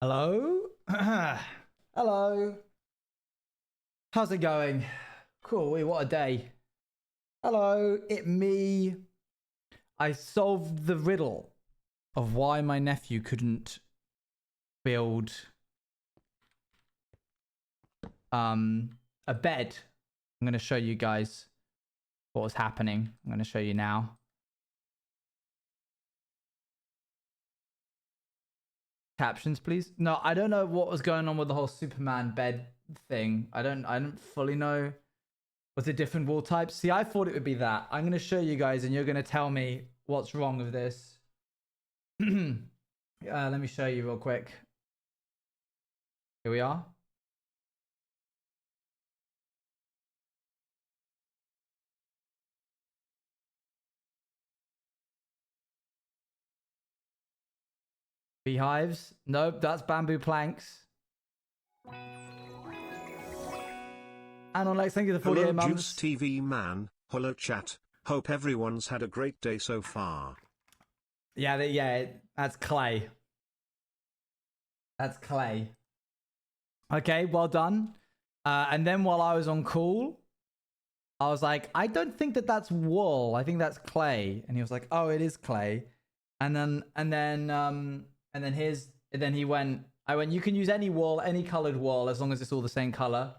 Hello? Hello? How's it going? Cool, wait, what a day. Hello, it me. I solved the riddle of why my nephew couldn't build a bed. I'm going to show you guys what was happening. I'm going to show you now. Captions, please. No, I don't know what was going on with the whole Superman bed thing. I don't fully know. Was it different wall types? See, I thought it would be that. I'm going to show you guys and you're going to tell me what's wrong with this. Let me show you real quick. Here we are. Beehives. Nope, that's bamboo planks. And on Lex, thank you for the 48 Hello, months. Juice TV man. Hello, chat. Hope everyone's had a great day so far. Yeah, that's clay. That's clay. Okay, well done. And then while I was on call, I was like, I don't think that that's wool. I think that's clay. And he was like, oh, it is clay. And then he went, you can use any wool, any colored wool, as long as it's all the same color.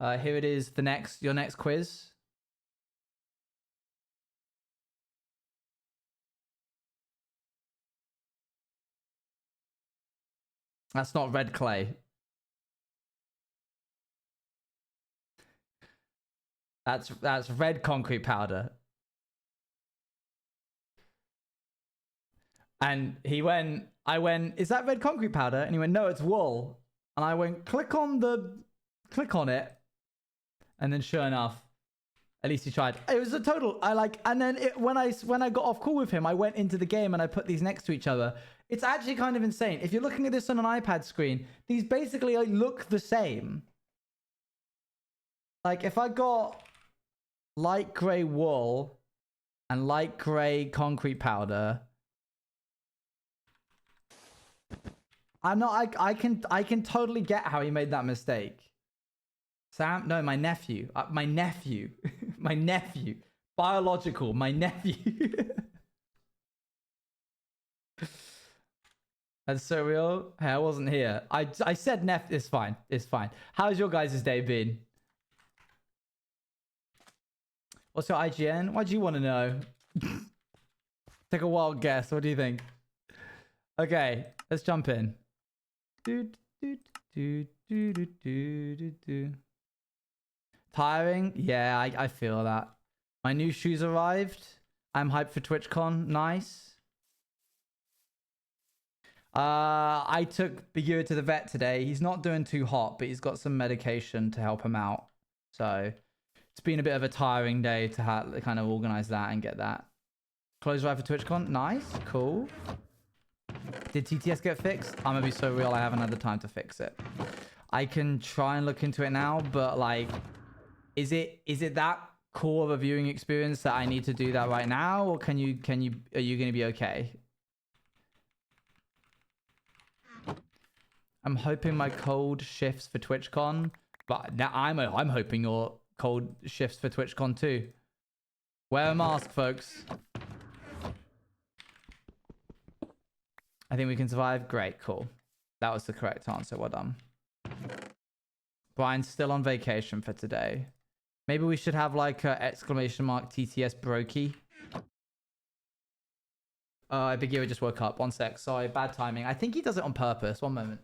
Here it is, your next quiz. That's not red clay. That's red concrete powder. And I went, is that red concrete powder? And he went, no, it's wool. And I went, click on it. And then sure enough, at least he tried. It was a total, and then when I got off call with him, I went into the game and I put these next to each other. It's actually kind of insane. If you're looking at this on an iPad screen, these basically look the same. Like if I got light gray wool and light gray concrete powder, I can totally get how he made that mistake. Sam, no, my nephew, my nephew, biological, my nephew. That's so real. Hey, I wasn't here. I said it's fine. It's fine. How's your guys' day been? What's your IGN? Why do you want to know? Take a wild guess. What do you think? Okay, let's jump in. Tiring? Yeah, I feel that. My new shoes arrived. I'm hyped for TwitchCon. Nice. I took Bagheera to the vet today. He's not doing too hot, but he's got some medication to help him out. So it's been a bit of a tiring day to kind of organize that and get that. Close drive for TwitchCon. Nice. Cool. Did TTS get fixed? I'm gonna be so real. I haven't had the time to fix it. I can try and look into it now, but like, is it that cool of a viewing experience that I need to do that right now, or are you gonna be okay? I'm hoping my code shifts for TwitchCon, but now I'm hoping your code shifts for TwitchCon too. Wear a mask, folks. I think we can survive. Great, cool. That was the correct answer. Well done. Brian's still on vacation for today. Maybe we should have like a exclamation mark TTS brokey. Bagheera just woke up. One sec. Sorry, bad timing. I think he does it on purpose. One moment.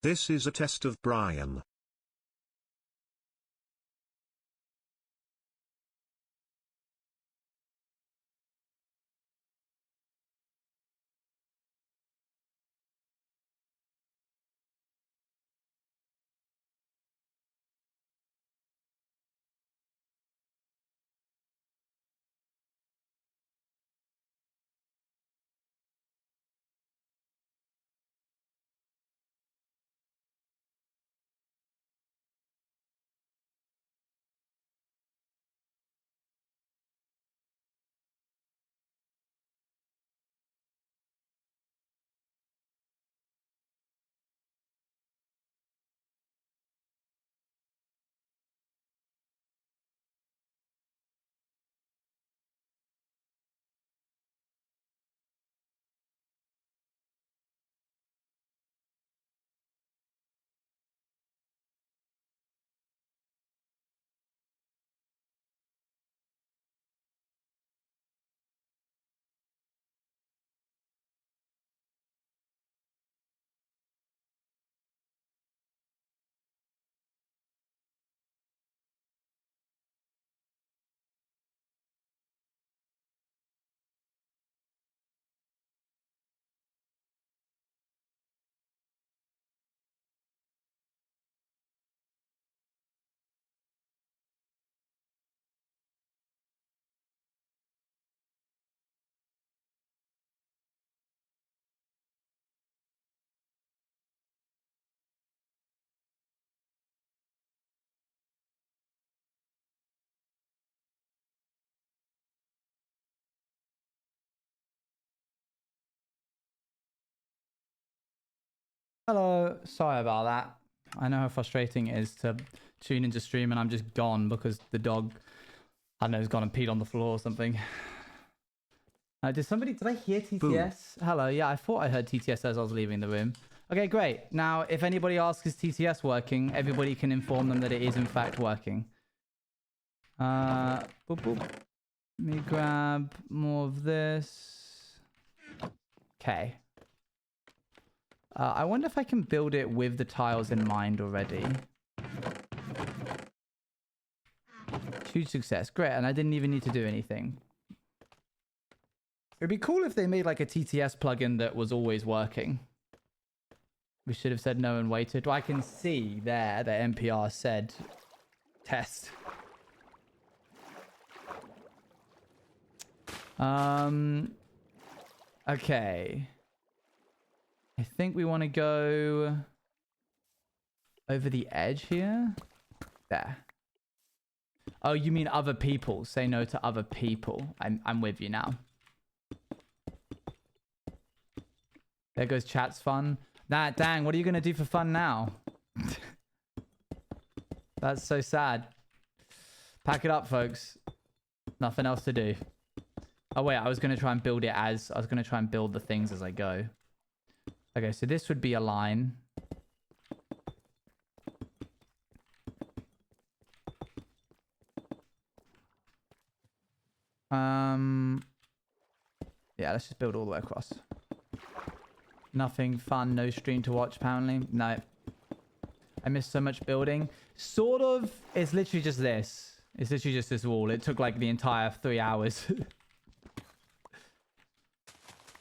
This is a test of Brian. Hello. Sorry about that. I know how frustrating it is to tune into stream and I'm just gone because the dog, I don't know, has gone and peed on the floor or something. Did I hear TTS? Boom. Hello. Yeah, I thought I heard TTS as I was leaving the room. Okay, great. Now, if anybody asks, is TTS working? Everybody can inform them that it is in fact working. Boop, boop. Let me grab more of this. Okay. I wonder if I can build it with the tiles in mind already. Huge success. Great, and I didn't even need to do anything. It'd be cool if they made like a TTS plugin that was always working. We should have said no and waited. Well, I can see there that NPR said test. Okay. I think we want to go over the edge here. There. Oh, you mean other people? Say no to other people. I'm with you now. There goes chat's fun. Nah, dang, what are you going to do for fun now? That's so sad. Pack it up, folks. Nothing else to do. Oh, wait, I was going to try and build it as... I was going to try and build the things as I go. Okay, so this would be a line. Yeah, let's just build all the way across. Nothing fun, no stream to watch, apparently. No. I missed so much building. Sort of. It's literally just this. It's literally just this wall. It took like the entire 3 hours.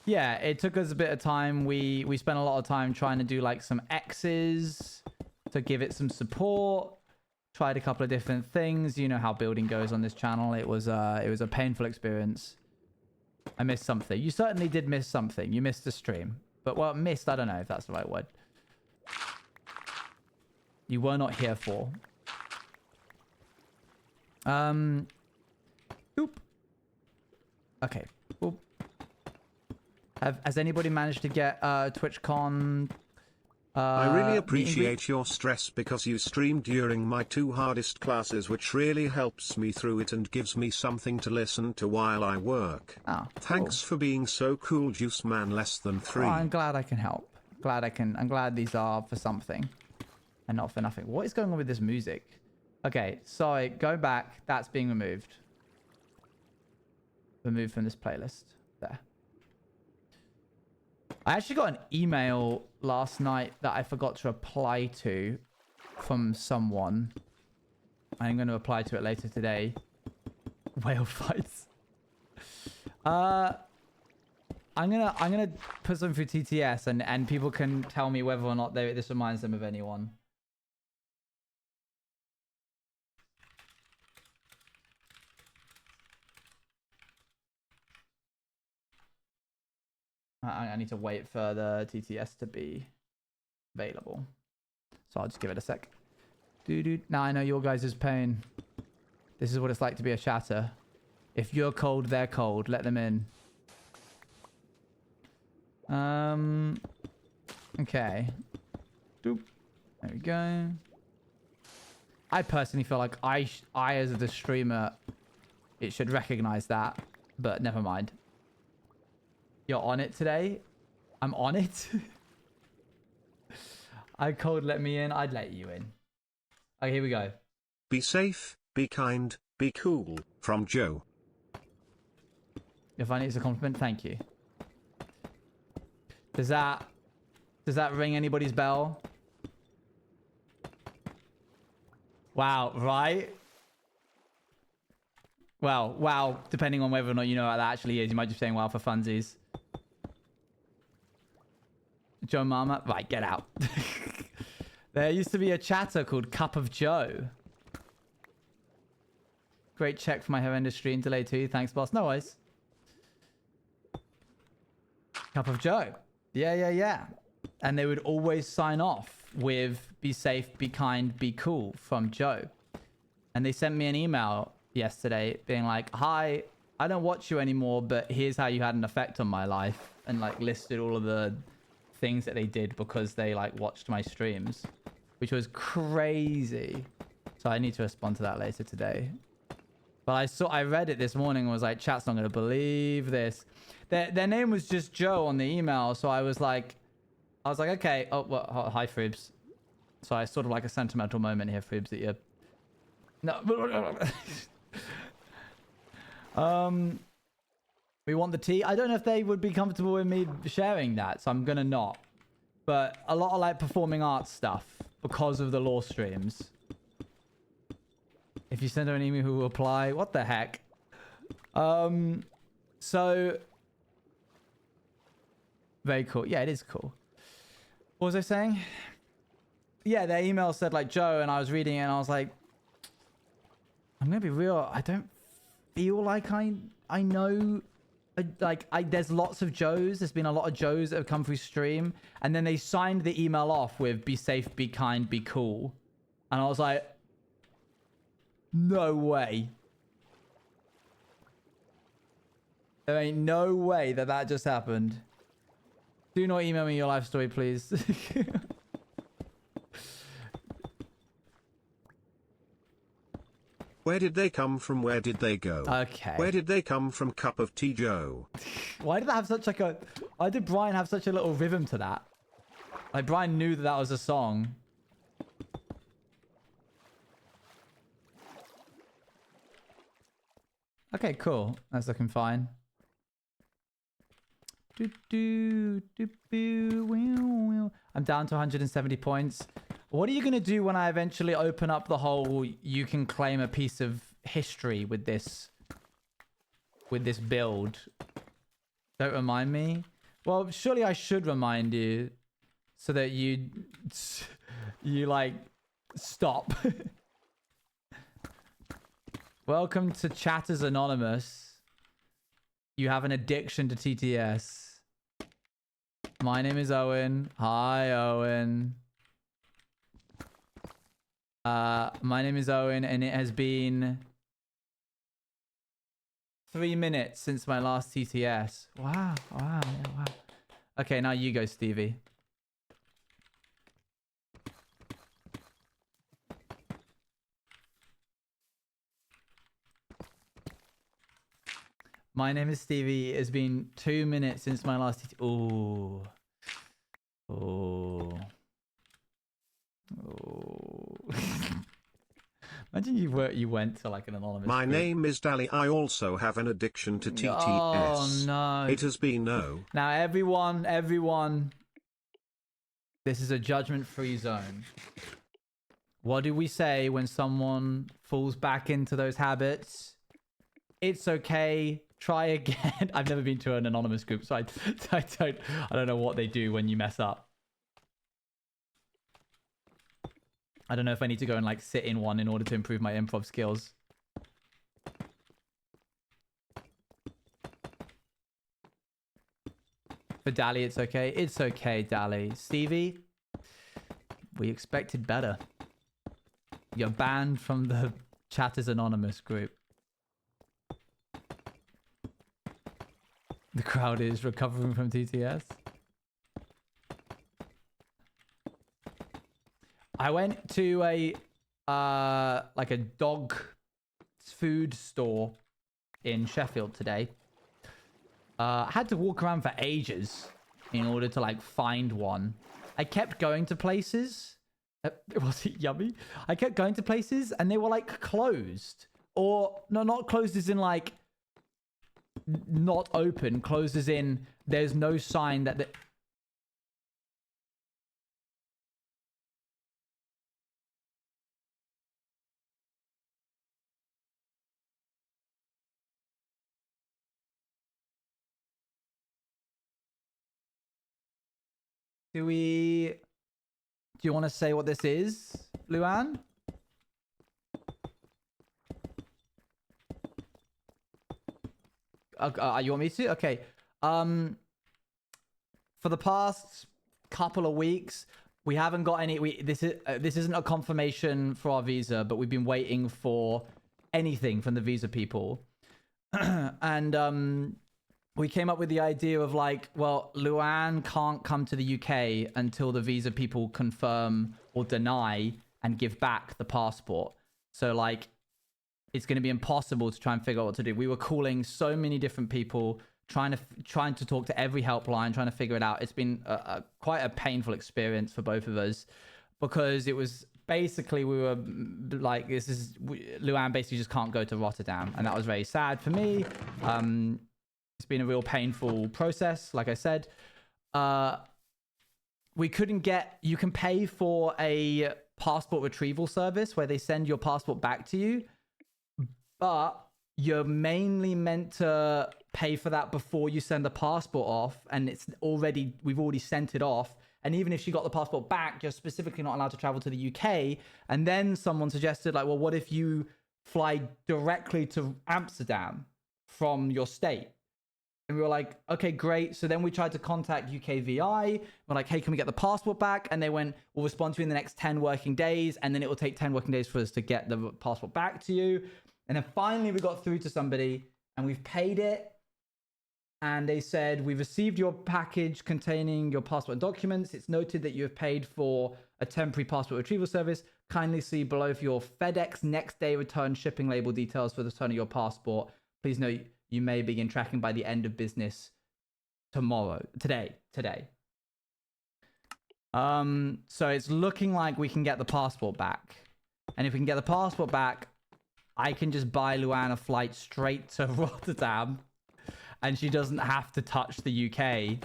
Yeah, it took us a bit of time. We spent a lot of time trying to do like some X's to give it some support. Tried a couple of different things. You know how building goes on this channel. It was a painful experience. I missed something. You certainly did miss something. You missed the stream. But well, missed, I don't know if that's the right word. You were not here for. Oop. Okay. Oop. Has anybody managed to get TwitchCon? I really appreciate your stress because you stream during my 2 hardest classes, which really helps me through it and gives me something to listen to while I work. Oh, thanks for being so cool, Juice Man less than 3. Oh, I'm glad I can help. I'm glad these are for something and not for nothing. What is going on with this music? Okay, sorry, go back. That's being removed. Removed from this playlist. There. I actually got an email last night that I forgot to reply to from someone. I'm going to reply to it later today. Whale fights. I'm gonna put something through TTS and people can tell me whether or not this reminds them of anyone. I need to wait for the TTS to be available. So I'll just give it a sec. Now I know your guys' pain. This is what it's like to be a chatter. If you're cold, they're cold. Let them in. Okay. Doop. There we go. I personally feel like I as the streamer, it should recognize that, but never mind. You're on it today? I'm on it? I cold let me in. I'd let you in. Okay, here we go. Be safe, be kind, be cool. From Joe. You're finding it's a compliment? Thank you. Does that ring anybody's bell? Wow, right? Well, wow, depending on whether or not you know what that actually is. You might just be saying wow for funsies. Joe Mama? Right, get out. There used to be a chatter called Cup of Joe. Great check for my horrendous stream delay too. Thanks, boss. No worries. Cup of Joe. Yeah. And they would always sign off with be safe, be kind, be cool from Joe. And they sent me an email yesterday being like, hi, I don't watch you anymore, but here's how you had an effect on my life. And like listed all of the things that they did because they like watched my streams, which was crazy. So I need to respond to that later today. But I read it this morning and was like, chat's not gonna believe this. Their name was just Joe on the email, so I was like, okay. Oh, well, hi Fribs. So I sort of like a sentimental moment here, Fribs, that you're... No. We want the tea. I don't know if they would be comfortable with me sharing that, so I'm gonna not. But a lot of like performing arts stuff because of the law streams. If you send her an email, who will reply? What the heck? So very cool. Yeah, it is cool. What was I saying? Yeah, their email said like Joe, and I was reading it, and I was like, I'm gonna be real. I don't feel like I know. There's lots of Joes. There's been a lot of Joes that have come through stream, and then they signed the email off with "Be safe, be kind, be cool," and I was like, no way. There ain't no way that just happened. Do not email me your life story, please. Where did they come from? Where did they go? Okay. Where did they come from? Cup of tea, Joe. Why did that have such like a... Why did Brian have such a little rhythm to that? Like, Brian knew that was a song. Okay, cool. That's looking fine. I'm down to 170 points. What are you going to do when I eventually open up the whole you can claim a piece of history with this build? Don't remind me. Well, surely I should remind you so that you like stop. Welcome to Chatters Anonymous. You have an addiction to TTS. My name is Owen. Hi, Owen. My name is Owen, and it has been 3 minutes since my last TTS. Wow, wow, yeah, wow. Okay, now you go, Stevie. My name is Stevie. It's been 2 minutes since my last TTS. Ooh. Ooh. Oh. Imagine you went to like an anonymous My group. name is Dali. I also have an addiction to TTS. Oh no. It has been no. Now everyone, this is a judgment-free zone. What do we say when someone falls back into those habits? It's okay. Try again. I've never been to an anonymous group, so I don't know what they do when you mess up. I don't know if I need to go and like sit in one in order to improve my improv skills. For Dali, it's okay. It's okay, Dali. Stevie, we expected better. You're banned from the Chatters Anonymous group. The crowd is recovering from TTS. I went to a like a dog food store in Sheffield today. I had to walk around for ages in order to like find one. I kept going to places. Was it yummy? I kept going to places and they were like closed. Or no, not closed as in like not open. Closed as in there's no sign that... Do you want to say what this is, Luan? You want me to? Okay. For the past couple of weeks, we haven't got any. This isn't a confirmation for our visa, but we've been waiting for anything from the visa people, and we came up with the idea of like, well, Luan can't come to the UK until the visa people confirm or deny and give back the passport. So like, it's going to be impossible to try and figure out what to do. We were calling so many different people, trying to talk to every helpline, trying to figure it out. It's been quite a painful experience for both of us, because it was basically, we were like, Luan basically just can't go to Rotterdam, and that was very sad for me. It's been a real painful process. Like I said, we couldn't get, you can pay for a passport retrieval service where they send your passport back to you, but you're mainly meant to pay for that before you send the passport off, and we've already sent it off. And even if she got the passport back, you're specifically not allowed to travel to the UK. And then someone suggested, like, well, what if you fly directly to Amsterdam from your state? And we were like, okay, great. So then we tried to contact UKVI. We're like, hey, can we get the passport back? And they went, we'll respond to you in the next 10 working days. And then it will take 10 working days for us to get the passport back to you. And then finally we got through to somebody and we've paid it. And they said, we've received your package containing your passport and documents. It's noted that you have paid for a temporary passport retrieval service. Kindly see below for your FedEx next day return shipping label details for the return of your passport. Please note you may begin tracking by the end of business today. So it's looking like we can get the passport back. And if we can get the passport back, I can just buy Luan a flight straight to Rotterdam. And she doesn't have to touch the UK,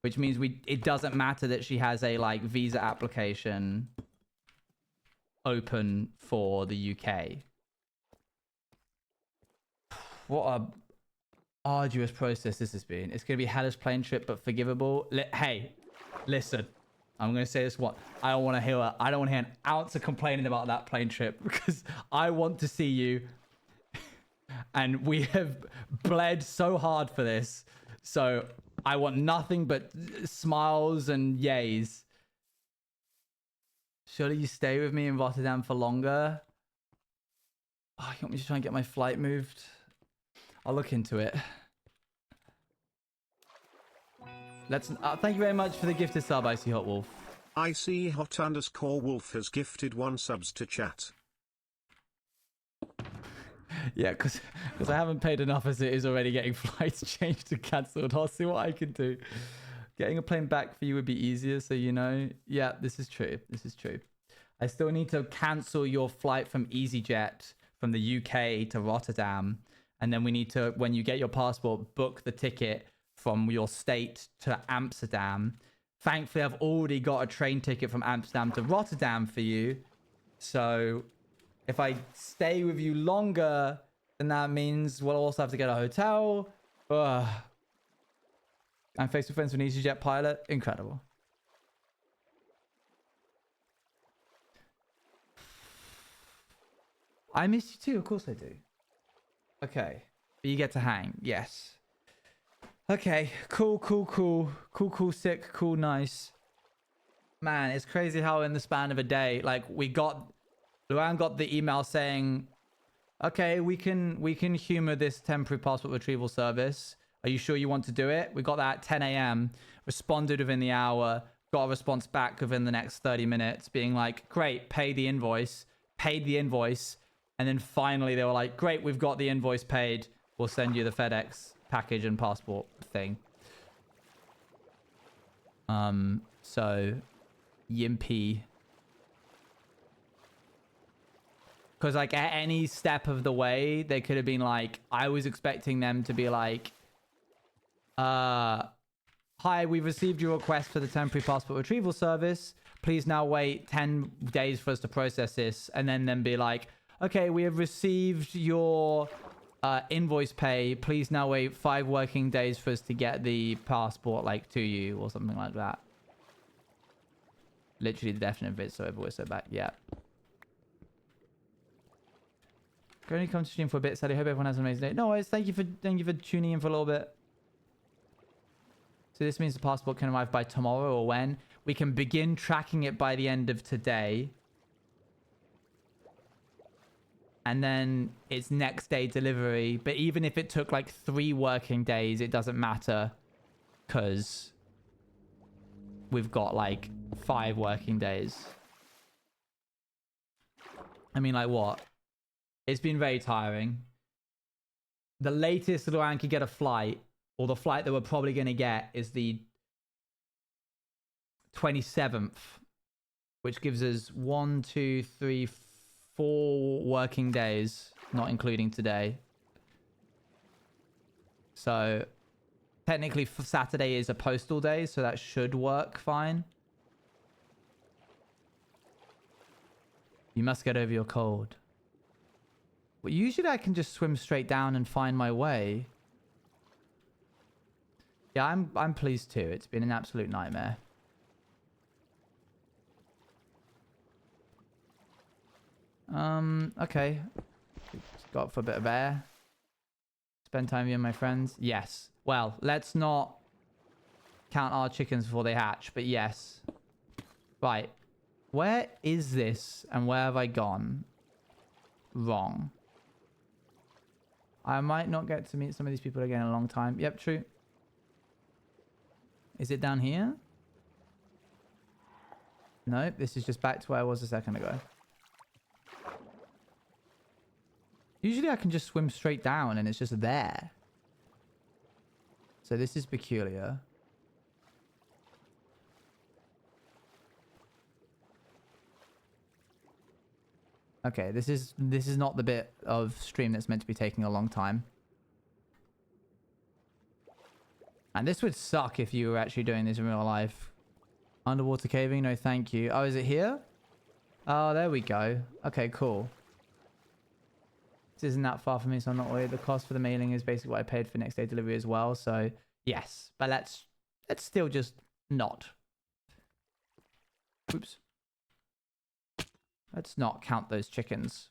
which means it doesn't matter that she has a like visa application open for the UK. What a arduous process this has been. It's going to be hellish plane trip, but forgivable. Hey, listen, I'm going to say this one. I don't want to hear an ounce of complaining about that plane trip, because I want to see you. And we have bled so hard for this. So I want nothing but smiles and yays. Surely you stay with me in Rotterdam for longer? Oh, you want me to try and get my flight moved? I'll look into it. Thank you very much for the gifted sub, Icy Hot Wolf. IC_Hot_Wolf has gifted 1 subs to chat. Yeah, because I haven't paid enough as it is already getting flights changed and cancelled. I'll see what I can do. Getting a plane back for you would be easier, so you know. Yeah, this is true. This is true. I still need to cancel your flight from EasyJet from the UK to Rotterdam. And then we need to, when you get your passport, book the ticket from your state to Amsterdam. Thankfully, I've already got a train ticket from Amsterdam to Rotterdam for you. So if I stay with you longer, then that means we'll also have to get a hotel. Ugh. I'm face to face with an EasyJet pilot. Incredible. I miss you too. Of course I do. Okay. But you get to hang. Yes. Okay. Cool, sick, cool, nice. Man, it's crazy how in the span of a day, like Luan got the email saying, okay, we can humor this temporary passport retrieval service. Are you sure you want to do it? We got that at 10 a.m. Responded within the hour. Got a response back within the next 30 minutes being like, great, pay the invoice. Paid the invoice. And then finally they were like, great, we've got the invoice paid. We'll send you the FedEx package and passport thing. So, yimpy. Because like at any step of the way, they could have been like, I was expecting them to be like, hi, we've received your request for the temporary passport retrieval service. Please now wait 10 days for us to process this. And then be like, okay, we have received your invoice pay. Please now wait 5 working days for us to get the passport like to you or something like that. Literally the definite bit so over, so back. Yeah. Can only come to stream for a bit, Sally. Hope everyone has an amazing day. No worries. Thank you for tuning in for a little bit. So this means the passport can arrive by tomorrow, or when? We can begin tracking it by the end of today. and then it's next day delivery. But even if it took like 3 working days, it doesn't matter because we've got like 5 working days. I mean, like what? It's been very tiring. The latest Luan could get a flight, or the flight that we're probably going to get, is the 27th, which gives us 1, 2, 3, 4 working days, not including today. So technically Saturday is a postal day, so that should work fine. You must get over your cold. Well, usually I can just swim straight down and find my way. Yeah, I'm pleased too. It's been an absolute nightmare. Okay. Just got for a bit of air. Spend time with you and my friends. Yes. Well, let's not count our chickens before they hatch, but yes. Right. Where is this and where have I gone wrong? I might not get to meet some of these people again in a long time. Yep, true. Is it down here? No, this is just back to where I was a second ago. Usually I can just swim straight down and it's just there. So this is peculiar. Okay, this is not the bit of stream that's meant to be taking a long time. And this would suck if you were actually doing this in real life. Underwater caving, no thank you. Oh, is it here? Oh, there we go. Okay, cool. This isn't that far from me, so I'm not worried. The cost for the mailing is basically what I paid for next day delivery as well. So yes, but let's still just not. Oops. Let's not count those chickens.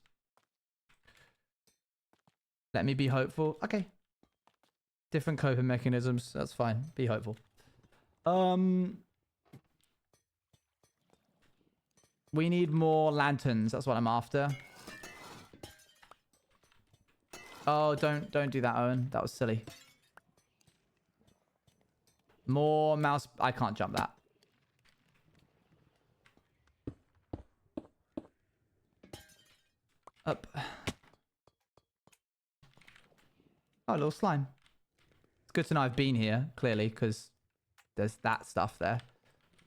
Let me be hopeful. Okay. Different coping mechanisms. That's fine. Be hopeful. We need more lanterns. That's what I'm after. Oh, don't do that, Owen. That was silly. More mouse. I can't jump that. Up. Oh, a little slime. It's good to know I've been here, clearly, because there's that stuff there.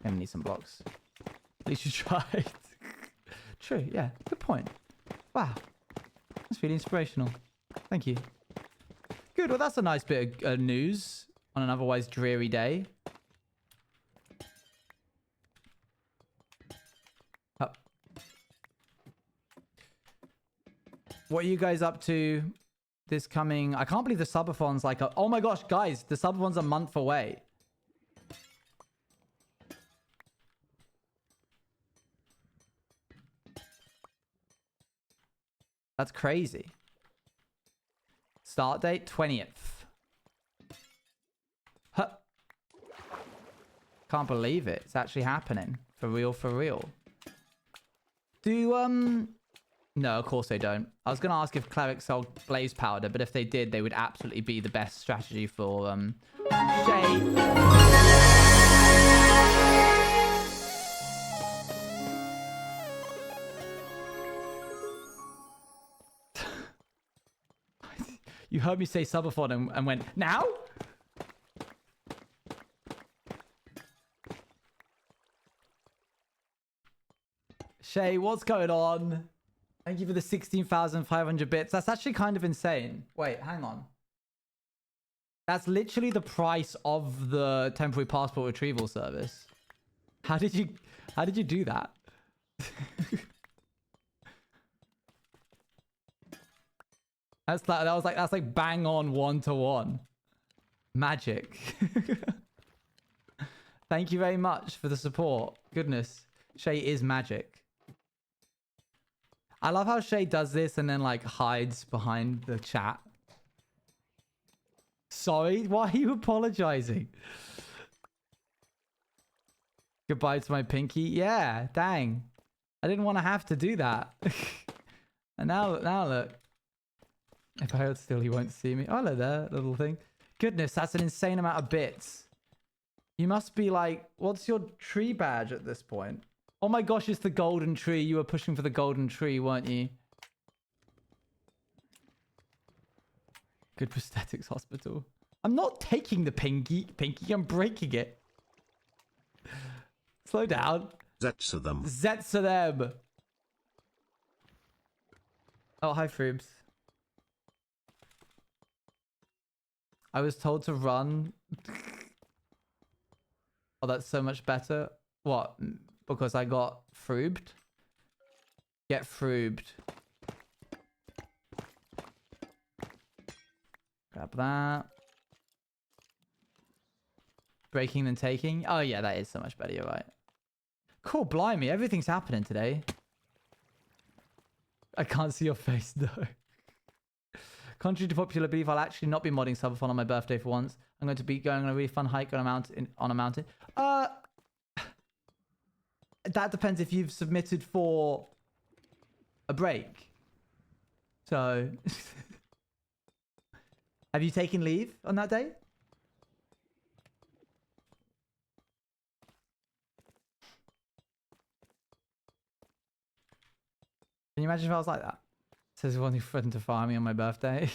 Gonna need some blocks. At least you tried. True, yeah. Good point. Wow. That's really inspirational. Thank you. Good, well that's a nice bit of news on an otherwise dreary day. Up. What are you guys up to this coming... I can't believe the subathon's like a... Oh my gosh, guys, the subathon's a month away. That's crazy. Start date 20th. Huh. Can't believe it. It's actually happening. For real, for real. Do, No, of course they don't. I was going to ask if clerics sold blaze powder, but if they did, they would absolutely be the best strategy for, Shay. You heard me say subathon and went, now? Shay, what's going on? Thank you for the 16,500 bits. That's actually kind of insane. Wait, hang on. That's literally the price of the temporary passport retrieval service. How did you do that? That's like bang on 1-to-1. Magic. Thank you very much for the support. Goodness. Shay is magic. I love how Shay does this and then like hides behind the chat. Sorry, why are you apologizing? Goodbye to my pinky. Yeah, dang. I didn't want to have to do that. And now look. If I hold still, he won't see me. Oh, hello there, little thing. Goodness, that's an insane amount of bits. You must be like, what's your tree badge at this point? Oh my gosh, it's the golden tree. You were pushing for the golden tree, weren't you? Good prosthetics hospital. I'm not taking the pinky, I'm breaking it. Slow down. Zetsa them. Zetsa them. Oh, hi, Frubes. I was told to run. Oh, that's so much better. What? Because I got frubed? Get frubed. Grab that. Breaking then taking. Oh, yeah, that is so much better. You're right. Cool, blimey. Everything's happening today. I can't see your face, though. Contrary to popular belief, I'll actually not be modding Subathon on my birthday for once. I'm going to be going on a really fun hike on a mountain. That depends if you've submitted for a break. So, have you taken leave on that day? Can you imagine if I was like that? Says one friend to fire me on my birthday.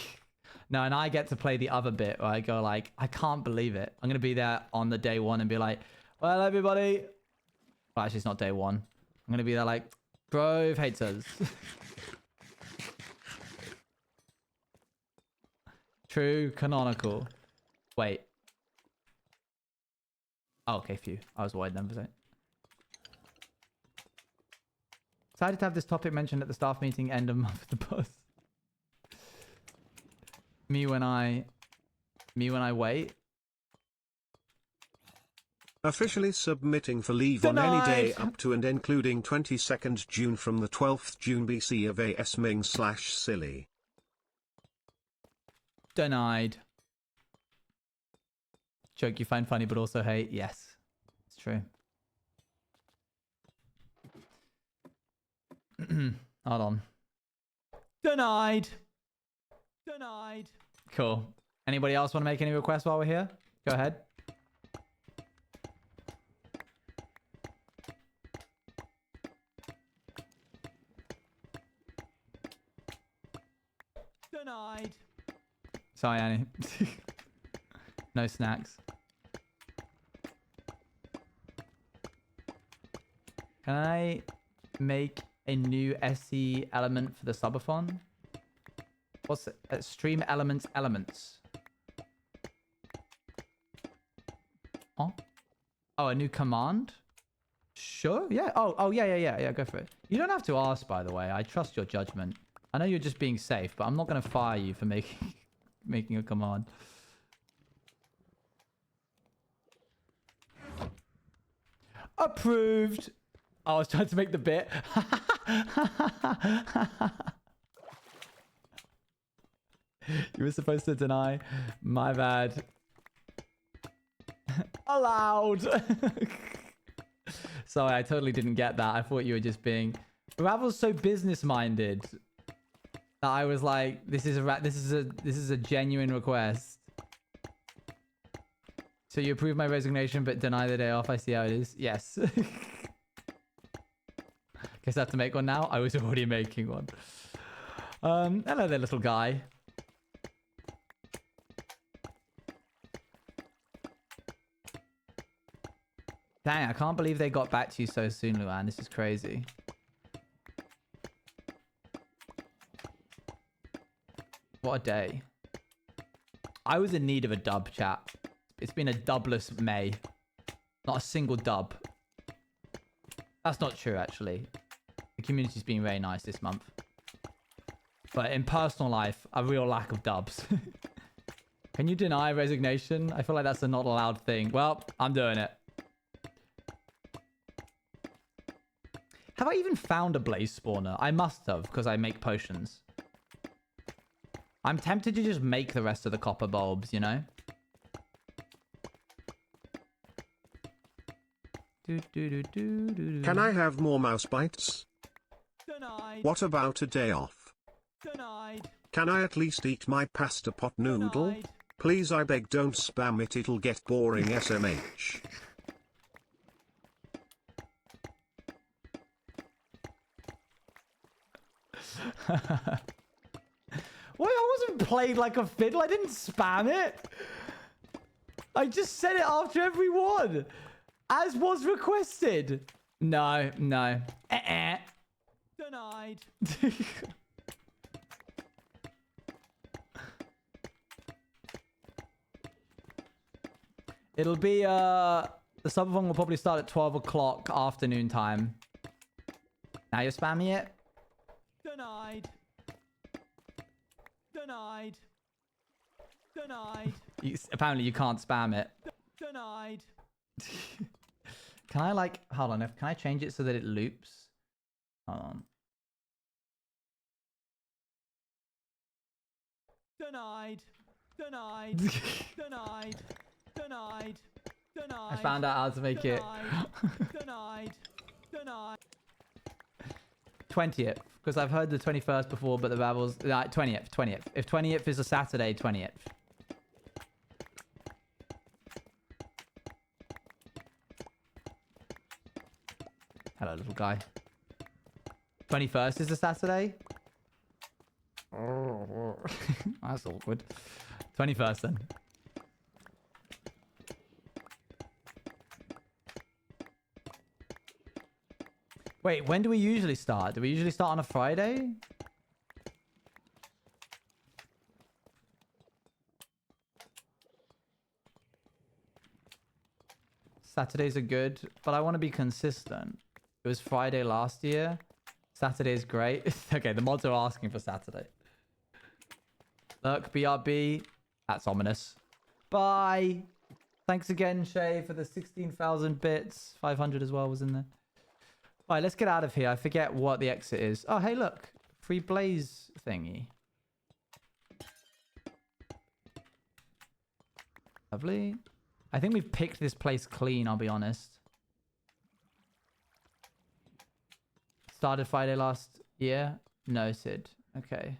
No, and I get to play the other bit where I go like, I can't believe it. I'm going to be there on the day one and be like, well, everybody. Well, actually, it's not day one. I'm going to be there like, Grove hates us. True canonical. Wait. Oh, okay, phew. I was wide then for a second. Excited to have this topic mentioned at the staff meeting end of month with the boss. Me when I wait. Officially submitting for leave on any day up to and including 22nd June from the 12th June BC of AS Ming/silly. Denied. Joke you find funny but also hate. Yes, it's true. Hold on. Denied. Denied. Cool. Anybody else want to make any requests while we're here? Go ahead. Denied. Sorry, Annie. No snacks. Can I make a new SE element for the subathon? What's it? Stream elements. Oh, a new command? Sure. Yeah. Oh, yeah. Go for it. You don't have to ask, by the way. I trust your judgment. I know you're just being safe, but I'm not going to fire you for making a command. Approved. I was trying to make the bit. You were supposed to deny. My bad. Allowed. Sorry, I totally didn't get that. I thought you were just being... Ravel's so business-minded that I was like, this is a genuine request. So you approve my resignation but deny the day off. I see how it is. Yes. Guess I have to make one now. I was already making one. Hello there, little guy. Dang, I can't believe they got back to you so soon, Luan. This is crazy. What a day. I was in need of a dub, chat. It's been a dubless May. Not a single dub. That's not true, actually. The community's been very nice this month. But in personal life, a real lack of dubs. Can you deny resignation? I feel like that's a not allowed thing. Well, I'm doing it. Have I even found a blaze spawner? I must have, because I make potions. I'm tempted to just make the rest of the copper bulbs, you know? Can I have more mouse bites? Denied. What about a day off? Denied. Can I at least eat my pasta pot noodle? Denied. Please, I beg, don't spam it, it'll get boring SMH. Well, I wasn't playing like a fiddle. I didn't spam it. I just said it after every one, as was requested. No, no. Denied. It'll be, the subathon will probably start at 12 o'clock afternoon time. Now you're spamming it? Denied. Denied. Denied. Apparently you can't spam it. Denied. Can I like, hold on, can I change it so that it loops? Hold on. Denied. Denied. Denied. Denied. Denied. I found out how to make it. Denied. Denied. 20th, because I've heard the 21st before, but the Babbles 20th. If 20th is a Saturday, 20th. Hello, little guy. 21st is a Saturday. That's awkward. 21st then. Wait, when do we usually start? Do we usually start on a Friday? Saturdays are good, but I want to be consistent. It was Friday last year. Saturday's great. Okay, the mods are asking for Saturday. Look, BRB. That's ominous. Bye. Thanks again, Shay, for the 16,000 bits. 500 as well was in there. All right, let's get out of here. I forget what the exit is. Oh, hey, look. Free blaze thingy. Lovely. I think we've picked this place clean, I'll be honest. Started Friday last year. Noted. Okay.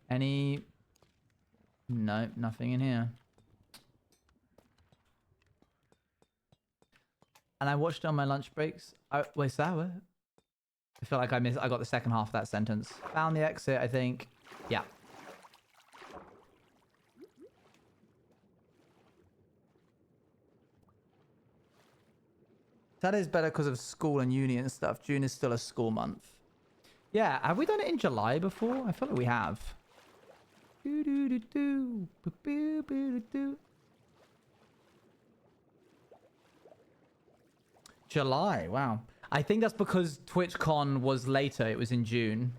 Any... No, nothing in here. And I watched it on my lunch breaks. Wait, sour? I feel like I got the second half of that sentence. Found the exit, I think. Yeah. That is better because of school and uni and stuff. June is still a school month. Yeah, have we done it in July before? I feel like we have. July, wow. I think that's because TwitchCon was later. It was in June.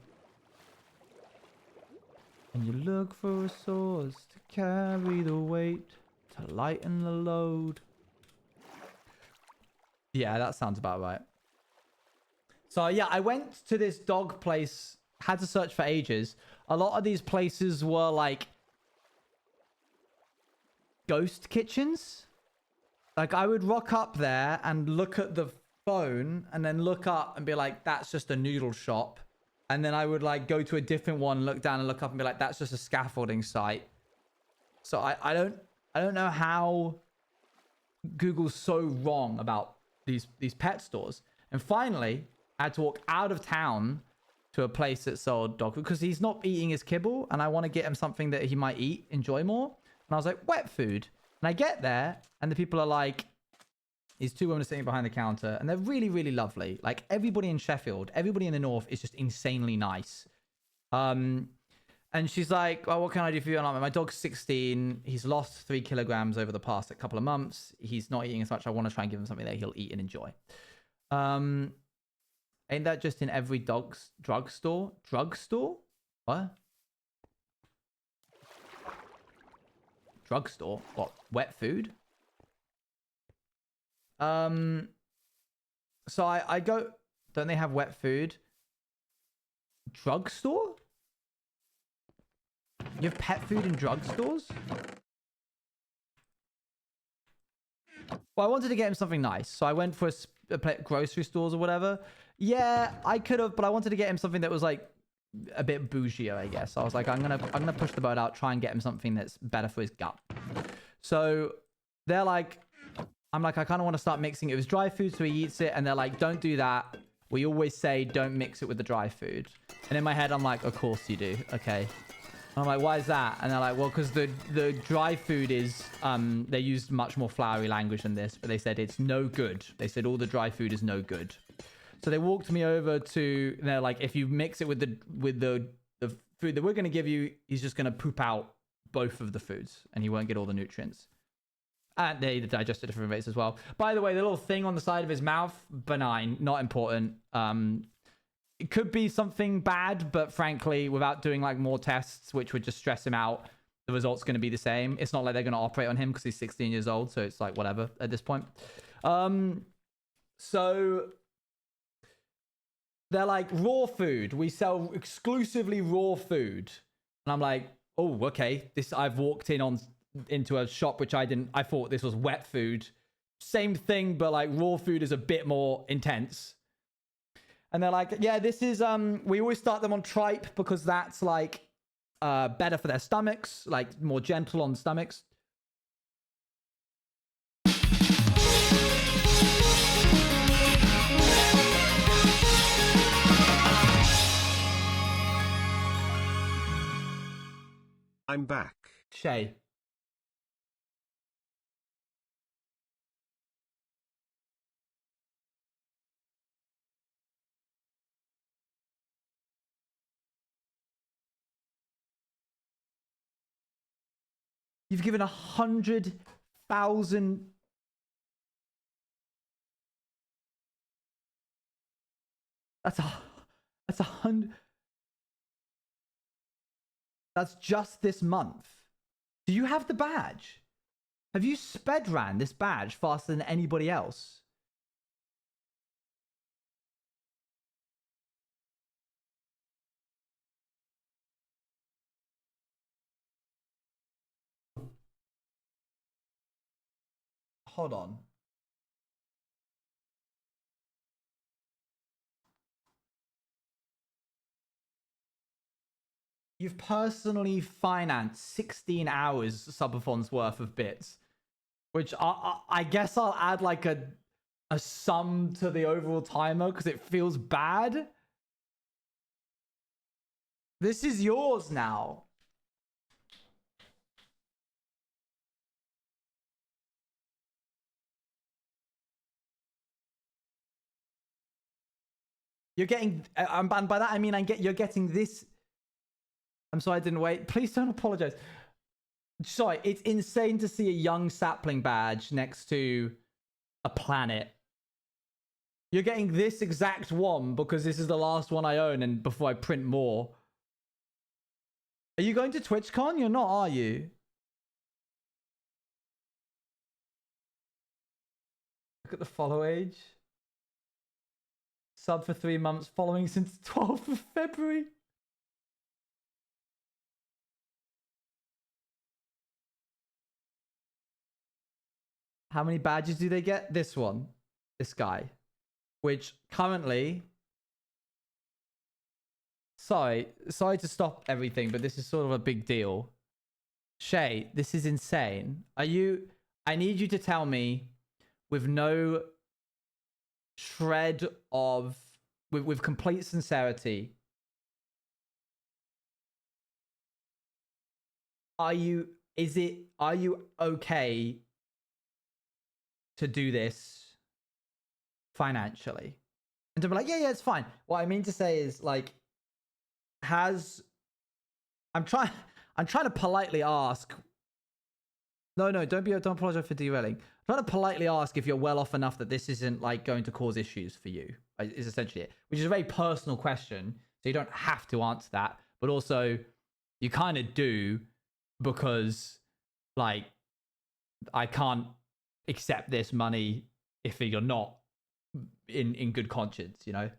And you look for a source to carry the weight, to lighten the load. Yeah, that sounds about right. So yeah, I went to this dog place, had to search for ages. A lot of these places were like ghost kitchens. Like I would rock up there and look at the phone and then look up and be like, that's just a noodle shop. And then I would like go to a different one, look down and look up and be like, that's just a scaffolding site. So I don't know how Google's so wrong about these pet stores. And finally, I had to walk out of town to a place that sold dog food because he's not eating his kibble and I want to get him something that he might enjoy more. And I was like, wet food. And I get there and the people are like, these two women are sitting behind the counter and they're really, really lovely. Like everybody in Sheffield, everybody in the north is just insanely nice. And she's like, well, what can I do for you? And I'm like, my dog's 16. He's lost 3 kilograms over the past couple of months. He's not eating as much. I want to try and give him something that he'll eat and enjoy. Ain't that just in every drugstore? Drugstore? What? Drugstore? What? Wet food? So I go... Don't they have wet food? Drugstore? You have pet food in drugstores? Well, I wanted to get him something nice. So I went for a grocery stores or whatever. Yeah, I could have, but I wanted to get him something that was like a bit bougier, I guess. I was like, I'm gonna push the bird out, try and get him something that's better for his gut. So they're like, I'm like, I kind of want to start mixing it with dry food, so he eats it, and they're like, don't do that. We always say don't mix it with the dry food. And in my head, I'm like, of course you do. Okay. I'm like, why is that? And they're like, well, because the dry food is, they used much more flowery language than this, but they said it's no good. They said all the dry food is no good. So they walked me over to, they're like, if you mix it with the food that we're going to give you, he's just going to poop out both of the foods and he won't get all the nutrients. And they digest at different rates as well. By the way, the little thing on the side of his mouth, benign, not important. It could be something bad, but frankly, without doing like more tests, which would just stress him out, the result's going to be the same. It's not like they're going to operate on him because he's 16 years old. So it's like whatever at this point. So they're like, raw food. We sell exclusively raw food. And I'm like, oh, okay. I've walked into a shop which I thought this was wet food. Same thing, but like raw food is a bit more intense. And they're like, yeah, this is we always start them on tripe because that's like better for their stomachs, like more gentle on stomachs. I'm back. Shay. You've given 100,000. That's 100. That's just this month. Do you have the badge? Have you sped ran this badge faster than anybody else? Hold on. You've personally financed 16 hours subathon's worth of bits, which I guess I'll add like a sum to the overall timer because it feels bad. This is yours now. You're getting, and by that I mean you're getting this. I'm sorry I didn't wait. Please don't apologize. Sorry, it's insane to see a young sapling badge next to a planet. You're getting this exact one because this is the last one I own and before I print more. Are you going to TwitchCon? You're not, are you? Look at the follow age. Sub for 3 months, following since 12th of February. How many badges do they get? This one. This guy. Which currently... Sorry to stop everything, but this is sort of a big deal. Shay, this is insane. I need you to tell me with no shred of... With complete sincerity. Are you okay to do this financially? And to be like, yeah, it's fine. What I mean to say is like, I'm trying to politely ask. No, don't apologize for derailing. I'm trying to politely ask if you're well off enough that this isn't like going to cause issues for you. Is essentially it, which is a very personal question. So you don't have to answer that, but also you kind of do because like I can't accept this money if you're not in good conscience, you know.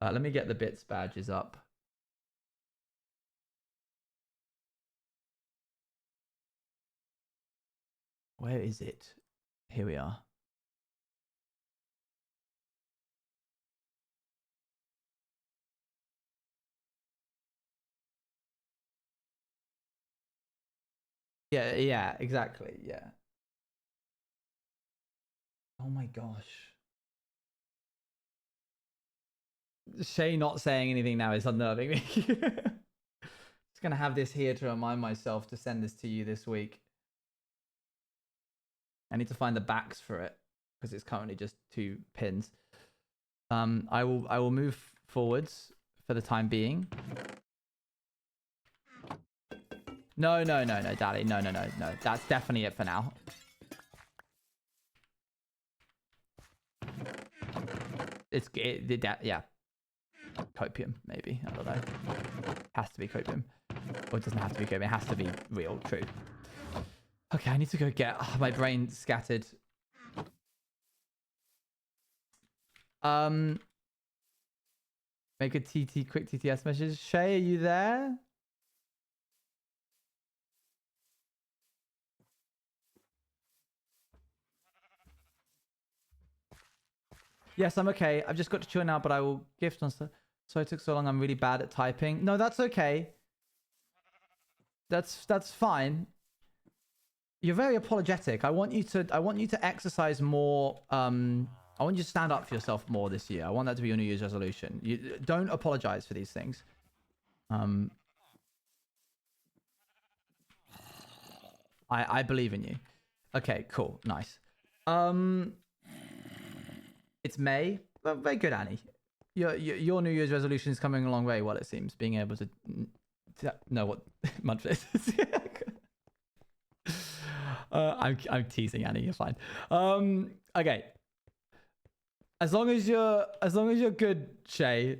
Let me get the bits badges up. Where is it? Here we are. Yeah, exactly. Yeah. Oh my gosh. Shay not saying anything now is unnerving me. Just gonna have this here to remind myself to send this to you this week. I need to find the backs for it because it's currently just 2 pins. I will move forwards for the time being. No, Daddy. No. That's definitely it for now. Yeah. Copium, maybe. I don't know. Has to be copium. Or it doesn't have to be copium. It has to be real, true. Okay, I need to go get my brain scattered. Make a quick TTS message. Shay, are you there? Yes, I'm okay. I've just got to chill now, but I will gift on stuff. Sorry it took so long. I'm really bad at typing. No, that's okay. That's fine. You're very apologetic. I want you to exercise more. I want you to stand up for yourself more this year. I want that to be your New Year's resolution. You don't apologize for these things. I believe in you. Okay, cool, nice. It's May. Well, very good, Annie. Your New Year's resolution is coming a long way. Well, it seems being able to know what month it is. I'm teasing, Annie. You're fine. Okay. As long as you're good, Shay.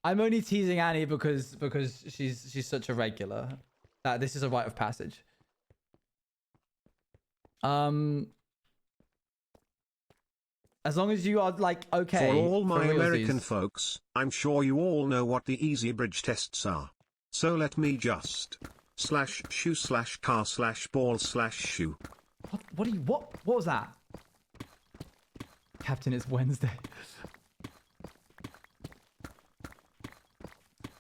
I'm only teasing Annie because she's such a regular. This is a rite of passage. As long as you are like okay. For all my American folks, I'm sure you all know what the easy bridge tests are. So let me just /shoe/car/ball/shoe. What was that? Captain, it's Wednesday.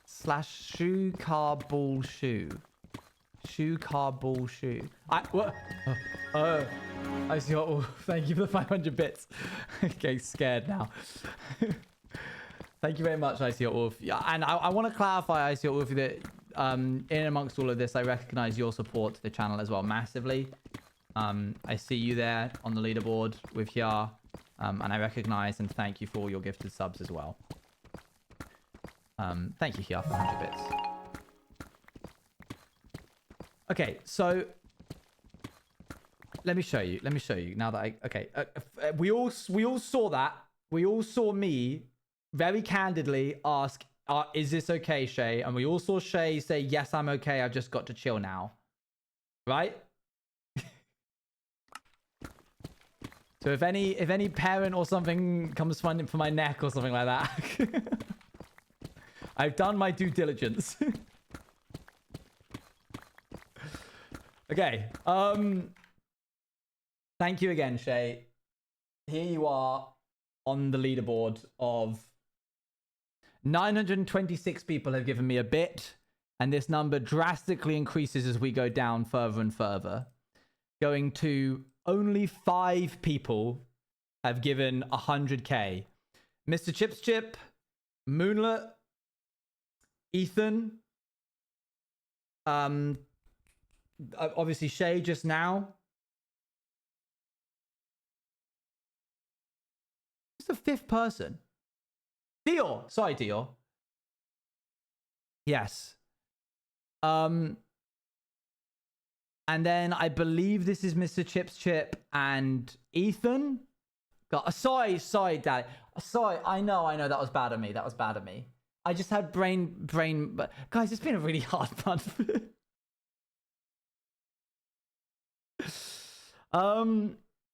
/shoe car ball shoe. Shoe car ball shoe. What? I see. Oh, thank you for the 500 bits. Okay, scared now. Thank you very much, Icy Wolf. Yeah, and I want to clarify, Icy Wolf, that in amongst all of this, I recognize your support to the channel as well massively. I see you there on the leaderboard with Hyar, and I recognize and thank you for all your gifted subs as well. Thank you, Hyar, for 100 bits. Okay, so let me show you. Now that we all saw that. We all saw me very candidly ask, "Is this okay, Shay?" And we all saw Shay say, "Yes, I'm okay. I've just got to chill now." Right? So if any parent or something comes finding for my neck or something like that, I've done my due diligence. Okay. Thank you again, Shay. Here you are on the leaderboard of 926 people have given me a bit, and this number drastically increases as we go down further and further. Going to only 5 people have given 100k. Mr. Chips Chip, Moonlit, Ethan, obviously Shay just now. Who's the 5th person? Dior. Sorry, Dior. Yes. And then I believe this is Mr. Chips Chip and Ethan. God, sorry, Daddy. Sorry, I know, that was bad of me. I just had brain, but guys, it's been a really hard month.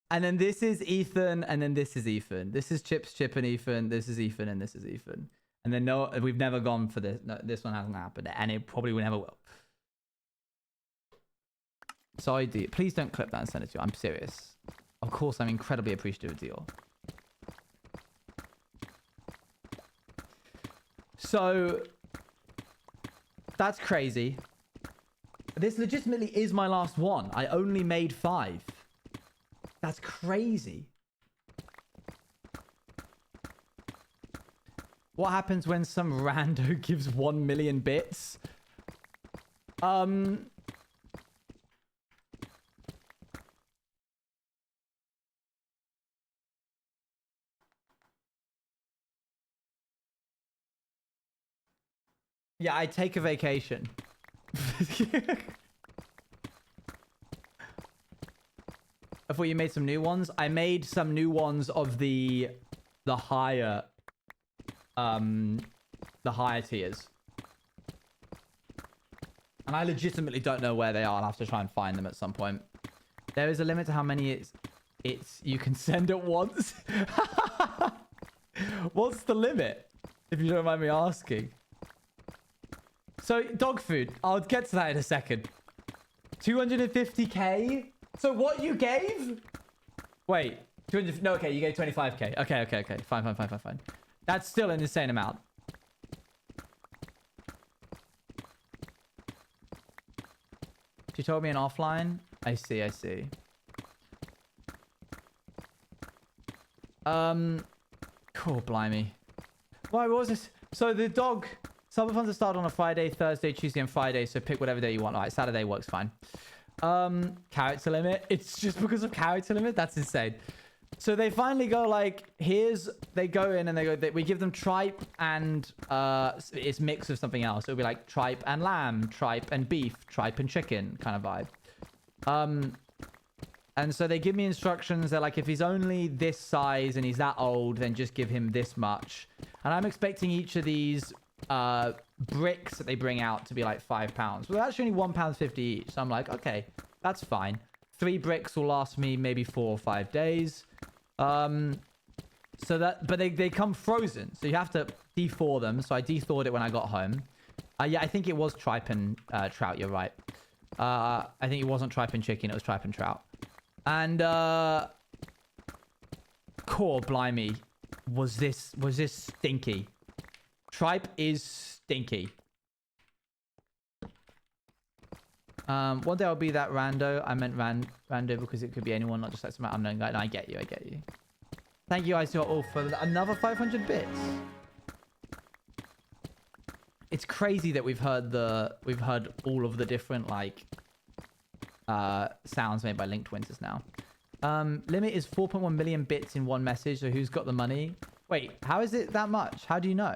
And then this is Ethan, and then this is Ethan. This is Chips, Chip, and Ethan. This is Ethan, and this is Ethan. And then no, we've never gone for this. No, this one hasn't happened, and it probably never will. Sorry, Dior. Please don't clip that and send it to you. I'm serious. Of course, I'm incredibly appreciative of Dior. So that's crazy. This legitimately is my last one. I only made 5. That's crazy. What happens when some rando gives 1 million bits? Yeah, I take a vacation. I thought you made some new ones. I made some new ones of the higher tiers. And I legitimately don't know where they are. I'll have to try and find them at some point. There is a limit to how many it's you can send at once. What's the limit? If you don't mind me asking. So, dog food. I'll get to that in a second. 250k? So what you gave? Wait. 200... No, okay. You gave 25k. Okay. Fine. That's still an insane amount. She told me an offline. I see. Cool, blimey. Why, what was this? So the dog... Summer funds are started on a Friday, Thursday, Tuesday, and Friday. So pick whatever day you want. All right, Saturday works fine. Character limit. It's just because of character limit. That's insane. So they finally go like, they go in and they go, we give them tripe and it's mix of something else. It'll be like tripe and lamb, tripe and beef, tripe and chicken kind of vibe. And so they give me instructions. They're like, if he's only this size and he's that old, then just give him this much. And I'm expecting each of these bricks that they bring out to be like £5. Well, they're actually only £1.50 each. So I'm like, okay, that's fine. 3 bricks will last me maybe 4 or 5 days. So that, but they come frozen, so you have to de-thaw them. So I de-thawed it when I got home. Yeah, I think it was tripe and trout. You're right. I think it wasn't tripe and chicken. It was tripe and trout. And core blimey, was this stinky? Tripe is stinky. One day I'll be that rando. I meant rando because it could be anyone, not just like some unknown guy. No, I get you. Thank you guys all for another 500 bits. It's crazy that we've heard all of the different like sounds made by Linked Winters now. Limit is 4.1 million bits in one message. So who's got the money? Wait, how is it that much? How do you know?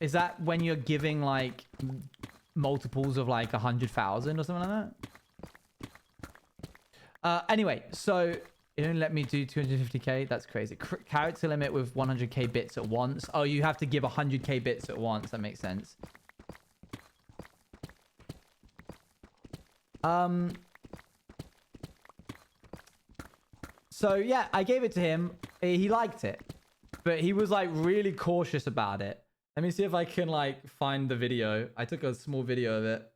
Is that when you're giving like multiples of like 100,000 or something like that? Anyway, so it only let me do 250k. That's crazy. Character limit with 100k bits at once. Oh, you have to give 100k bits at once. That makes sense. So yeah, I gave it to him. He liked it, but he was like really cautious about it. Let me see if I can like find the video. I took a small video of it.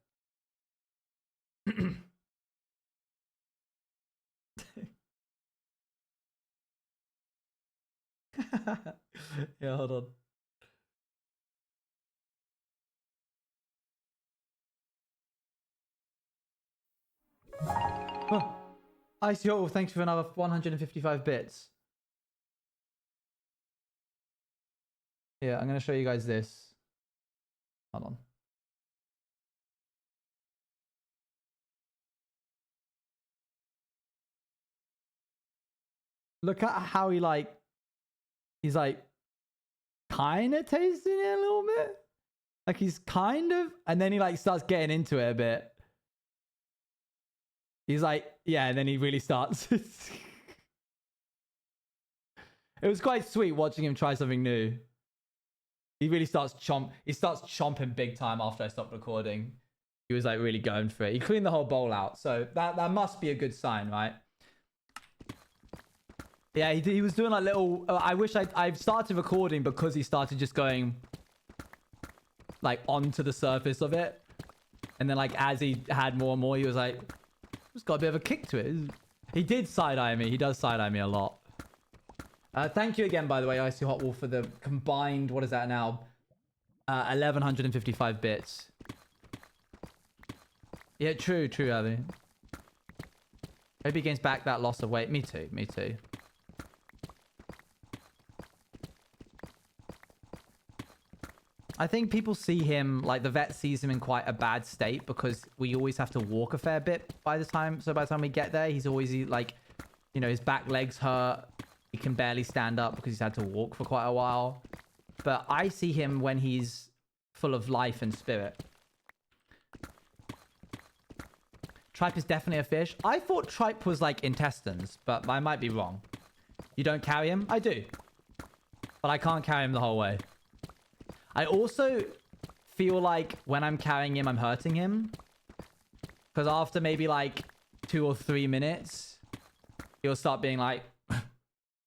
Yeah, hold on. Oh, Ice Yo, thanks for another 155 bits. Yeah, I'm going to show you guys this. Hold on. Look at how he's like kind of tasting it a little bit. Like he's kind of, and then he like starts getting into it a bit. He's like, yeah, and then he really starts. It was quite sweet watching him try something new. He really starts chomping big time after I stopped recording. He was like really going for it. He cleaned the whole bowl out. So that must be a good sign, right? Yeah, he was doing like little... I wish I've started recording because he started just going like onto the surface of it. And then like as he had more and more, he was like, it's got a bit of a kick to it. He did side-eye me. He does side-eye me a lot. Thank you again, by the way, Icy Hot Wolf, for the combined, what is that now? 1155 bits. Yeah, true, Abby. Hope he gains back that loss of weight. Me too, me too. I think people see him, like the vet sees him in quite a bad state because we always have to walk a fair bit by the time we get there, he's always like, you know, his back legs hurt. He can barely stand up because he's had to walk for quite a while. But I see him when he's full of life and spirit. Tripe is definitely a fish. I thought tripe was like intestines, but I might be wrong. You don't carry him? I do. But I can't carry him the whole way. I also feel like when I'm carrying him, I'm hurting him. Because after maybe like 2 or 3 minutes, he'll start being like,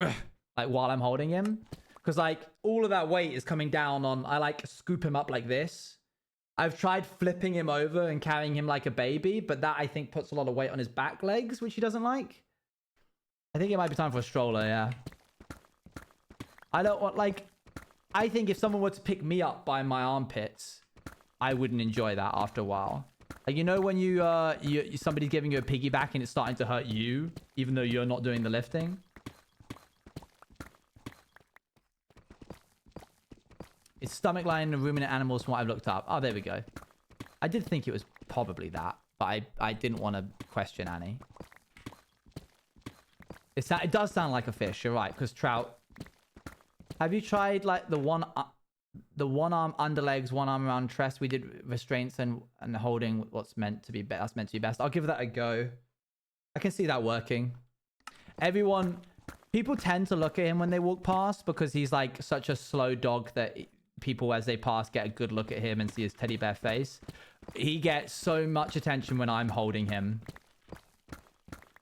like while I'm holding him. Because like all of that weight is coming down on, I like scoop him up like this. I've tried flipping him over and carrying him like a baby, but that I think puts a lot of weight on his back legs, which he doesn't like. I think it might be time for a stroller, yeah. I don't want, like, I think if someone were to pick me up by my armpits, I wouldn't enjoy that after a while. Like, you know when somebody's giving you a piggyback and it's starting to hurt you, even though you're not doing the lifting? It's stomach lining and ruminant animals from what I've looked up. Oh, there we go. I did think it was probably that, but I didn't want to question Annie. It does sound like a fish, you're right, because trout. Have you tried like the one arm underlegs, one arm around chest? We did restraints and holding what's meant to be best. That's meant to be best. I'll give that a go. I can see that working. People tend to look at him when they walk past because he's like such a slow dog that people as they pass get a good look at him and see his teddy bear face. He gets so much attention when I'm holding him.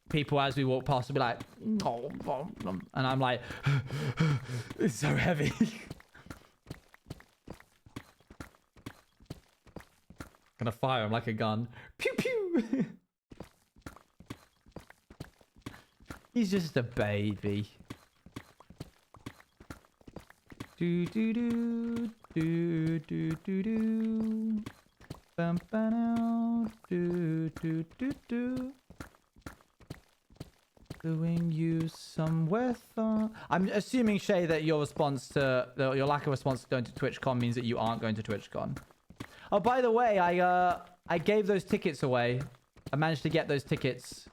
People as we walk past will be like, oh, and I'm like, it's so heavy. Gonna fire him like a gun. Pew pew. He's just a baby. Do do do do do do do. Bum ba do do do do. Doing you some weather. I'm assuming, Shay, that your lack of response to going to TwitchCon means that you aren't going to TwitchCon. Oh, by the way, I gave those tickets away. I managed to get those tickets.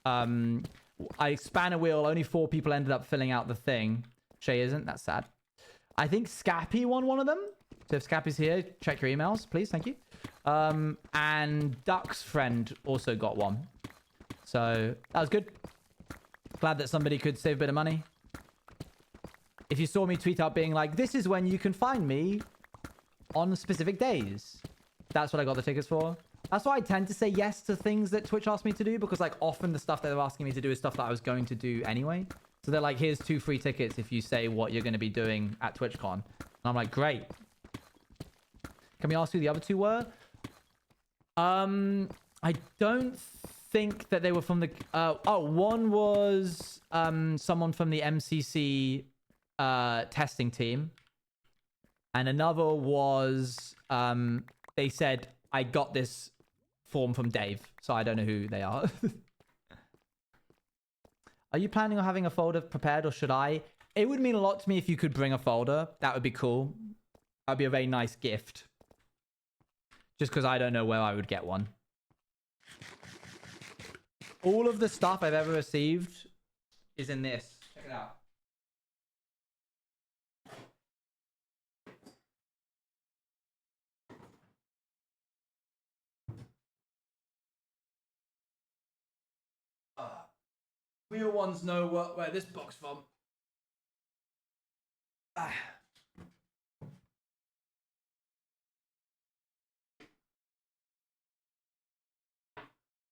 I span a wheel. Only 4 people ended up filling out the thing. Shay isn't. That's sad. I think Scappy won one of them. So if Scappy's here, check your emails, please. Thank you. And Duck's friend also got one. So that was good. Glad that somebody could save a bit of money. If you saw me tweet out being like, this is when you can find me on specific days. That's what I got the tickets for. That's why I tend to say yes to things that Twitch asks me to do, because like often the stuff that they're asking me to do is stuff that I was going to do anyway. So they're like, here's 2 free tickets if you say what you're going to be doing at TwitchCon. And I'm like, great. Can we ask who the other 2 were? I don't think that they were from the... one was someone from the MCC testing team. And another was... they said, I got this form from Dave. So I don't know who they are. Are you planning on having a folder prepared, or should I? It would mean a lot to me if you could bring a folder. That would be cool. That would be a very nice gift. Just because I don't know where I would get one. All of the stuff I've ever received is in this. Check it out. Real ones know where this box from.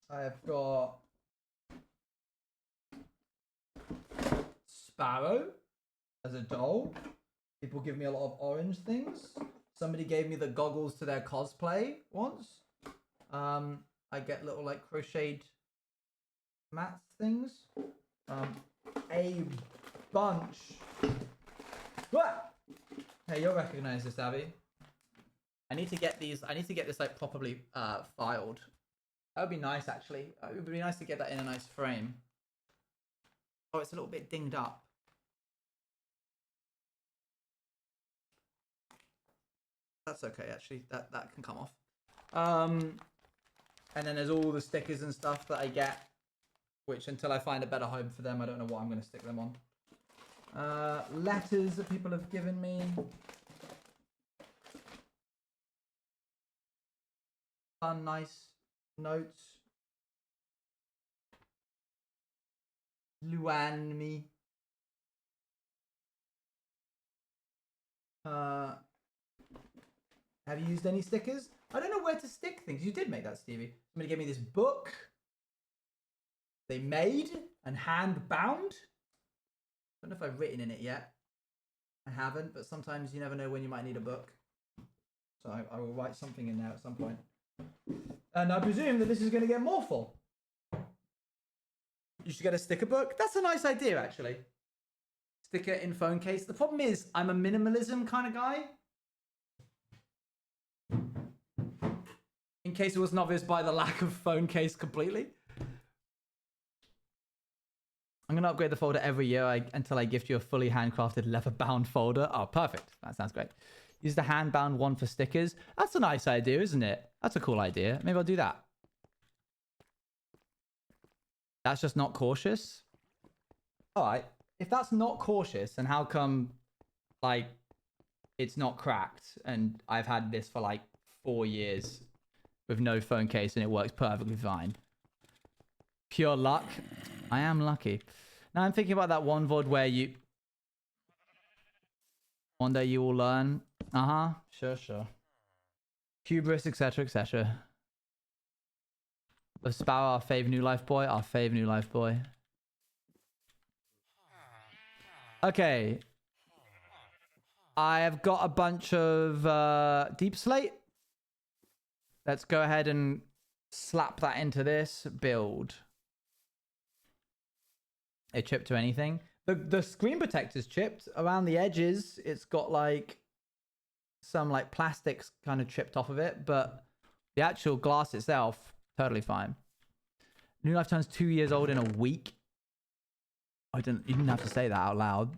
I've got Sparrow as a doll. People give me a lot of orange things. Somebody gave me the goggles to their cosplay once. I get little like crocheted mats things. A bunch. What? Hey, you'll recognize this, Abby. need to get these. I need to get this like properly filed. That would be nice, actually. It would be nice to get that in a nice frame. Oh, it's a little bit dinged up. That's okay, actually. That can come off. And then there's all the stickers and stuff that I get, which until I find a better home for them, I don't know what I'm going to stick them on. Letters that people have given me. Fun, nice notes. Luan me. Have you used any stickers? I don't know where to stick things. You did make that, Stevie. Somebody gave me this book. They made and hand bound. I don't know if I've written in it yet. I haven't, but sometimes you never know when you might need a book. So I will write something in there at some point. And I presume that this is going to get more full. You should get a sticker book. That's a nice idea, actually. Sticker in phone case. The problem is, I'm a minimalism kind of guy. In case it wasn't obvious by the lack of phone case completely. I'm going to upgrade the folder every year until I gift you a fully handcrafted leather-bound folder. Oh, perfect. That sounds great. Use the hand-bound one for stickers. That's a nice idea, isn't it? That's a cool idea. Maybe I'll do that. That's just not cautious. All right. If that's not cautious, then how come, like, it's not cracked and I've had this for, like, 4 years with no phone case and it works perfectly fine? Pure luck. I am lucky. Now I'm thinking about that one VOD where you... One day you will learn. Sure. Hubris, etc, etc. Of Sparrow, our fave new life boy. Our fave new life boy. Okay. I have got a bunch of deep slate. Let's go ahead and slap that into this build. A chip to anything. The screen protector's chipped around the edges. It's got like some like plastics kind of chipped off of it, but the actual glass itself totally fine. New Life turns 2 years old in a week. You didn't have to say that out loud.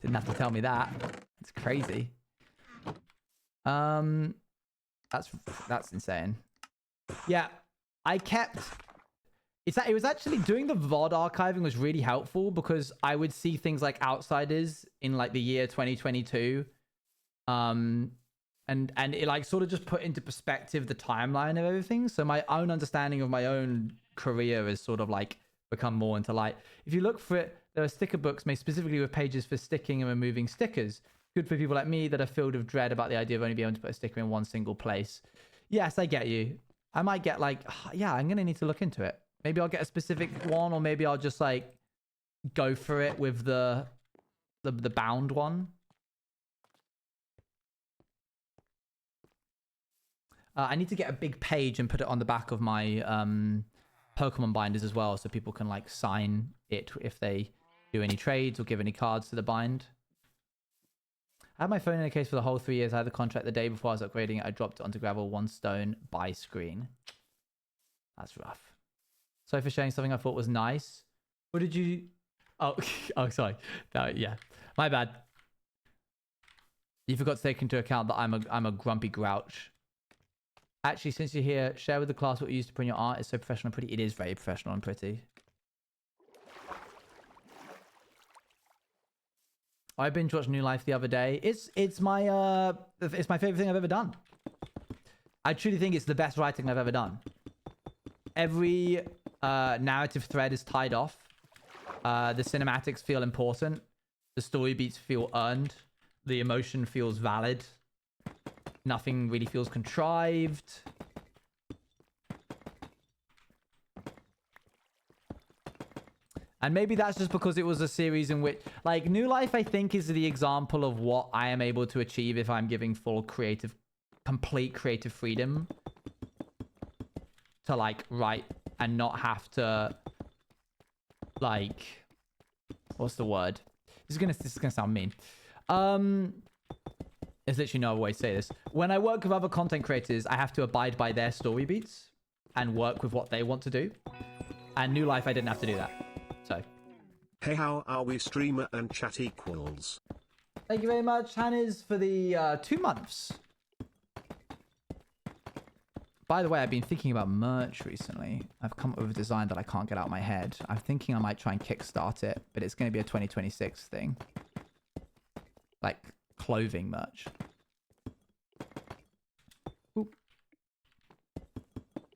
Didn't have to tell me that. It's crazy. That's insane. Yeah, I kept. It was actually doing the VOD archiving was really helpful because I would see things like Outsiders in like the year 2022. And it like sort of just put into perspective the timeline of everything. So my own understanding of my own career is sort of like become more into light. If you look for it, there are sticker books made specifically with pages for sticking and removing stickers. Good for people like me that are filled with dread about the idea of only being able to put a sticker in one single place. Yes, I get you. I might get like, yeah, I'm going to need to look into it. Maybe I'll get a specific one, or maybe I'll just like go for it with the bound one. I need to get a big page and put it on the back of my Pokemon binders as well, so people can like sign it if they do any trades or give any cards to the bind. I had my phone in a case for the whole 3 years. I had the contract the day before I was upgrading it. I dropped it onto gravel, 1 stone by screen. That's rough. Sorry for sharing something I thought was nice. What did you... Oh, sorry. Yeah, my bad. You forgot to take into account that I'm a grumpy grouch. Actually, since you're here, share with the class what you used to print your art. It's so professional and pretty. It is very professional and pretty. I binge watched New Life the other day. It's my favorite thing I've ever done. I truly think it's the best writing I've ever done. Every narrative thread is tied off. The cinematics feel important. The story beats feel earned. The emotion feels valid. Nothing really feels contrived. And maybe that's just because it was a series in which, like, New Life, I think, is the example of what I am able to achieve if I'm giving complete creative freedom to, like, write and not have to, like, what's the word? This is gonna sound mean. there's literally no other way to say this. When I work with other content creators, I have to abide by their story beats and work with what they want to do. And New Life, I didn't have to do that. So. Hey, how are we, streamer and chat equals? Thank you very much, Hannes, for the 2 months. By the way, I've been thinking about merch recently. I've come up with a design that I can't get out of my head. I'm thinking I might try and kickstart it, but it's going to be a 2026 thing. Like clothing merch. Ooh.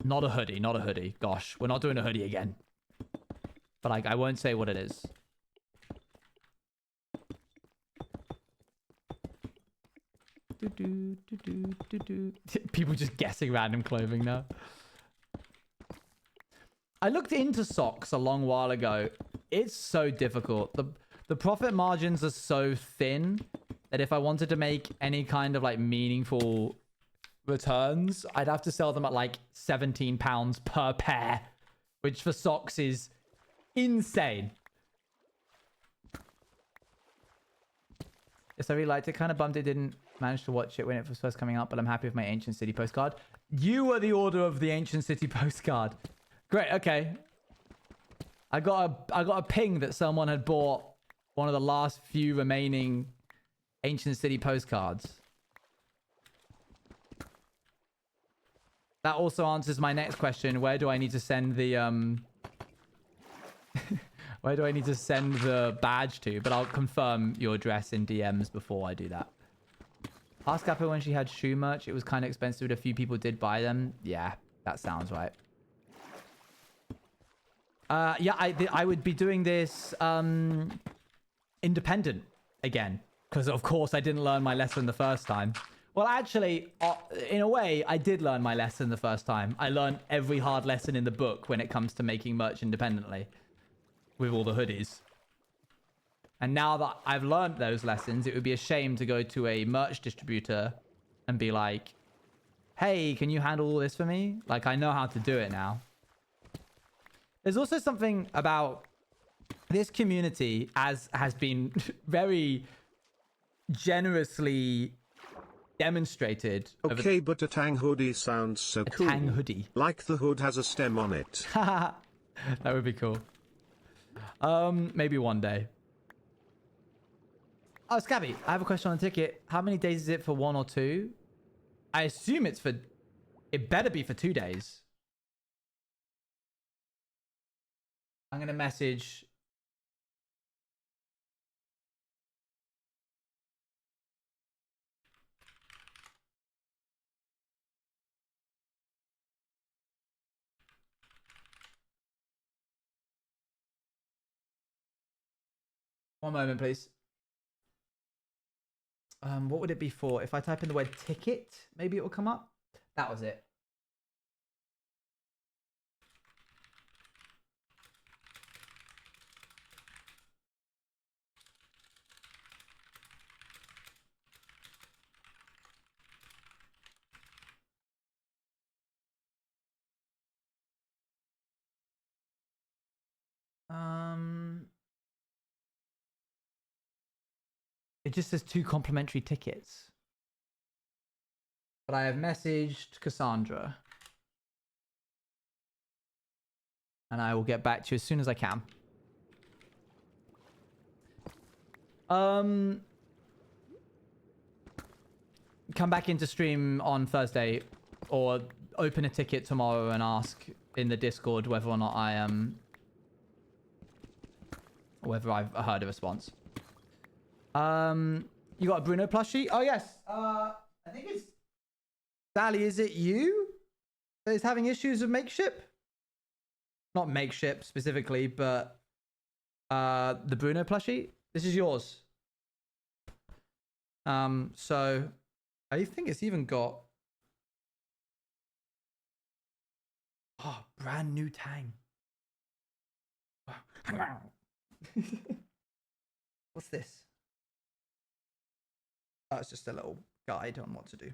Not a hoodie, not a hoodie. Gosh, we're not doing a hoodie again. But I won't say what it is. People just guessing random clothing now. I looked into socks a long while ago. It's so difficult. The profit margins are so thin that if I wanted to make any kind of like meaningful returns, I'd have to sell them at like £17 per pair, which for socks is insane. Yes, I really liked it. Kind of bummed it didn't manage to watch it when it was first coming out, but I'm happy with my Ancient City postcard. You were the order of the Ancient City postcard. Great, okay. I got a ping that someone had bought one of the last few remaining Ancient City postcards. That also answers my next question. Where do I need to send the where do I need to send the badge to? But I'll confirm your address in DMs before I do that. Ask Apple when she had shoe merch. It was kind of expensive, but a few people did buy them. Yeah, that sounds right. Yeah, I would be doing this independent again. Because, of course, I didn't learn my lesson the first time. Well, actually, in a way, I did learn my lesson the first time. I learned every hard lesson in the book when it comes to making merch independently. With all the hoodies. And now that I've learned those lessons, it would be a shame to go to a merch distributor and be like, hey, can you handle all this for me? Like, I know how to do it now. There's also something about this community, as has been very generously demonstrated. Okay, but a Tang hoodie sounds so cool. A Tang hoodie. Like the hood has a stem on it. That would be cool. Maybe one day. Oh, Scabby, I have a question on the ticket. How many days is it for 1 or 2? I assume it's for... It better be for 2 days. I'm going to message... One moment, please. What would it be for? If I type in the word ticket, maybe it will come up. That was it. It just says 2 complimentary tickets. But I have messaged Cassandra. And I will get back to you as soon as I can. Come back into stream on Thursday. Or open a ticket tomorrow and ask in the Discord whether or not I am... whether I've heard a response. You got a Bruno plushie? Oh, yes. I think it's... Sally, is it you that is having issues with Makeship? Not Makeship specifically, but the Bruno plushie. This is yours. So I think it's even got... Oh, brand new Tang. What's this? Oh, it's just a little guide on what to do.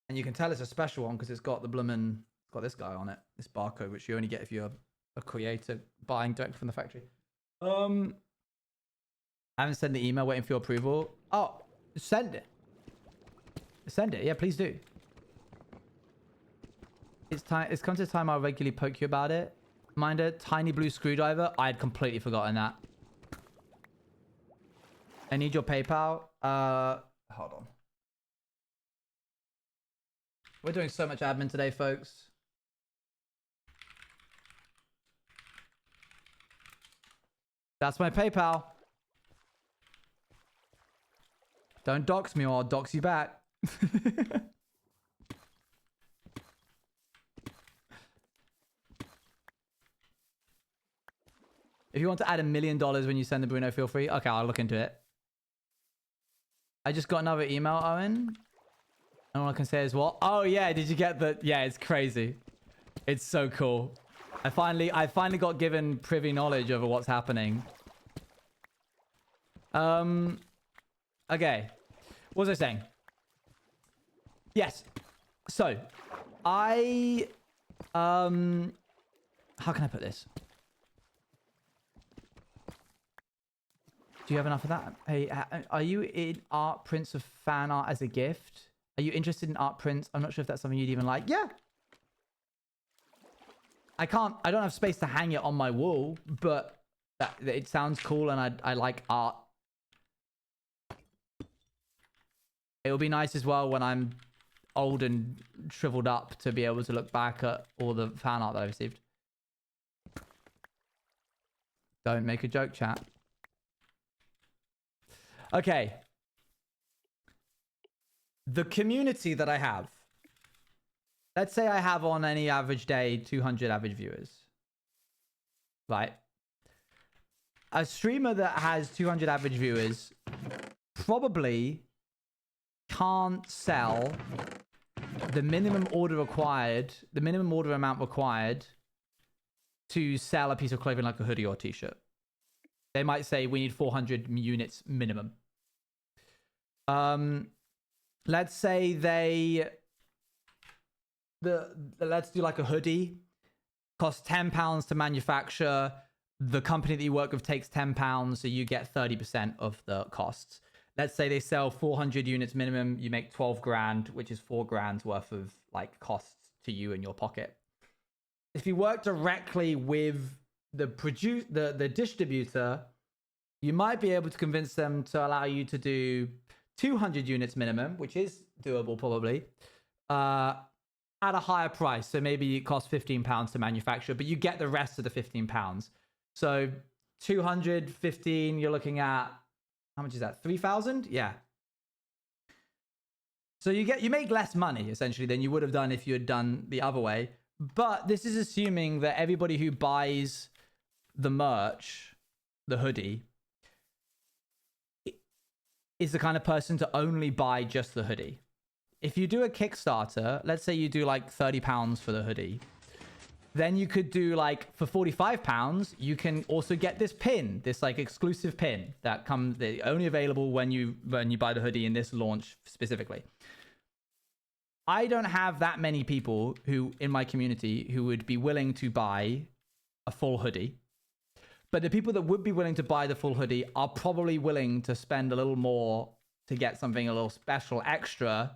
And you can tell it's a special one because it's got the bloomin', it's got this guy on it, this barcode, which you only get if you're a creator buying direct from the factory. I haven't sent the email, waiting for your approval. Oh, Send it. Send it. Yeah, please do. It's time. It's come to the time I'll regularly poke you about it. Reminder, tiny blue screwdriver. I had completely forgotten that. I need your PayPal. Hold on. We're doing so much admin today, folks. That's my PayPal. Don't dox me or I'll dox you back. If you want to add $1 million when you send the Bruno, feel free. Okay, I'll look into it. I just got another email, Owen. And all I can say is what? Oh yeah, did you get the... Yeah, it's crazy. It's so cool. I finally got given privy knowledge over what's happening. Okay. What was I saying? Yes. So, how can I put this? Do you have enough of that? Hey, are you in art prints of fan art as a gift? Are you interested in art prints? I'm not sure if that's something you'd even like. Yeah. I don't have space to hang it on my wall, but it sounds cool and I like art. It will be nice as well when I'm old and shriveled up to be able to look back at all the fan art that I received. Don't make a joke, chat. Okay. The community that I have. Let's say I have on any average day 200 average viewers. Right? A streamer that has 200 average viewers probably can't sell the minimum order amount required to sell a piece of clothing like a hoodie or t-shirt. They might say we need 400 units minimum. Let's say let's do like a hoodie. Costs £10 to manufacture. The company that you work with takes £10, so you get 30% of the costs. Let's say they sell 400 units minimum. You make 12 grand, which is 4 grand's worth of like costs to you in your pocket. If you work directly with the distributor, you might be able to convince them to allow you to do 200 units minimum, which is doable probably, at a higher price. So maybe it costs £15 to manufacture, but you get the rest of the £15. So 215, you're looking at, how much is that? 3,000? Yeah. So you make less money essentially than you would have done if you had done the other way. But this is assuming that everybody who buys the merch, the hoodie, is the kind of person to only buy just the hoodie. If you do a Kickstarter, let's say you do like £30 for the hoodie, then you could do like for £45, you can also get this pin, this like exclusive pin that comes only available when you buy the hoodie in this launch specifically. I don't have that many people who in my community who would be willing to buy a full hoodie. But the people that would be willing to buy the full hoodie are probably willing to spend a little more to get something a little special extra,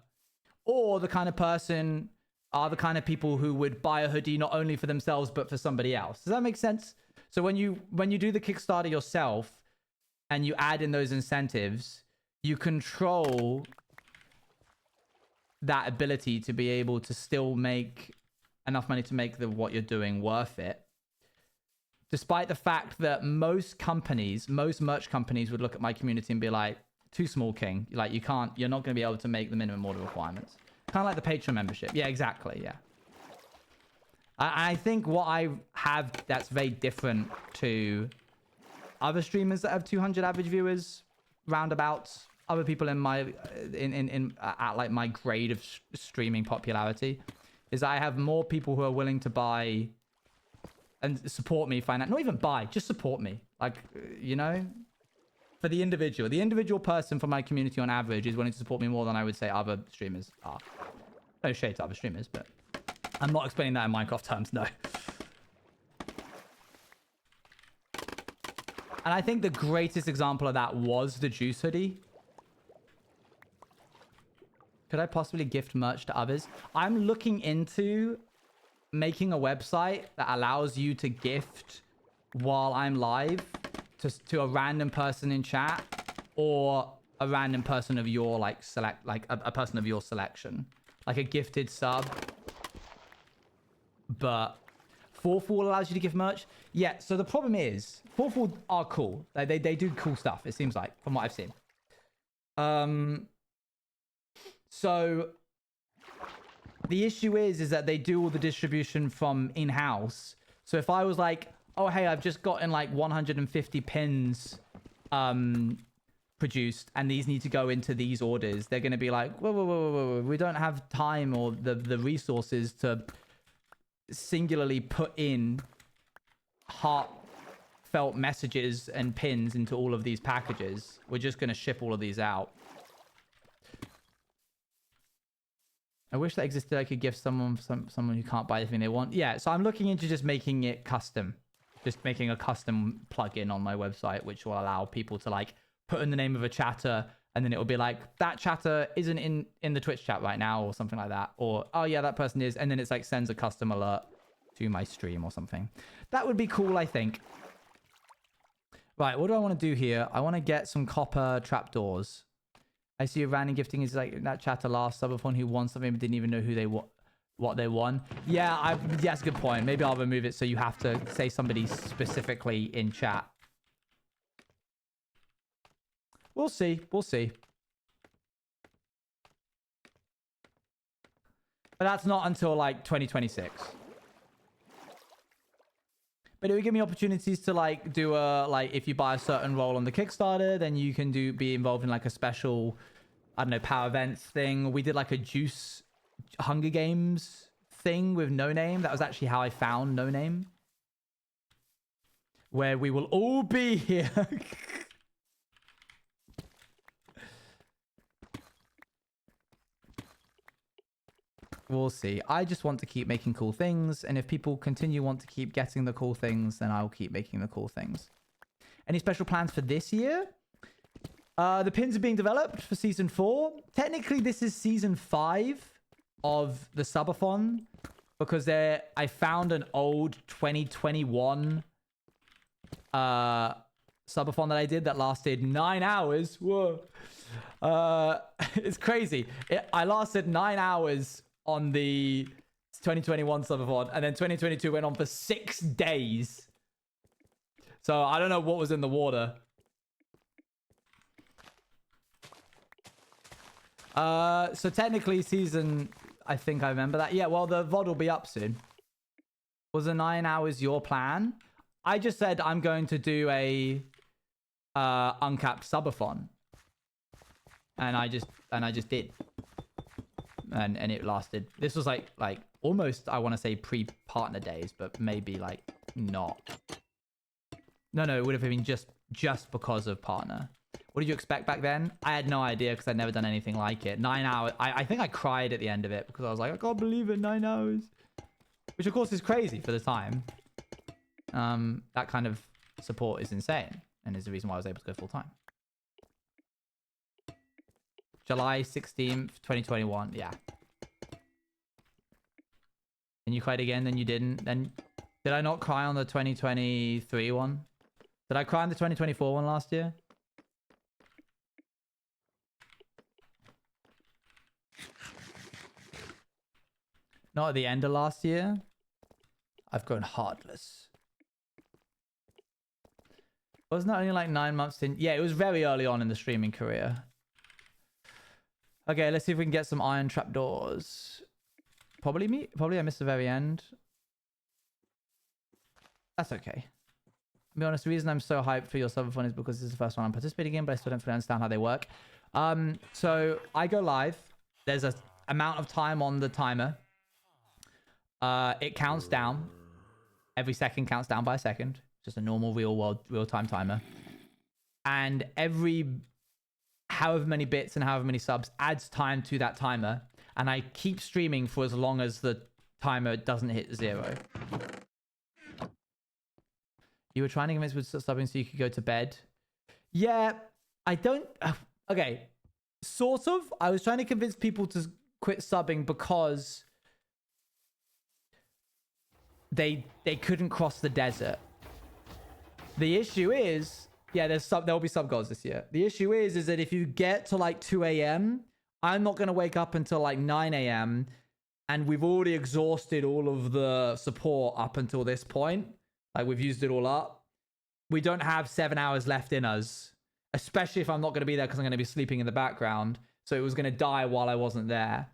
or the kind of person are the kind of people who would buy a hoodie not only for themselves but for somebody else. Does that make sense? So when you do the Kickstarter yourself and you add in those incentives, you control that ability to be able to still make enough money to make what you're doing worth it. Despite the fact that most merch companies would look at my community and be like, too small, King. Like you're not going to be able to make the minimum order requirements. Kind of like the Patreon membership. Yeah, exactly. Yeah. I think what I have that's very different to other streamers that have 200 average viewers, roundabouts, other people in my at like my grade of streaming popularity, is I have more people who are willing to buy and support me financially. Not even buy, just support me. Like, you know, for the individual person from my community on average is willing to support me more than I would say other streamers are. No shade to other streamers, but I'm not explaining that in Minecraft terms, no. And I think the greatest example of that was the Juice hoodie. Could I possibly gift merch to others? I'm looking into making a website that allows you to gift while I'm live to a random person in chat or a random person of your a person of your selection, like a gifted sub. But Forfall allows you to gift merch. Yeah. So the problem is Forfall are cool. They do cool stuff. It seems like from what I've seen. So the issue is that they do all the distribution from in-house. So if I was like, oh, hey, I've just gotten like 150 pins produced and these need to go into these orders, they're going to be like, whoa, we don't have time or the resources to singularly put in heartfelt messages and pins into all of these packages. We're just going to ship all of these out. I wish that existed. I could gift someone who can't buy anything they want. Yeah, so I'm looking into just making it custom. Just making a custom plugin on my website, which will allow people to like put in the name of a chatter, and then it will be like, that chatter isn't in the Twitch chat right now, or something like that. Or, oh yeah, that person is. And then it's like sends a custom alert to my stream or something. That would be cool, I think. Right, what do I want to do here? I want to get some copper trapdoors. I see a random gifting is like that chatter last subathon who won something but didn't even know who what they won. Yeah, that's a good point. Maybe I'll remove it so you have to say somebody specifically in chat. We'll see. We'll see. But that's not until like 2026. But it would give me opportunities to like do if you buy a certain role on the Kickstarter, then you can be involved in like a special, I don't know, power events thing. We did like a Juice Hunger Games thing with No Name. That was actually how I found No Name. Where we will all be here. We'll see. I just want to keep making cool things, and if people want to keep getting the cool things, then I'll keep making the cool things. Any special plans for this year? The pins are being developed for season 4. Technically, this is season 5 of the subathon, because I found an old 2021 subathon that I did that lasted 9 hours. Whoa. It's crazy. I lasted 9 hours on the 2021 subathon, and then 2022 went on for 6 days. So I don't know what was in the water. So technically season, I think I remember that. Yeah, well, the VOD will be up soon. Was the 9 hours your plan? I just said I'm going to do a uncapped subathon. And I just did. And it lasted. This was like almost, I want to say pre-partner days, but maybe like not. No, it would have been just because of partner. What did you expect back then? I had no idea because I'd never done anything like it. 9 hours. I think I cried at the end of it because I was like, I can't believe it, 9 hours. Which of course is crazy for the time. That kind of support is insane and is the reason why I was able to go full time. July 16th, 2021. Yeah. And you cried again, then you didn't. Then did I not cry on the 2023 one? Did I cry on the 2024 one last year? Not at the end of last year. I've grown heartless. Wasn't that only like 9 months in? Yeah, it was very early on in the streaming career. Okay, let's see if we can get some iron trapdoors. Probably me. Probably I missed the very end. That's okay. To be honest, the reason I'm so hyped for your subathon is because this is the first one I'm participating in, but I still don't fully understand how they work. So I go live. There's a amount of time on the timer. It counts down. Every second counts down by a second. Just a normal real-time timer. And every however many bits and however many subs adds time to that timer. And I keep streaming for as long as the timer doesn't hit 0. You were trying to convince me with subbing so you could go to bed. Yeah, I don't... Okay. Sort of. I was trying to convince people to quit subbing because they couldn't cross the desert. The issue is, yeah, there'll be sub goals this year. The issue is that if you get to like 2 a.m., I'm not gonna wake up until like 9 a.m. and we've already exhausted all of the support up until this point. Like we've used it all up. We don't have 7 hours left in us, especially if I'm not gonna be there because I'm gonna be sleeping in the background. So it was gonna die while I wasn't there.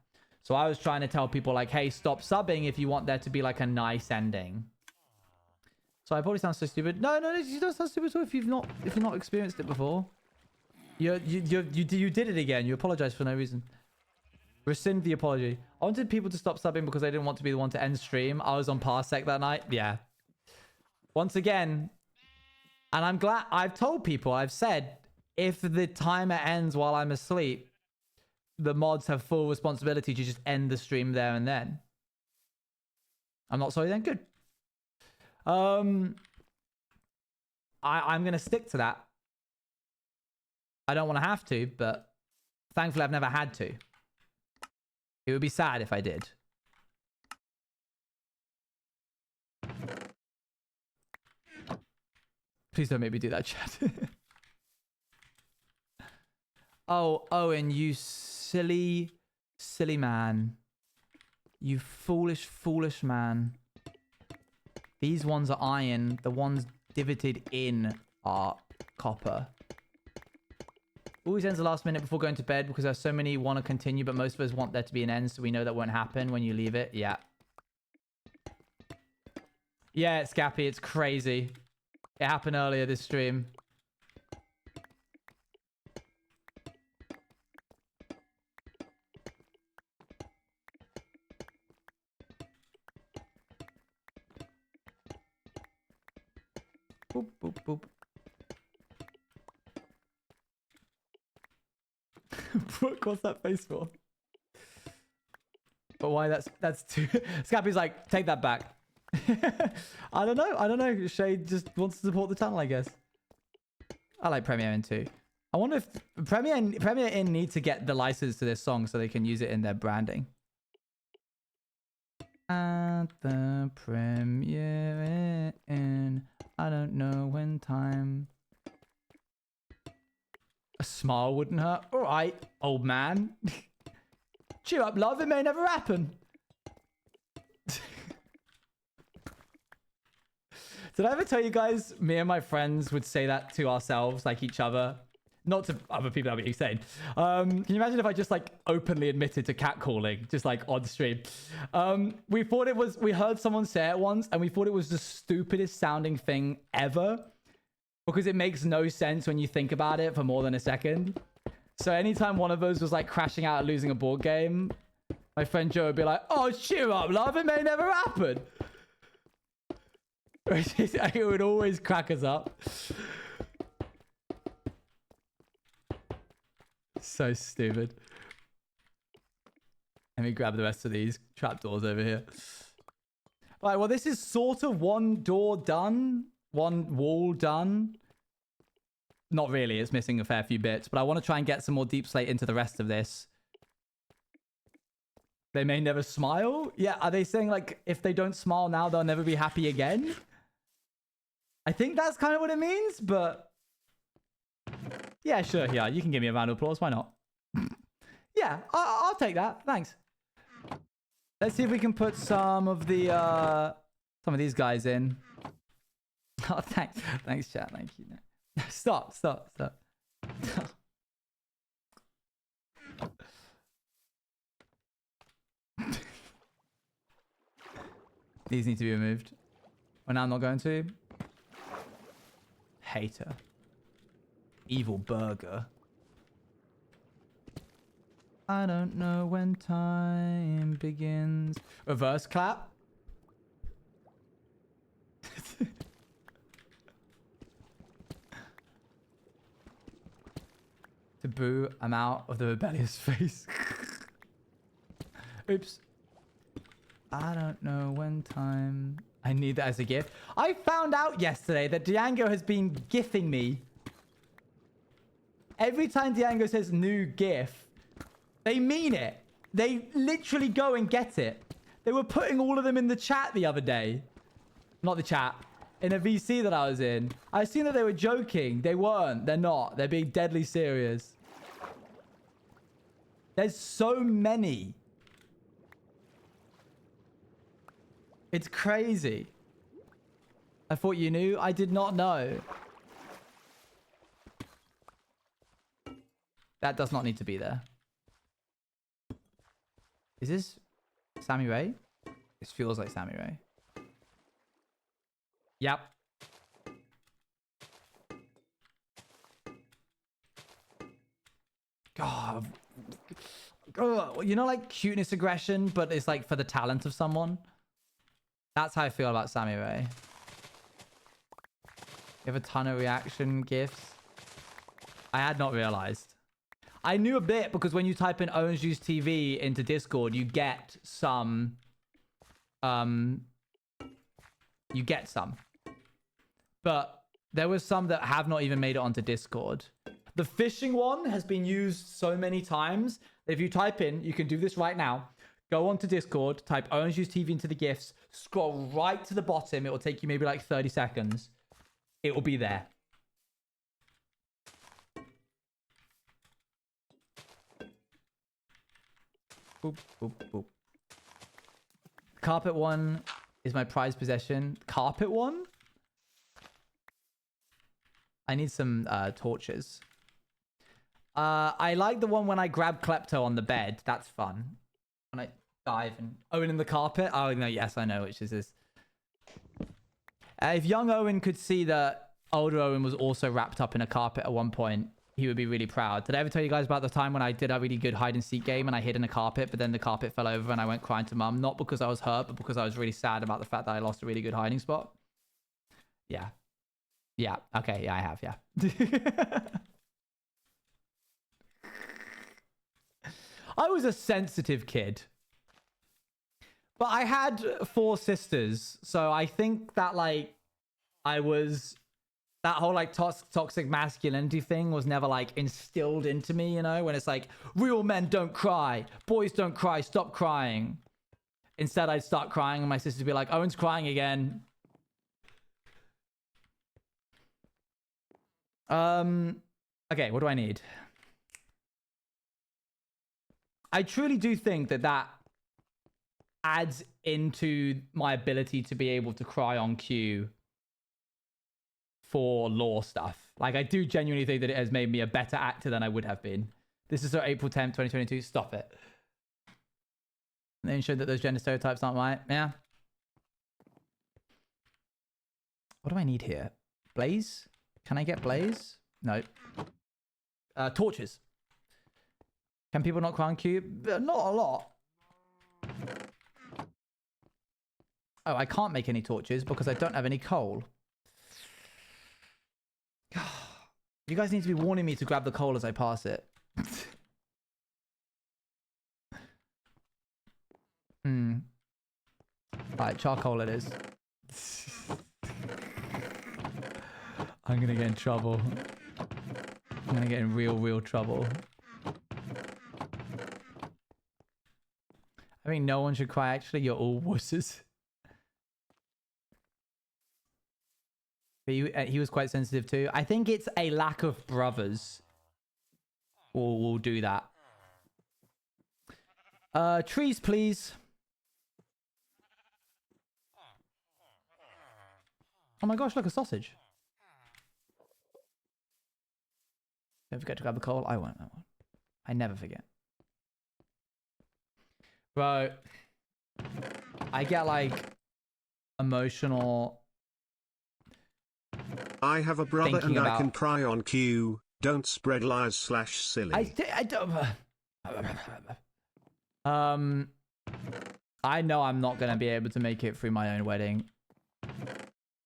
So I was trying to tell people like, hey, stop subbing if you want there to be like a nice ending. So I probably sound so stupid. No, you don't sound stupid at all if you've not experienced it before. You did it again. You apologized for no reason. Rescind the apology. I wanted people to stop subbing because I didn't want to be the one to end stream. I was on Parsec that night. Yeah. Once again, and I'm glad I've told people, I've said, if the timer ends while I'm asleep, the mods have full responsibility to just end the stream there and then. I'm not sorry then? Good. I'm gonna stick to that. I don't want to have to, but thankfully I've never had to. It would be sad if I did. Please don't make me do that, chat. Oh, Owen, you silly man. You foolish man. These ones are iron. The ones divoted in are copper. Always ends the last minute before going to bed because there's so many want to continue, but most of us want there to be an end, so we know that won't happen when you leave it. Yeah. Yeah, it's Scappy. It's crazy. It happened earlier this stream. Boop, boop, boop. Brooke, what's that face for? But why that's too... Scappy's like, take that back. I don't know. Shade just wants to support the channel, I guess. I like Premiere In too. I wonder if Premiere In need to get the license to this song so they can use it in their branding. At the Premiere In, I don't know when time. A smile wouldn't hurt. All right, old man. Cheer up, love. It may never happen. Did I ever tell you guys, me and my friends would say that to ourselves, like each other? Not to other people, that'd be insane. Can you imagine if I just like openly admitted to catcalling, just like on stream? We heard someone say it once and we thought it was the stupidest sounding thing ever because it makes no sense when you think about it for more than a second. So anytime one of us was like crashing out and losing a board game, my friend Joe would be like, oh, cheer up, love, it may never happen. It would always crack us up. So stupid. Let me grab the rest of these trapdoors over here. All right, well, this is sort of one door done. One wall done. Not really, it's missing a fair few bits, but I want to try and get some more deep slate into the rest of this. They may never smile? Yeah, are they saying like, if they don't smile now, they'll never be happy again? I think that's kind of what it means, but... Yeah, sure, yeah, you can give me a round of applause, why not? Yeah, I'll take that, thanks. Let's see if we can put some of these guys in. Oh, thanks, chat, thank you. Stop. These need to be removed. Well, now I'm not going to. Hater. Evil burger. I don't know when time begins. Reverse clap. To boo, I'm out of the rebellious face. Oops. I don't know when time... I need that as a gift. I found out yesterday that Django has been gifting me Every time Diango says new GIF, they mean it. They literally go and get it. They were putting all of them in the chat the other day. Not the chat. In a VC that I was in. I seen that they were joking. They weren't. They're not. They're being deadly serious. There's so many. It's crazy. I thought you knew. I did not know. That does not need to be there. Is this Sammy Ray? This feels like Sammy Ray. Yep. God. You know, like cuteness aggression, but it's like for the talent of someone. That's how I feel about Sammy Ray. You have a ton of reaction gifts. I had not realized. I knew a bit because when you type in Orange Juice TV into Discord, you get some. You get some. But there was some that have not even made it onto Discord. The fishing one has been used so many times. If you type in, you can do this right now. Go onto Discord, type Orange Juice TV into the gifts, scroll right to the bottom. It will take you maybe like 30 seconds. It will be there. Boop, boop, boop. Carpet one is my prized possession. Carpet one? I need some torches. I like the one when I grab Klepto on the bed. That's fun. When I dive and... Owen in the carpet? Oh, no, yes, I know which is this. If young Owen could see that older Owen was also wrapped up in a carpet at one point, he would be really proud. Did I ever tell you guys about the time when I did a really good hide and seek game and I hid in a carpet, but then the carpet fell over and I went crying to mum? Not because I was hurt, but because I was really sad about the fact that I lost a really good hiding spot. Yeah. Yeah. Okay. Yeah, I have. Yeah. I was a sensitive kid. But I had 4 sisters. So I think that, like, I was... That whole, like, toxic masculinity thing was never, like, instilled into me, you know? When it's like, real men don't cry. Boys don't cry. Stop crying. Instead, I'd start crying and my sisters would be like, Owen's crying again. Okay, what do I need? I truly do think that that adds into my ability to be able to cry on cue for lore stuff. Like, I do genuinely think that it has made me a better actor than I would have been. This is April 10th, 2022. Stop it. They ensured that those gender stereotypes aren't right. Yeah. What do I need here? Blaze? Can I get Blaze? No. Torches. Can people not cry on cue? Not a lot. Oh, I can't make any torches because I don't have any coal. You guys need to be warning me to grab the coal as I pass it. Alright, charcoal it is. I'm gonna get in trouble. I'm gonna get in real trouble. I think no one should cry, actually. You're all wusses. But he was quite sensitive too. I think it's a lack of brothers will do that. Trees, please. Oh my gosh, look, a sausage. Don't forget to grab the coal. I won't. I never forget. Bro, I get like emotional. I have a brother and I can cry on cue. Don't spread lies /silly. I don't. I know I'm not gonna be able to make it through my own wedding.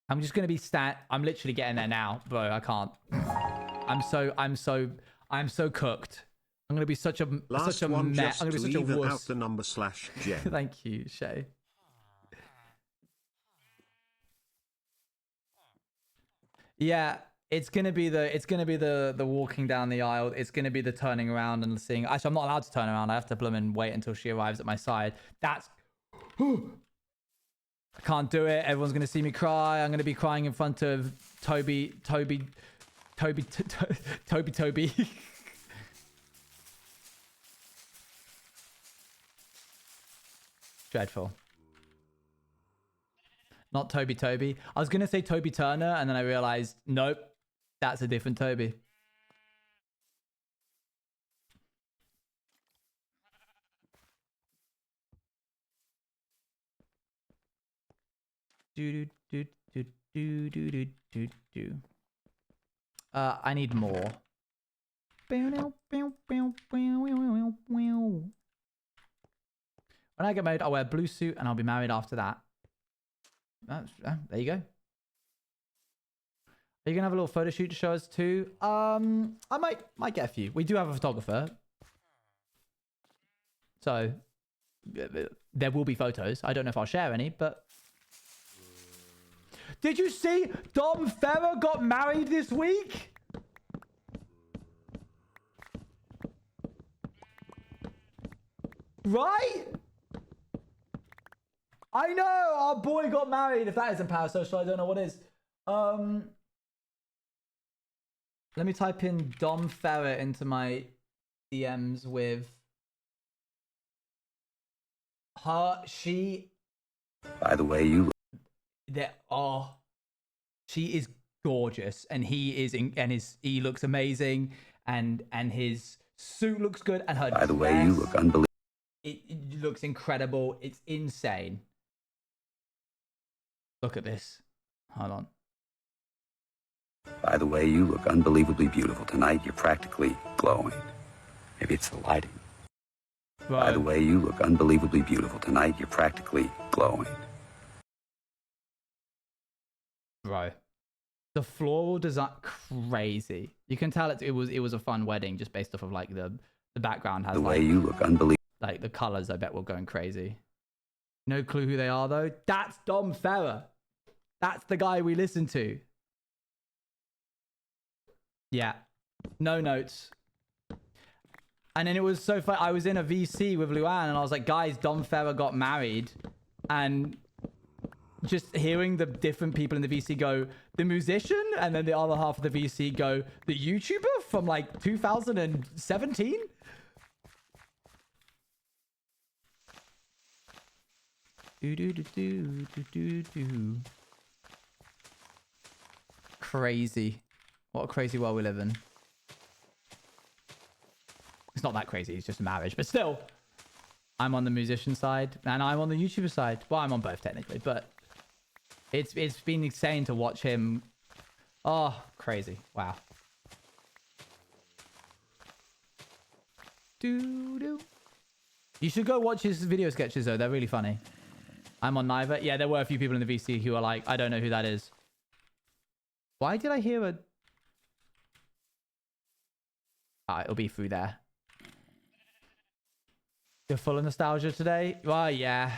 I'm just gonna be I'm literally getting there now, bro. I can't. I'm so cooked. I'm gonna be such a Last I'm one, just gonna be such to a even wuss. out the number /Jen. Thank you, Shay. Yeah, It's gonna be the walking down the aisle. It's gonna be the turning around and seeing. Actually, I'm not allowed to turn around. I have to and wait until she arrives at my side. That's. I can't do it. Everyone's gonna see me cry. I'm gonna be crying in front of Toby. Dreadful. Not Toby. I was gonna say Toby Turner, and then I realized, nope, that's a different Toby. I need more. When I get married, I'll wear a blue suit and I'll be married after that. There you go. Are you gonna have a little photo shoot to show us too? I might get a few. We do have a photographer, so there will be photos. I don't know if I'll share any, but did you see Dom Ferrer got married this week? Right? I know our boy got married. If that isn't parasocial, I don't know what is. Let me type in Dom Ferrer into my DMs with her. By the way, you. She is gorgeous, and he is, he looks amazing, and his suit looks good, and her. By the way, you look unbelievable. It looks incredible. It's insane. Look at this. Hold on. By the way, you look unbelievably beautiful tonight. You're practically glowing. Maybe it's the lighting. Bro. By the way, you look unbelievably beautiful tonight. You're practically glowing. Bro. The floral design, crazy. You can tell it was a fun wedding just based off of like the background has The way like, you look unbelievable. like the colors. I bet were going crazy. No clue who they are though. That's Dom Ferrer. That's the guy we listen to. Yeah. No notes. And then it was so fun. I was in a VC with Luan and I was like, guys, Dom Ferrer got married. And just hearing the different people in the VC go, the musician, and then the other half of the VC go, the YouTuber from like 2017. Crazy. What a crazy world we live in. It's not that crazy, it's just a marriage, but still. I'm on the musician side and I'm on the YouTuber side. Well, I'm on both technically, but it's been insane to watch him. Oh, crazy. Wow. You should go watch his video sketches though, they're really funny. I'm on neither. Yeah, there were a few people in the VC who are like, I don't know who that is. Why did I hear a... it'll be through there. You're full of nostalgia today? Well, yeah.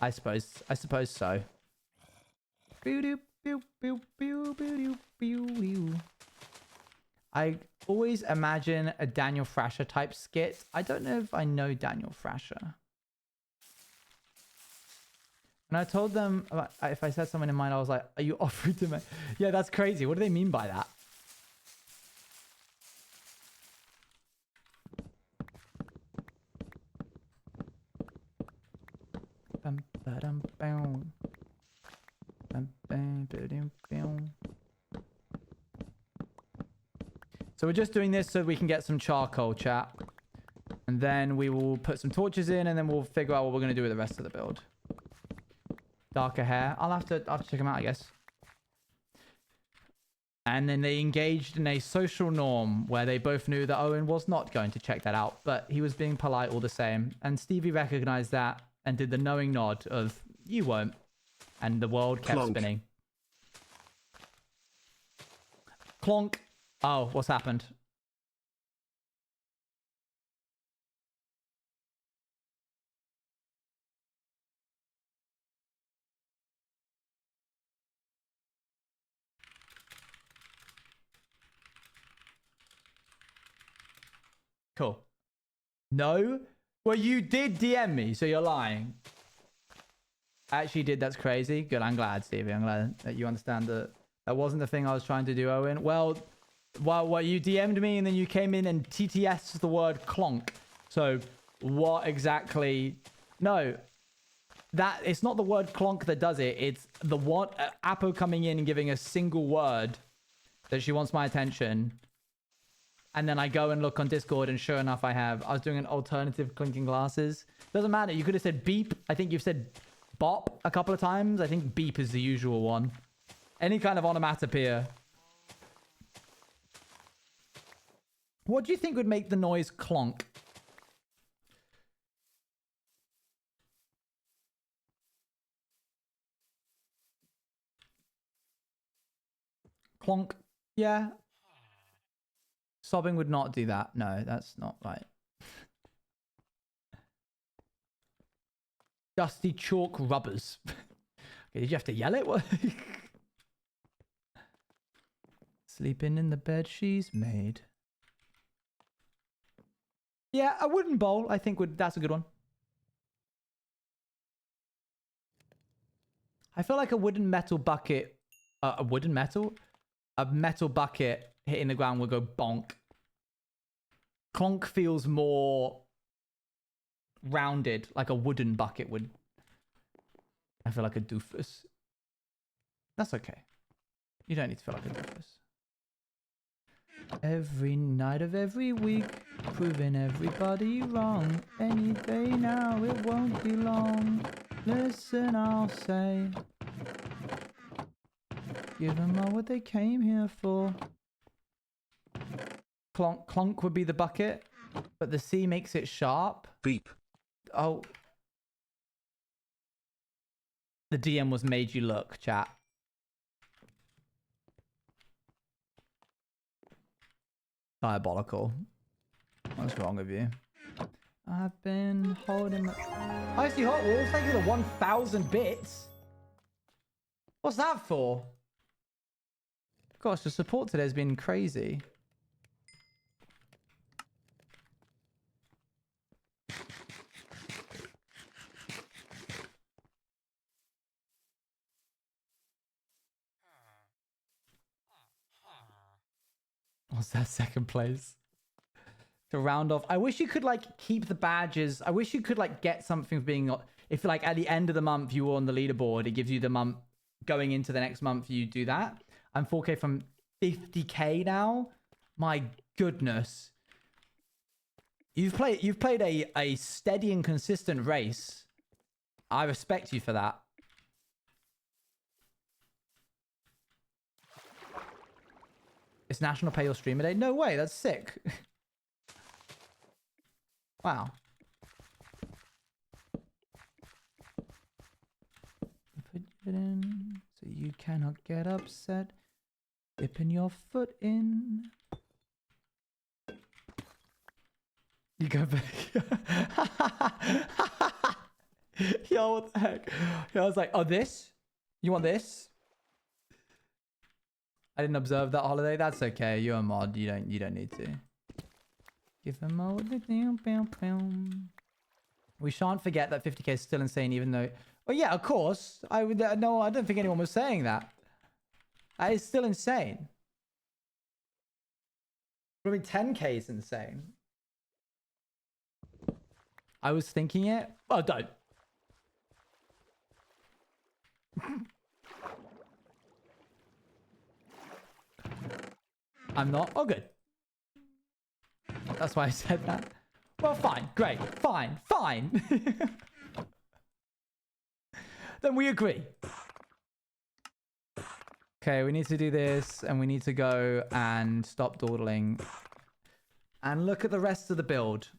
I suppose so. I always imagine a Daniel Thrasher type skit. I don't know if I know Daniel Thrasher. And I told them, if I said someone in mind, I was like, are you offering to me? Yeah, that's crazy. What do they mean by that? So we're just doing this so we can get some charcoal, chat. And then we will put some torches in and then we'll figure out what we're going to do with the rest of the build. Darker hair. I'll have to check them out, I guess. And then they engaged in a social norm where they both knew that Owen was not going to check that out, but he was being polite all the same. And Stevie recognized that and did the knowing nod of, you won't. And the world kept spinning. Clonk. Oh, what's happened? Cool. No? Well, you did DM me, so you're lying. I actually did. That's crazy. Good. I'm glad, Stevie. I'm glad that you understand that that wasn't the thing I was trying to do, Owen. Well, you DM'd me and then you came in and TTS the word clonk. So what exactly? No, that it's not the word clonk that does it. It's the one Apo coming in and giving a single word that she wants my attention. And then I go and look on Discord, and sure enough, I was doing an alternative clinking glasses. Doesn't matter. You could have said beep. I think you've said bop a couple of times. I think beep is the usual one. Any kind of onomatopoeia. What do you think would make the noise clonk? Clonk. Yeah. Sobbing would not do that. No, that's not right. Dusty chalk rubbers. Okay, did you have to yell it? What? Sleeping in the bed she's made. Yeah, a wooden bowl, I think that's a good one. I feel like a metal bucket hitting the ground would go bonk. Clonk feels more rounded, like a wooden bucket would. I feel like a doofus. That's okay. You don't need to feel like a doofus. Every night of every week, proving everybody wrong. Any day now, it won't be long. Listen, I'll say. Give them all what they came here for. Clonk, clonk would be the bucket, but the C makes it sharp. Beep. Oh. The DM was made you look, chat. Diabolical. What's wrong with you? I've been holding... Icy Hot Wolves, thank you for the 1,000 bits. What's that for? Gosh, the support today has been crazy. What's that, second place? To round off. I wish you could like keep the badges. I wish you could like get something for being... If like at the end of the month you were on the leaderboard, it gives you the month going into the next month, you do that. I'm 4K from 50K now. My goodness. You've played a steady and consistent race. I respect you for that. It's National Pay Your Streamer Day? No way, that's sick. Wow. Put it in so you cannot get upset. Dipping your foot in. You go back. Yo, what the heck? I was like, oh, this? You want this? I didn't observe that holiday. That's okay. You're a mod. You don't need to. Give them all the damn. We shan't forget that 50K is still insane, even though. Oh yeah, of course. I would. No, I don't think anyone was saying that. That is still insane. I mean, 10K is insane. I was thinking it. Oh, don't. I'm not. Oh, good. That's why I said that. Well, fine. Great. Fine. Then we agree. Okay, we need to do this, and we need to go and stop dawdling. And look at the rest of the build.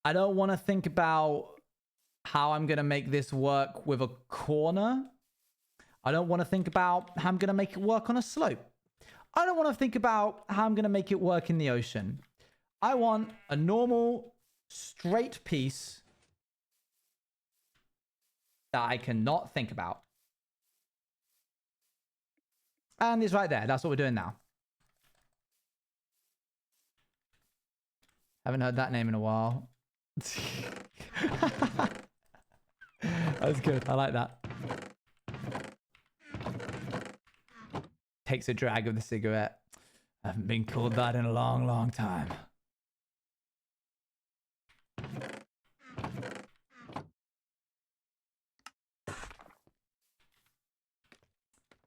I don't want to think about how I'm going to make this work with a corner. I don't want to think about how I'm going to make it work on a slope. I don't want to think about how I'm going to make it work in the ocean. I want a normal, straight piece that I cannot think about. And it's right there. That's what we're doing now. Haven't heard that name in a while. That's good. I like that. Takes a drag of the cigarette. I haven't been called that in a long, long time.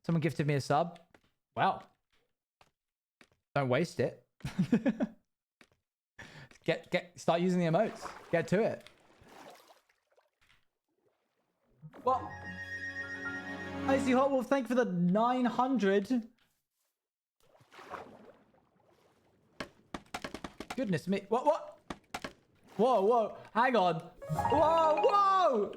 Someone gifted me a sub. Wow. Don't waste it. Start using the emotes. Get to it. What? Icy Hot Wolf, thank you for the 900. Goodness me. What? Whoa. Hang on. Whoa.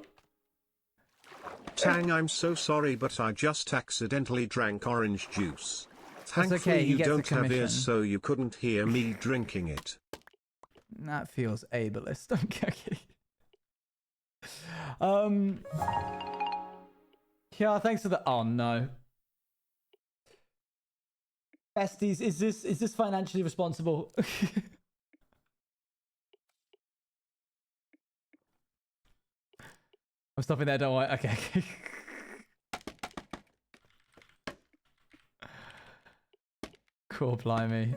Tang, I'm so sorry, but I just accidentally drank orange juice. Thankfully, okay, he you gets a don't have commission. ears, so you couldn't hear me drinking it. That feels ableist. Okay. Yeah, thanks for the. Oh no. Besties, is this financially responsible? I'm stopping there, don't worry. Okay. Cool, blimey.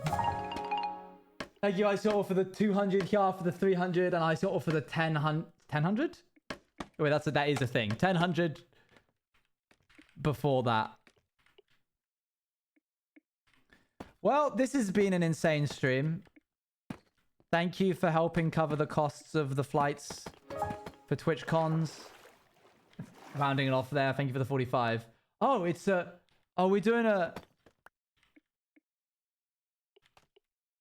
Thank you, Ice for the 200, here for the 300, and Ice for the 1000. Wait, that is a thing. 1000 before that. Well, this has been an insane stream. Thank you for helping cover the costs of the flights for Twitch cons. Rounding it off there. Thank you for the 45. Oh, it's a... Are we doing a...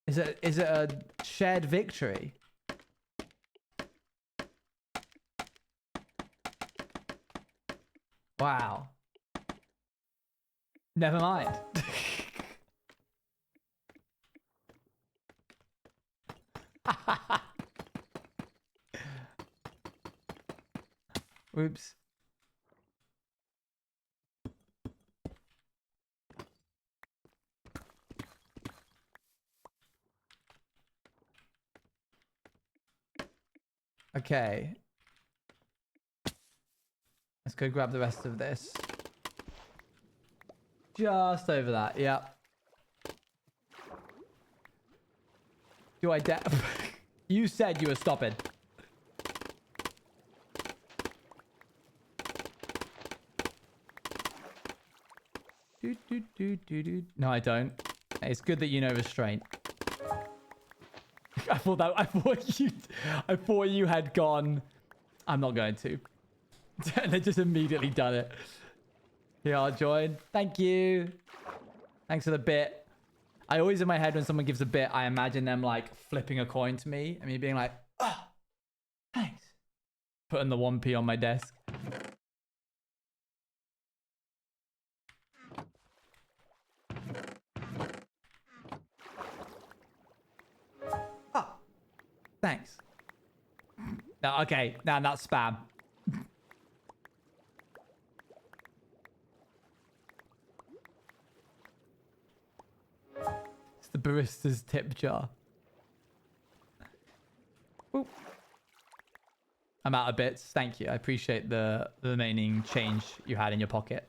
Is it a shared victory? Wow. Never mind. Oops. Okay. Let's go grab the rest of this. Just over that, yeah. Do I You said you were stopping. No, I don't. It's good that you know restraint. I thought you had gone. I'm not going to. And they just immediately done it. Yeah, I'll join. Thank you. Thanks for the bit. I always in my head when someone gives a bit, I imagine them like flipping a coin to me and me being like, oh, thanks. Putting the 1p on my desk. Oh, thanks. No, okay, now that's spam. It's the barista's tip jar. Ooh. I'm out of bits. Thank you. I appreciate the remaining change you had in your pocket.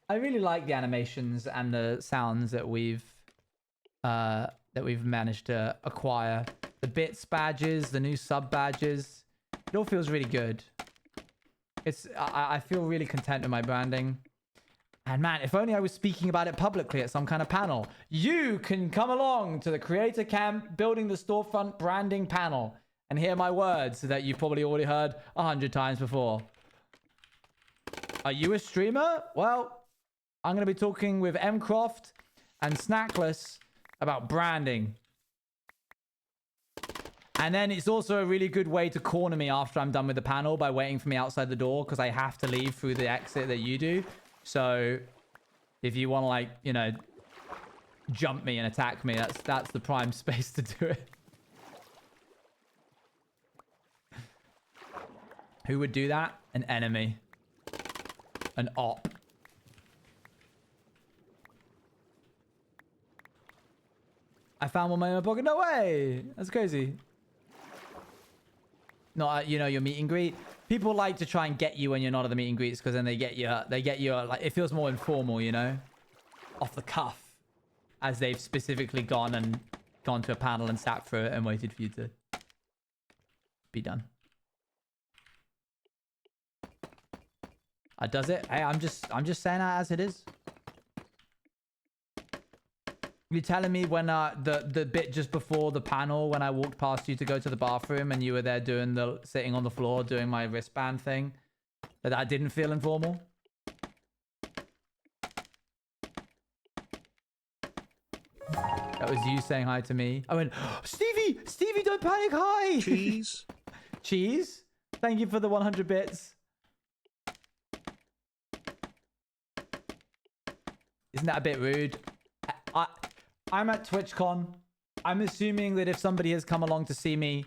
I really like the animations and the sounds that we've managed to acquire. The bits badges, the new sub badges. It all feels really good. I feel really content with my branding. And man, if only I was speaking about it publicly at some kind of panel. You can come along to the Creator Camp Building the Storefront Branding panel and hear my words that you've probably already heard 100 times before. Are you a streamer? Well, I'm going to be talking with Mcroft and Snackless about branding. And then it's also a really good way to corner me after I'm done with the panel by waiting for me outside the door because I have to leave through the exit that you do. So if you want to, like, you know, jump me and attack me, that's the prime space to do it. Who would do that? An enemy. An op. I found more money in my pocket. No way. That's crazy. Not at, you know, your meet and greet. People like to try and get you when you're not at the meet and greets because then they get you like, it feels more informal, you know, off the cuff, as they've specifically gone to a panel and sat through it and waited for you to be done. Does it? Hey, I'm just saying that as it is. You're telling me when the bit just before the panel, when I walked past you to go to the bathroom and you were there doing sitting on the floor doing my wristband thing, that didn't feel informal? That was you saying hi to me. I went, Stevie, don't panic, hi. Cheese. Cheese. Thank you for the 100 bits. Isn't that a bit rude? I'm at TwitchCon. I'm assuming that if somebody has come along to see me,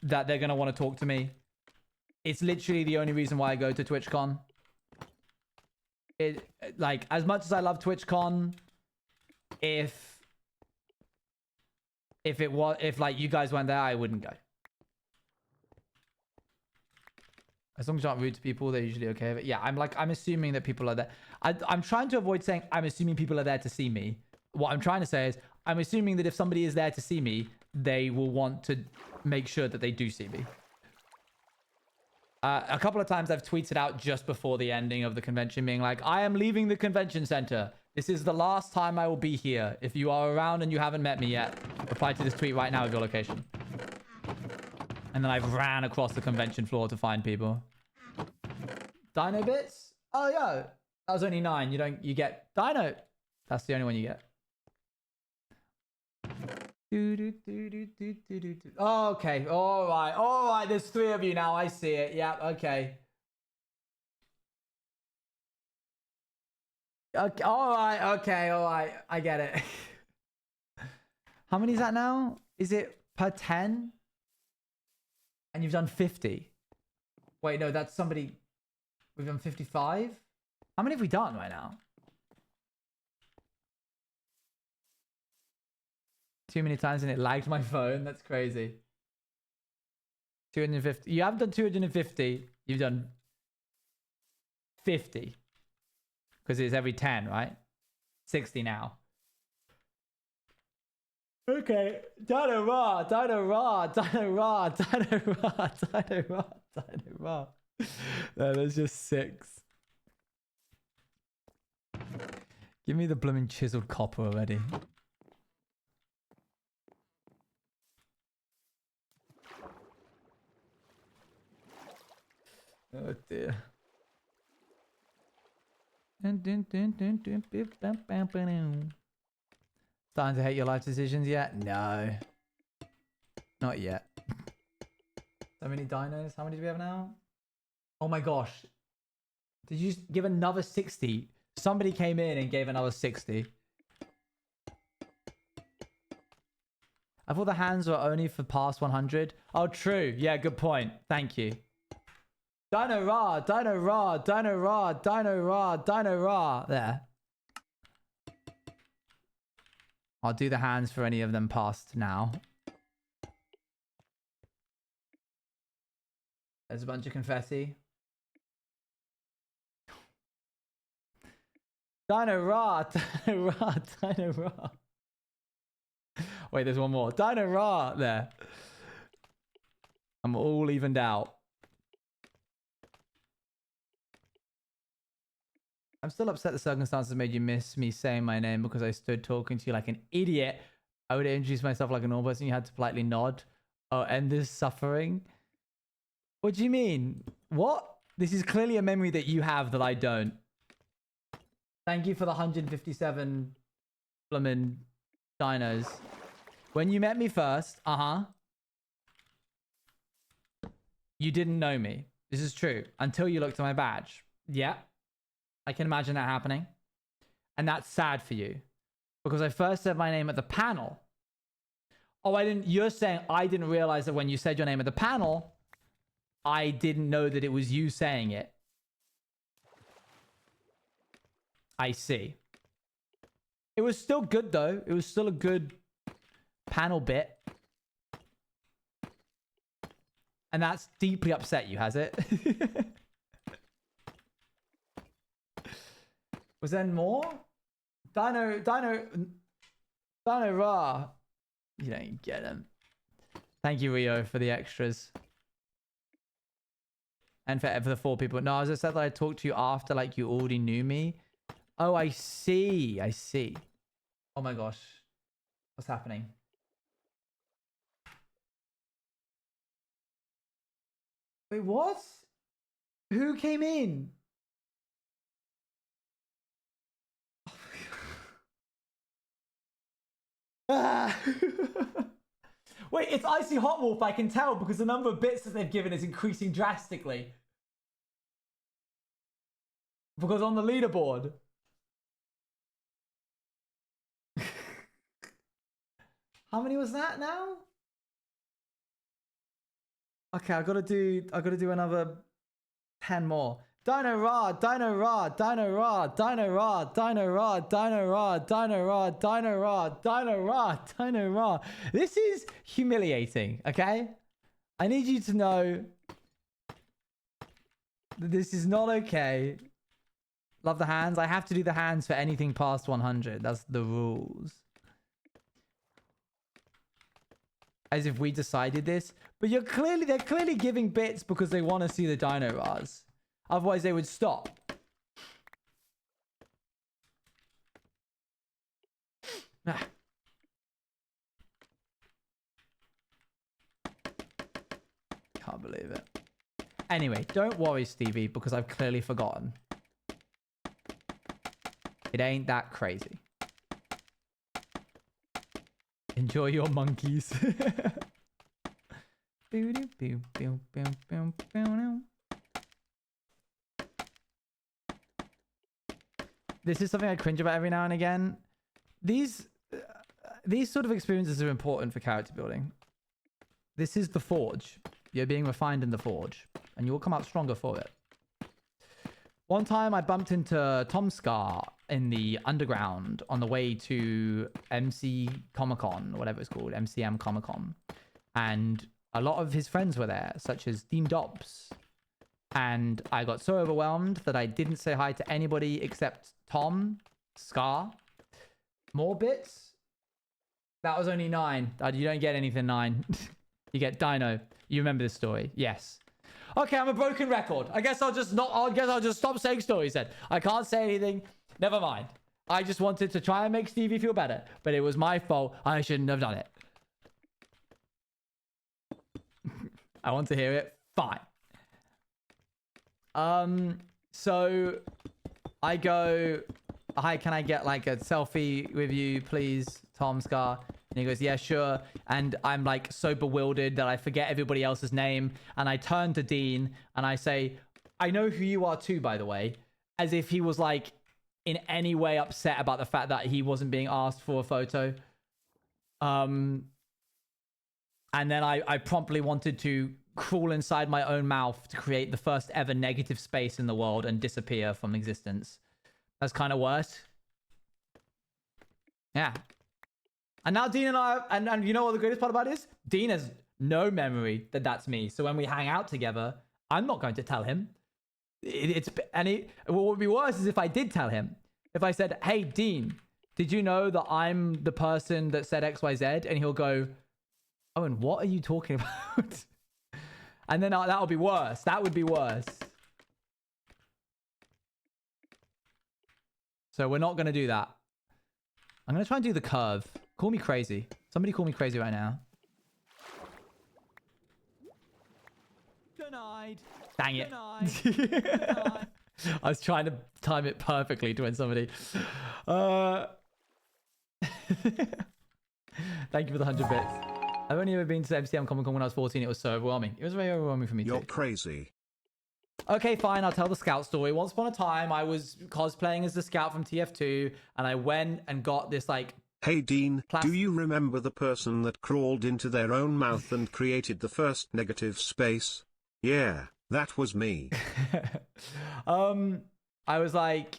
that they're going to want to talk to me. It's literally the only reason why I go to TwitchCon. Like, as much as I love TwitchCon, if like you guys weren't there, I wouldn't go. As long as you aren't rude to people, they're usually okay with it. Yeah, I'm assuming that people are there. I'm trying to avoid saying I'm assuming people are there to see me. What I'm trying to say is I'm assuming that if somebody is there to see me, they will want to make sure that they do see me. A couple of times I've tweeted out just before the ending of the convention being like, I am leaving the convention center. This is the last time I will be here. If you are around and you haven't met me yet, reply to this tweet right now with your location. And then I ran across the convention floor to find people. Dino bits? Oh, yeah. That was only 9. You get Dino. That's the only one you get. Oh, okay. All right. There's 3 of you now. I see it. Yeah. Okay. Okay. All right. I get it. How many is that now? Is it per 10? And you've done 50. Wait, no, that's somebody. We've done 55. How many have we done right now? Too many times and it lagged my phone. That's crazy. 250. You haven't done 250. You've done 50. Because it's every 10, right? 60 now. Okay. Dino Raw. No, there's just 6. Give me the blooming chiseled copper already. Oh dear. Starting to hate your life decisions yet? No. Not yet. So many dinos. How many do we have now? Oh my gosh. Did you give another 60? Somebody came in and gave another 60. I thought the hands were only for past 100. Oh, true. Yeah, good point. Thank you. Dino Raw. There. I'll do the hands for any of them past now. There's a bunch of confetti. Dino Raw. Wait, there's one more. Dino Raw. There. I'm all evened out. I'm still upset the circumstances made you miss me saying my name because I stood talking to you like an idiot. I would introduce myself like a normal person. You had to politely nod. Oh, end this suffering? What do you mean? What? This is clearly a memory that you have that I don't. Thank you for the 157 blooming dinos. When you met me first, you didn't know me. This is true. Until you looked at my badge. Yeah. I can imagine that happening. And that's sad for you. Because I first said my name at the panel. Oh, you're saying I didn't realize that when you said your name at the panel, I didn't know that it was you saying it. I see. It was still good though. It was still a good panel bit. And that's deeply upset you, has it? Was there more? Dino Ra. You don't get him. Thank you, Rio, for the extras. And for the 4 people. No, I was just said that I talked to you after, like, you already knew me. Oh, I see. I see. Oh my gosh. What's happening? Wait, what? Who came in? Ah. Wait, it's Icy Hot Wolf, I can tell, because the number of bits that they've given is increasing drastically. Because on the leaderboard. How many was that now? Okay, I gotta do another 10 more. Dino Ra, Dino Ra, Dino Ra, Dino Ra, Dino Ra, Dino Ra, Dino Ra, Dino Ra, Dino Ra, Dino Ra. This is humiliating, okay? I need you to know that this is not okay. Love the hands. I have to do the hands for anything past 100. That's the rules. As if we decided this. But they're clearly giving bits because they want to see the Dino Ras. Otherwise, they would stop. Can't believe it. Anyway, don't worry, Stevie, because I've clearly forgotten. It ain't that crazy. Enjoy your monkeys. This is something I cringe about every now and again. These sort of experiences are important for character building. This is the Forge. You're being refined in the Forge, and you will come out stronger for it. One time I bumped into Tom Scar in the underground on the way to MC Comic Con, or whatever it's called, MCM Comic Con. And a lot of his friends were there, such as Dean Dobbs. And I got so overwhelmed that I didn't say hi to anybody except Tom Scar. More bits? That was only 9. You don't get anything 9. You get Dino. You remember this story? Yes. Okay, I'm a broken record. I guess I'll just stop saying stories then. I can't say anything. Never mind. I just wanted to try and make Stevie feel better, but it was my fault. I shouldn't have done it. I want to hear it. Fine. So I go, hi, can I get like a selfie with you, please, Tom Scar? And he goes, yeah, sure. And I'm like so bewildered that I forget everybody else's name. And I turn to Dean and I say, I know who you are too, by the way. As if he was like in any way upset about the fact that he wasn't being asked for a photo. And then I promptly wanted to crawl inside my own mouth to create the first ever negative space in the world and disappear from existence. That's kind of worse. Yeah. And now Dean and I, and you know what the greatest part about it is? Dean has no memory that that's me. So when we hang out together, I'm not going to tell him. What would be worse is if I did tell him. If I said, hey, Dean, did you know that I'm the person that said XYZ? And he'll go, oh, and what are you talking about? And then that would be worse. That would be worse. So we're not going to do that. I'm going to try and do the curve. Call me crazy. Somebody call me crazy right now. Denied. Dang it. Denied. Denied. I was trying to time it perfectly to win somebody. Thank you for the 100 bits. I've only ever been to MCM Comic Con when I was 14. It was so overwhelming. It was very overwhelming for me too. You're crazy. Okay, fine. I'll tell the scout story. Once upon a time, I was cosplaying as the scout from TF2, and I went and got this like... Hey Dean, do you remember the person that crawled into their own mouth and created the first negative space? Yeah, that was me. I was like...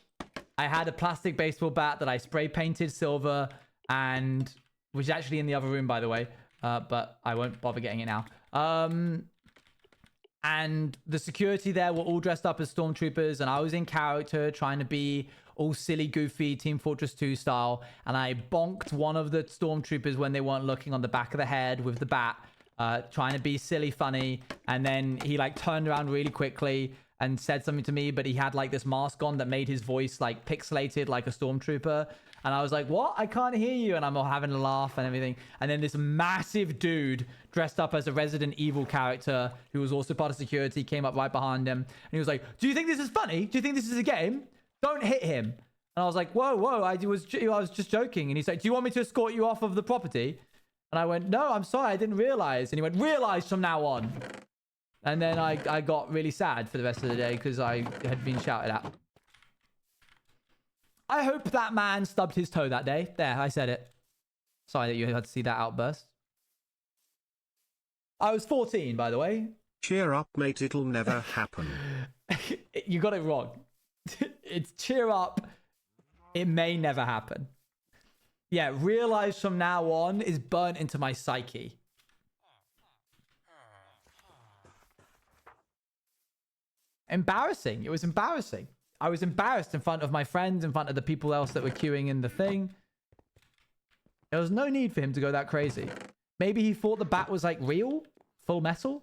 I had a plastic baseball bat that I spray painted silver, and which is actually in the other room, by the way. But I won't bother getting it now. And the security there were all dressed up as stormtroopers, and I was in character trying to be all silly, goofy, Team Fortress 2 style. And I bonked one of the stormtroopers when they weren't looking on the back of the head with the bat, trying to be silly, funny. And then he like turned around really quickly and said something to me, but he had like this mask on that made his voice like pixelated like a stormtrooper. And I was like, what? I can't hear you. And I'm all having a laugh and everything. And then this massive dude dressed up as a Resident Evil character who was also part of security came up right behind him. And he was like, do you think this is funny? Do you think this is a game? Don't hit him. And I was like, whoa, I was just joking. And he's like, do you want me to escort you off of the property? And I went, no, I'm sorry. I didn't realize. And he went, realize from now on. And then I got really sad for the rest of the day because I had been shouted at. I hope that man stubbed his toe that day. There, I said it. Sorry that you had to see that outburst. I was 14, by the way. Cheer up, mate, it'll never happen. You got it wrong. It's cheer up. It may never happen. Yeah, realize from now on is burnt into my psyche. Embarrassing. It was embarrassing. I was embarrassed in front of my friends, in front of the people else that were queuing in the thing. There was no need for him to go that crazy. Maybe he thought the bat was like real? Full metal?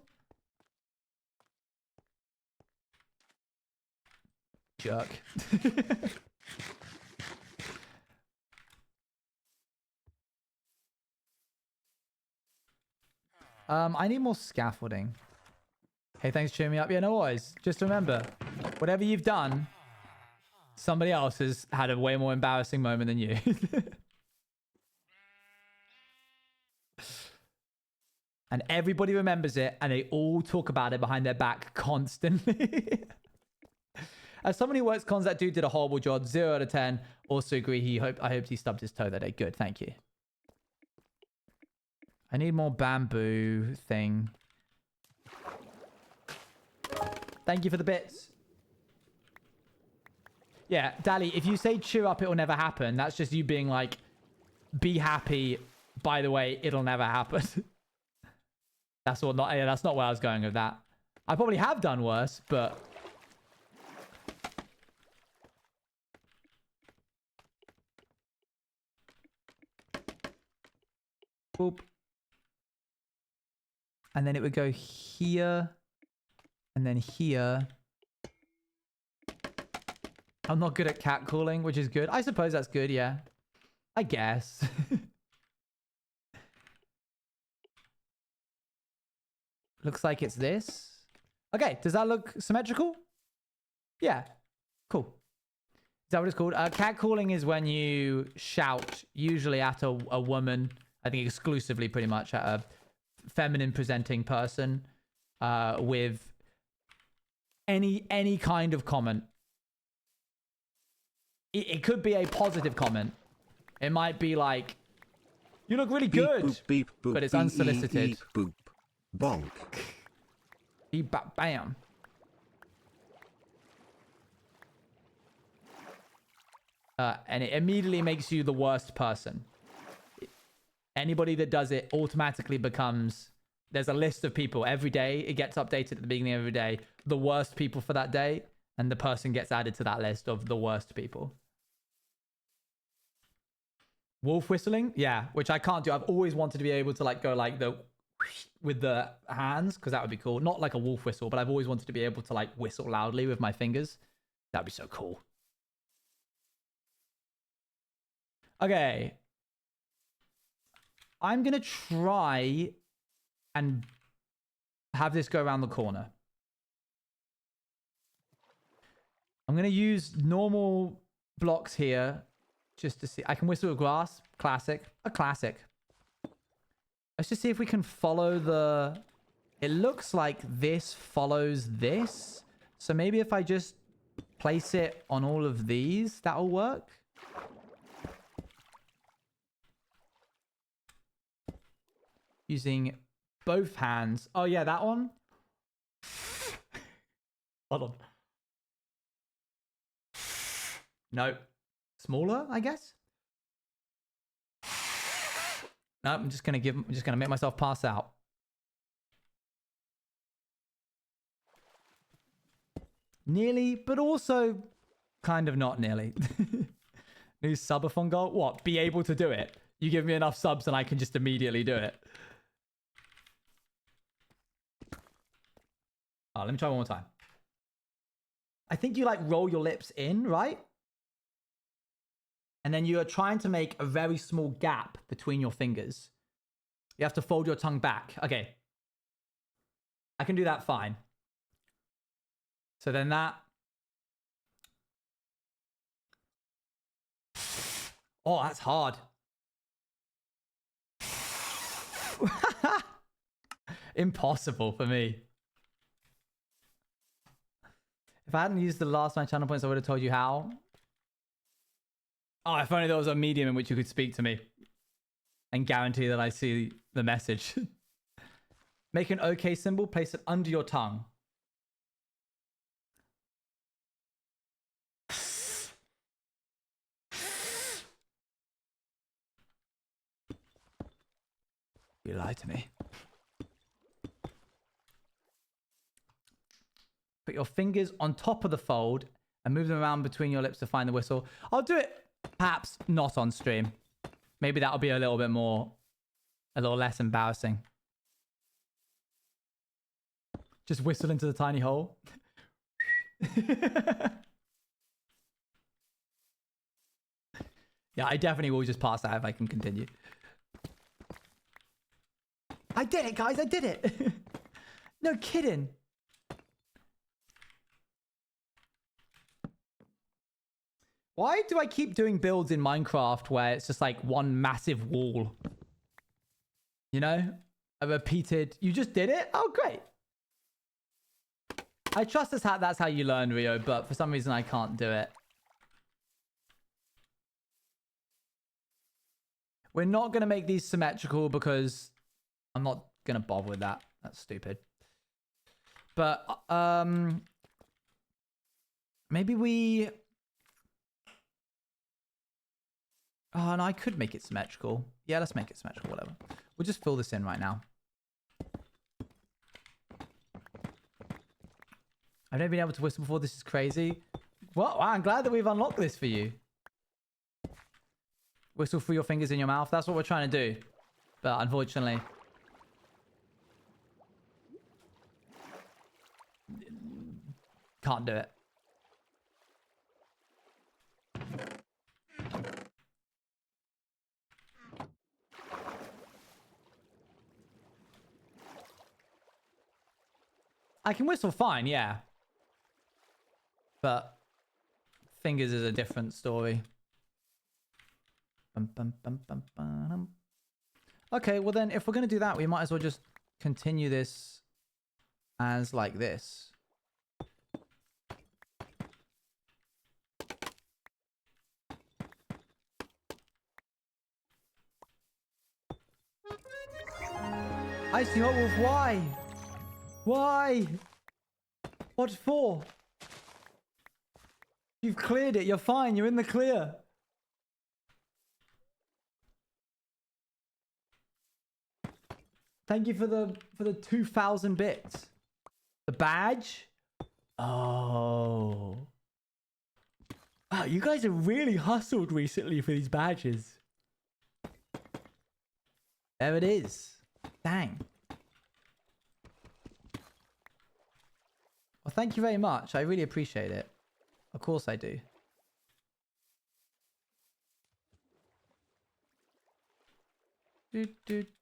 Jerk. I need more scaffolding. Hey, thanks for cheering me up. Yeah, no worries. Just remember, whatever you've done, somebody else has had a way more embarrassing moment than you. And everybody remembers it, and they all talk about it behind their back constantly. As someone who works cons, that dude did a horrible job. 0 out of 10. Also agree. I hoped he stubbed his toe that day. Good, thank you. I need more bamboo thing. Thank you for the bits. Yeah, Dali, if you say cheer up, it'll never happen. That's just you being like, be happy. By the way, it'll never happen. That's not where I was going with that. I probably have done worse, but... Boop. And then it would go here. And then here. I'm not good at catcalling, which is good. I suppose that's good, yeah. I guess. Looks like it's this. Okay, does that look symmetrical? Yeah. Cool. Is that what it's called? Catcalling is when you shout, usually at a woman. I think exclusively pretty much at a feminine presenting person with any kind of comment. It could be a positive comment. It might be like, you look really good, beep, boop, beep, boop, but it's beep, unsolicited. beep, boop. Bonk. Beep, bap, bam. And it immediately makes you the worst person. Anybody that does it automatically becomes... There's a list of people every day. It gets updated at the beginning of every day. The worst people for that day. And the person gets added to that list of the worst people. Wolf whistling? Yeah, which I can't do. I've always wanted to be able to like go like the... with the hands, because that would be cool. Not like a wolf whistle, but I've always wanted to be able to like whistle loudly with my fingers. That'd be so cool. Okay. I'm going to try and have this go around the corner. I'm going to use normal blocks here just to see. I can whistle with grass. Classic. A classic. Let's just see if we can follow the... It looks like this follows this. So maybe if I just place it on all of these, that'll work. Using both hands. Oh, yeah, that one. Hold on. No. Smaller, I guess. No, I'm just gonna make myself pass out. Nearly, but also kind of not nearly. New subathon goal? What? Be able to do it? You give me enough subs and I can just immediately do it. Oh, let me try one more time. I think you like roll your lips in, right? And then you are trying to make a very small gap between your fingers. You have to fold your tongue back. Okay. I can do that fine. So then that. Oh, that's hard. Impossible for me. If I hadn't used the last 9 channel points, I would have told you how. Oh, if only there was a medium in which you could speak to me and guarantee that I see the message. Make an OK symbol, place it under your tongue. You lied to me. Put your fingers on top of the fold and move them around between your lips to find the whistle. I'll do it, perhaps not on stream. Maybe that'll be a little less embarrassing. Just whistle into the tiny hole. Yeah, I definitely will just pass out if I can continue. I did it, guys. I did it. No kidding. Why do I keep doing builds in Minecraft where it's just like one massive wall? You know? A repeated... You just did it? Oh, great. I trust that's how you learn, Rio, but for some reason I can't do it. We're not going to make these symmetrical because I'm not going to bother with that. That's stupid. But, maybe we... Oh, and I could make it symmetrical. Yeah, let's make it symmetrical, whatever. We'll just fill this in right now. I've never been able to whistle before. This is crazy. Well, I'm glad that we've unlocked this for you. Whistle through your fingers in your mouth. That's what we're trying to do. But unfortunately... Can't do it. I can whistle fine, yeah. But fingers is a different story. Bum, bum, bum, bum, bum. Okay, well then, if we're going to do that, we might as well just continue this as like this. Icy Hot Wolf, why? Why? What for? You've cleared it. You're fine. You're in the clear. Thank you for the 2,000 bits. The badge? Oh. Wow, you guys have really hustled recently for these badges. There it is. Dang. Well, thank you very much. I really appreciate it. Of course I do.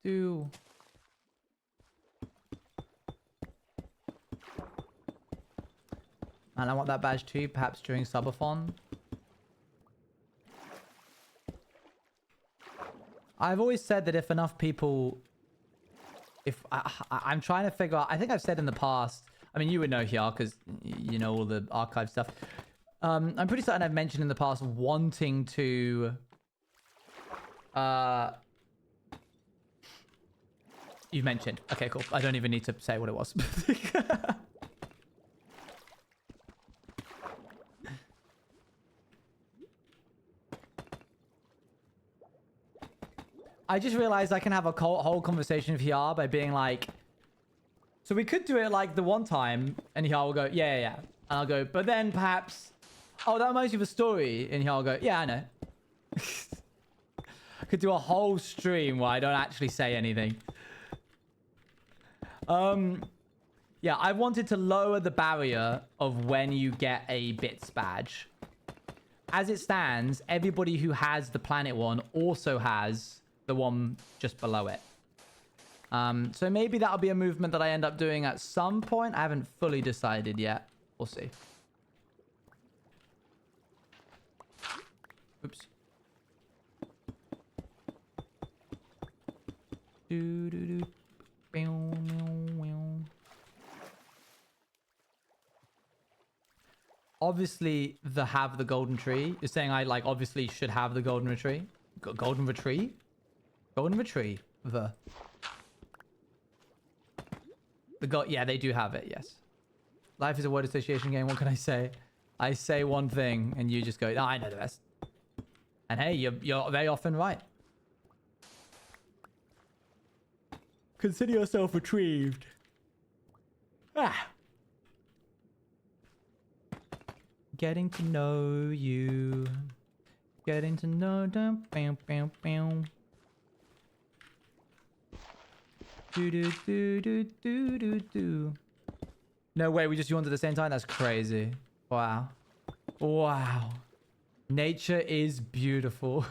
Do. And I want that badge too, perhaps during subathon. I've always said that if enough people... I'm trying to figure out... I think I've said in the past... I mean, you would know here because you know all the archive stuff. I'm pretty certain I've mentioned in the past wanting to... You've mentioned. Okay, cool. I don't even need to say what it was. I just realized I can have a whole conversation with Hiar by being like, so we could do it like the one time, and Hiar will go, yeah. And I'll go, but then perhaps, oh, that reminds you of a story. And Hiar will go, yeah, I know. I could do a whole stream where I don't actually say anything. Yeah, I wanted to lower the barrier of when you get a bits badge. As it stands, everybody who has the planet one also has the one just below it. So maybe that'll be a movement that I end up doing at some point. I haven't fully decided yet. We'll see. Oops. Obviously, have the golden tree. You're saying I like obviously should have the golden retrieve? Golden retrieve? Golden retrieve. Yeah, they do have it, yes. Life is a word association game. What can I say? I say one thing and you just go, oh, I know the rest. And hey, you're very often right. Consider yourself retrieved. Ah. Getting to know you. Getting to know them. Bam, bam, bam. Do. No way, we just yawned at the same time? That's crazy. Wow. Wow. Nature is beautiful.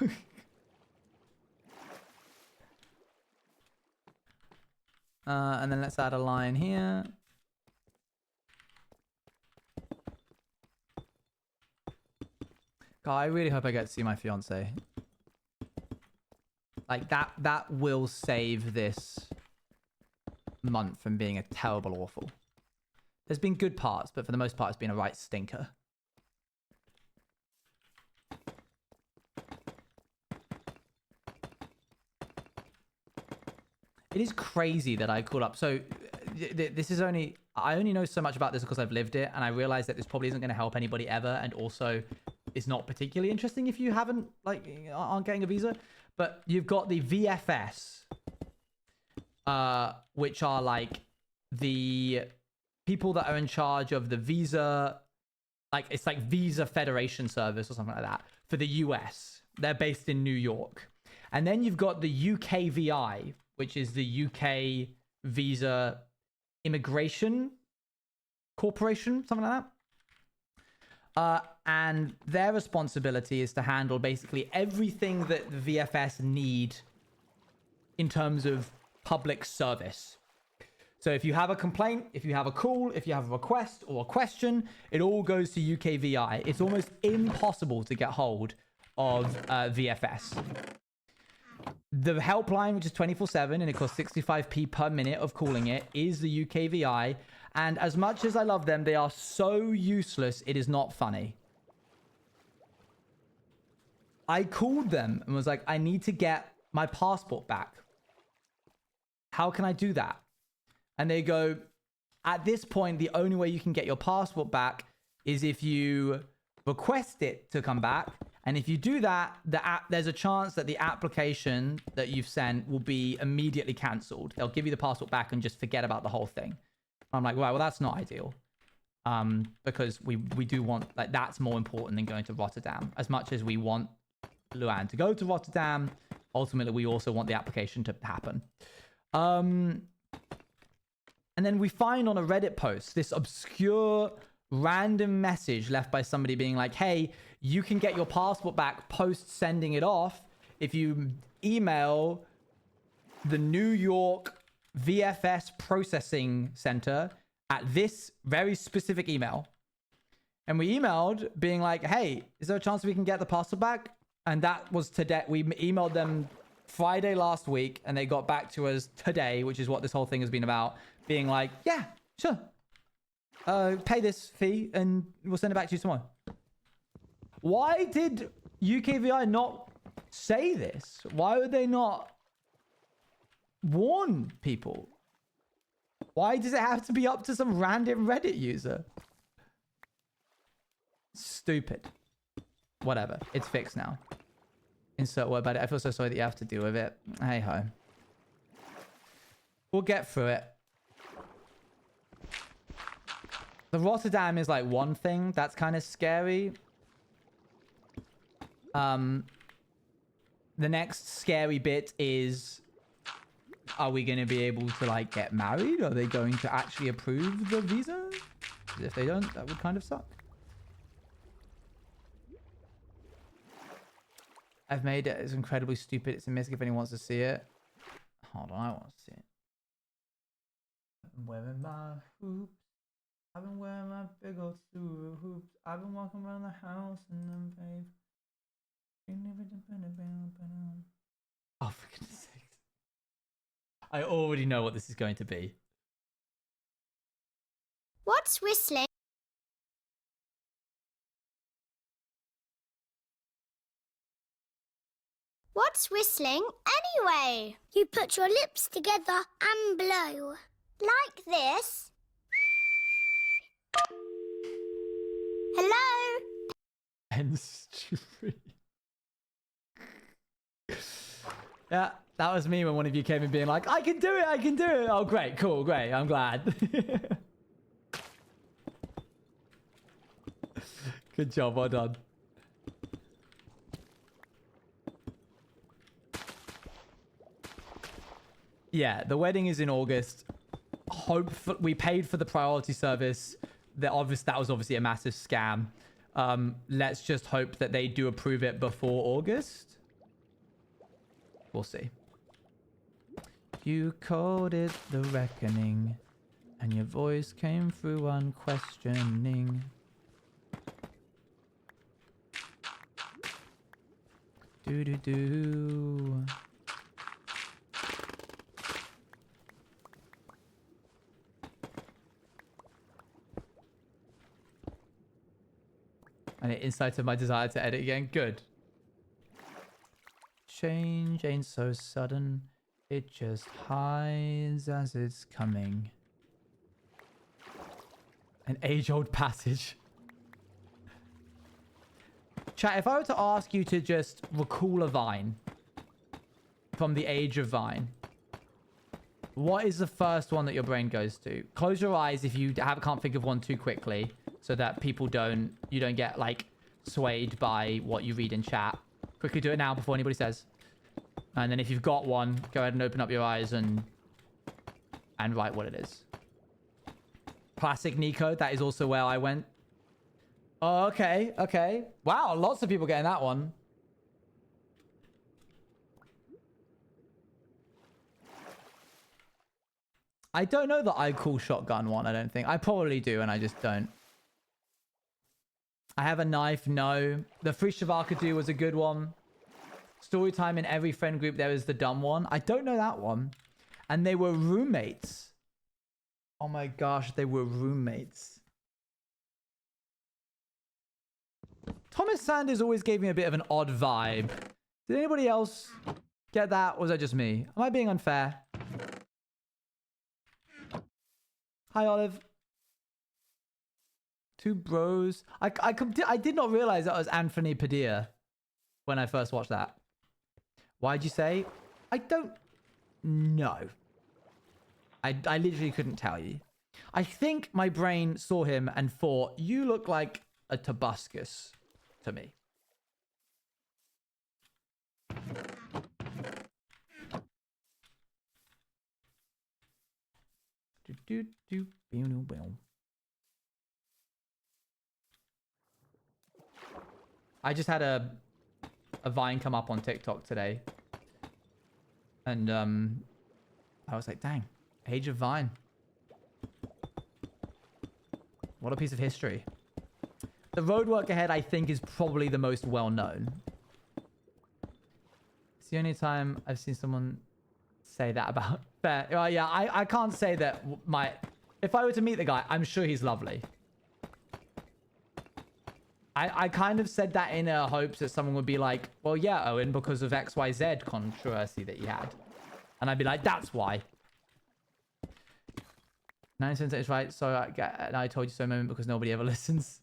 And then let's add a line here. God, I really hope I get to see my fiance. Like that will save this month from being a terrible awful. There's been good parts, but for the most part it's been a right stinker. It is crazy that I called up. So this is I only know so much about this because I've lived it, and I realize that this probably isn't going to help anybody ever, and also is not particularly interesting if you aren't getting a visa. But you've got the VFS, which are like the people that are in charge of the visa, like it's like Visa Federation Service or something like that for the US. They're based in New York. And then you've got the UKVI, which is the UK Visa Immigration Corporation, something like that. And their responsibility is to handle basically everything that the VFS need in terms of public service. So if you have a complaint, if you have a call, if you have a request or a question, it all goes to UKVI. It's almost impossible to get hold of VFS. The helpline, which is 24/7, and it costs 65p per minute of calling it, is the UKVI. And as much as I love them, they are so useless, it is not funny. I called them and was like, I need to get my passport back. How can I do that? And they go, at this point, the only way you can get your passport back is if you request it to come back. And if you do that, there's a chance that the application that you've sent will be immediately cancelled. They'll give you the passport back and just forget about the whole thing. I'm like, right, well, that's not ideal. Because we do want, like, that's more important than going to Rotterdam. As much as we want Luan to go to Rotterdam, ultimately, we also want the application to happen. And then we find on a Reddit post this obscure random message left by somebody being like, hey, you can get your passport back post sending it off if you email the New York VFS Processing Center at this very specific email. And we emailed being like, hey, is there a chance we can get the passport back? And that was today. We emailed them Friday last week, and they got back to us today, which is what this whole thing has been about, being like, yeah, sure. Pay this fee and we'll send it back to you tomorrow. Why did UKVI not say this? Why would they not warn people? Why does it have to be up to some random Reddit user? Stupid. Whatever. It's fixed now. insert word about it. I feel so sorry that you have to deal with it. Hey ho. We'll get through it. The Rotterdam is like one thing that's kind of scary. The next scary bit is, are we going to be able to like get married? Are they going to actually approve the visa? If they don't, that would kind of suck. I've made it. It's incredibly stupid. It's a miss if anyone wants to see it. Hold on, I want to see it. I'm wearing my hoops. I've been wearing my big old Subaru hoops. I've been walking around the house in them, babe. Oh, for goodness sakes. I already know what this is going to be. What's whistling? What's whistling anyway? You put your lips together and blow. Like this. Hello? And stupid. Yeah, that was me when one of you came in being like, I can do it, I can do it. Oh, great, cool, great, I'm glad. Good job, well done. Yeah, the wedding is in August. We paid for the priority service. That was obviously a massive scam. Let's just hope that they do approve it before August. We'll see. You called it the reckoning, and your voice came through unquestioning. Do do do. And it incited my desire to edit again. Good. Change ain't so sudden. It just hides as it's coming. An age-old passage. Chat, if I were to ask you to just recall a Vine from the age of Vine, what is the first one that your brain goes to? Close your eyes if you can't think of one too quickly, so that you don't get like swayed by what you read in chat. Quickly do it now before anybody says. And then if you've got one, go ahead and open up your eyes and write what it is. Classic Nico, that is also where I went. Oh, okay, okay. Wow, lots of people getting that one. I don't know that I call shotgun one, I don't think. I probably do, and I just don't. I have a knife, no. The Free Shavakadu was a good one. Story time in every friend group, there is the dumb one. I don't know that one. And they were roommates. Oh my gosh, they were roommates. Thomas Sanders always gave me a bit of an odd vibe. Did anybody else get that, or was that just me? Am I being unfair? Hi, Olive. Two bros. I did not realize that was Anthony Padilla when I first watched that. Why'd you say? I don't know. I literally couldn't tell you. I think my brain saw him and thought, you look like a Tobuscus to me. I just had a Vine come up on TikTok today. And I was like, dang, age of Vine. What a piece of history. The roadwork ahead, I think, is probably the most well-known. It's the only time I've seen someone say that about... Fair. Well, yeah, I can't say that my... If I were to meet the guy, I'm sure he's lovely. I kind of said that in hopes that someone would be like, well, yeah, Owen, because of XYZ controversy that you had. And I'd be like, that's why. 9 cents is right. So I told you so moment because nobody ever listens.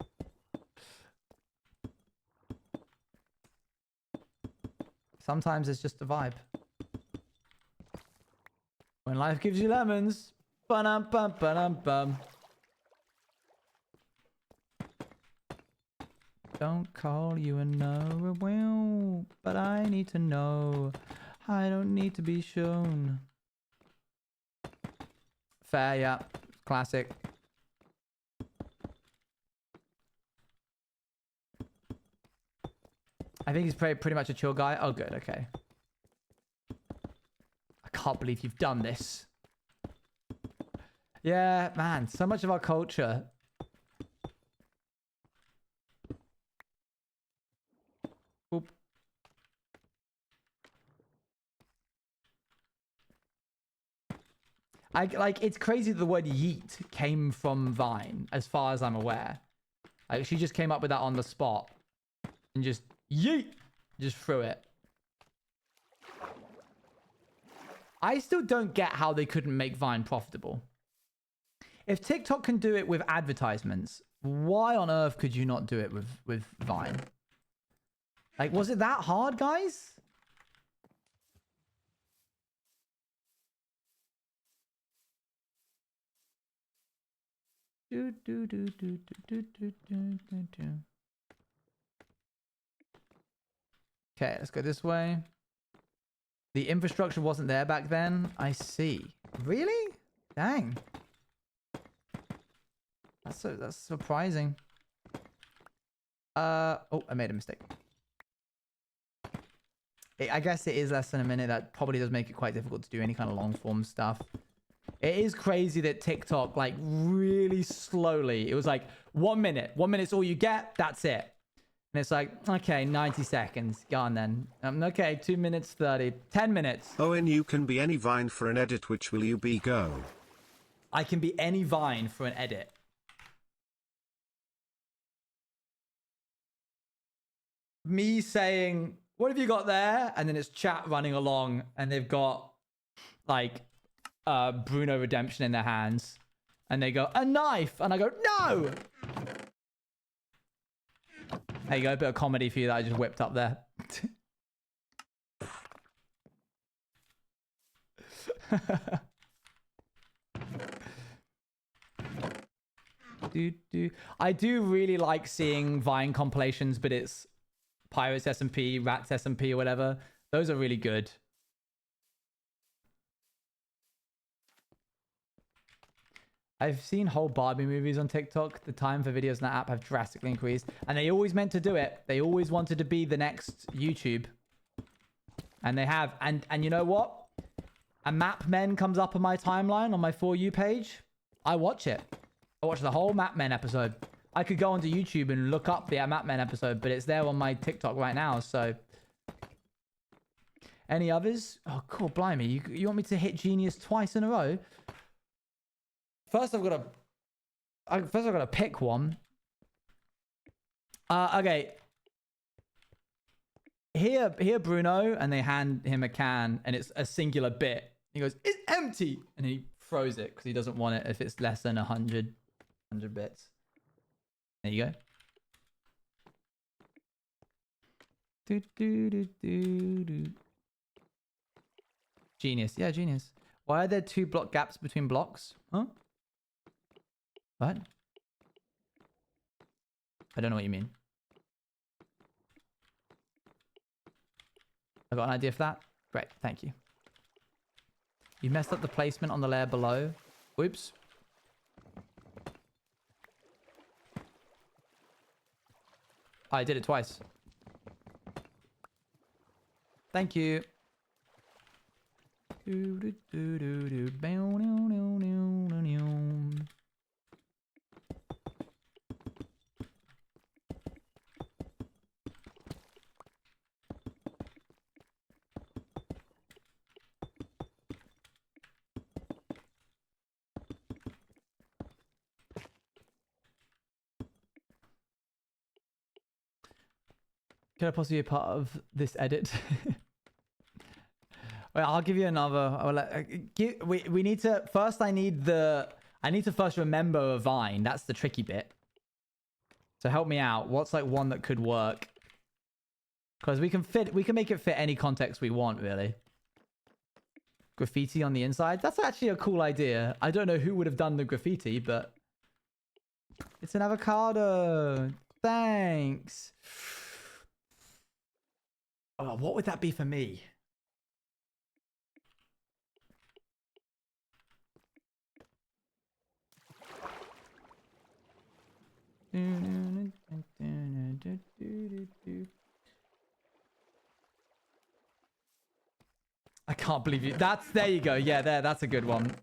Sometimes it's just a vibe. When life gives you lemons. Ba-dum, bum, ba-dum, bum. Don't call you and know well, but I need to know. I don't need to be shown. Fair, yeah. Classic. I think he's pretty much a chill guy. Oh, good. Okay. I can't believe you've done this. Yeah, man. So much of our culture. Oop. It's crazy that the word yeet came from Vine, as far as I'm aware. Like, she just came up with that on the spot. And just yeet! Just threw it. I still don't get how they couldn't make Vine profitable. If TikTok can do it with advertisements, why on earth could you not do it with Vine? Like, was it that hard, guys? Okay, let's go this way. The infrastructure wasn't there back then. I see. Really? Dang. That's surprising. Oh, I made a mistake. I guess it is less than a minute. That probably does make it quite difficult to do any kind of long form stuff. It is crazy that TikTok, like, really slowly, it was like 1 minute. 1 minute's all you get. That's it. And it's like, okay, 90 seconds. Go on then. Okay, 2 minutes 30. 10 minutes. Oh, and you can be any Vine for an edit. Which will you be? Go. I can be any Vine for an edit. Me saying, what have you got there? And then it's chat running along and they've got like Bruno Redemption in their hands. And they go, a knife. And I go, no. There you go, a bit of comedy for you that I just whipped up there. I do really like seeing Vine compilations, but it's Pirates SMP, Rats SMP, or whatever. Those are really good. I've seen whole Barbie movies on TikTok. The time for videos in that app have drastically increased. And they always meant to do it. They always wanted to be the next YouTube. And they have. And you know what? A Map Men comes up on my timeline on my For You page. I watch it. I watch the whole Map Men episode. I could go onto YouTube and look up the Map Men episode, but it's there on my TikTok right now, so... Any others? Oh, cool, blimey. You want me to hit Genius twice in a row? First, I've got to pick one. Okay. Here, Bruno, and they hand him a can, and it's a singular bit. He goes, "It's empty," and he throws it because he doesn't want it if it's less than 100 bits. There you go. Genius, yeah, genius. Why are there 2 block gaps between blocks? Huh? What? I don't know what you mean. I got an idea for that. Great, thank you. You messed up the placement on the layer below. Whoops. I did it twice. Thank you. Could I possibly be a part of this edit? Wait, I'll give you another. We need to first. I need to first remember a Vine. That's the tricky bit. So help me out. What's like one that could work? Because we can make it fit any context we want, really. Graffiti on the inside. That's actually a cool idea. I don't know who would have done the graffiti, but it's an avocado. Thanks. Oh, what would that be for me? I can't believe you. There you go. Yeah, that's a good one.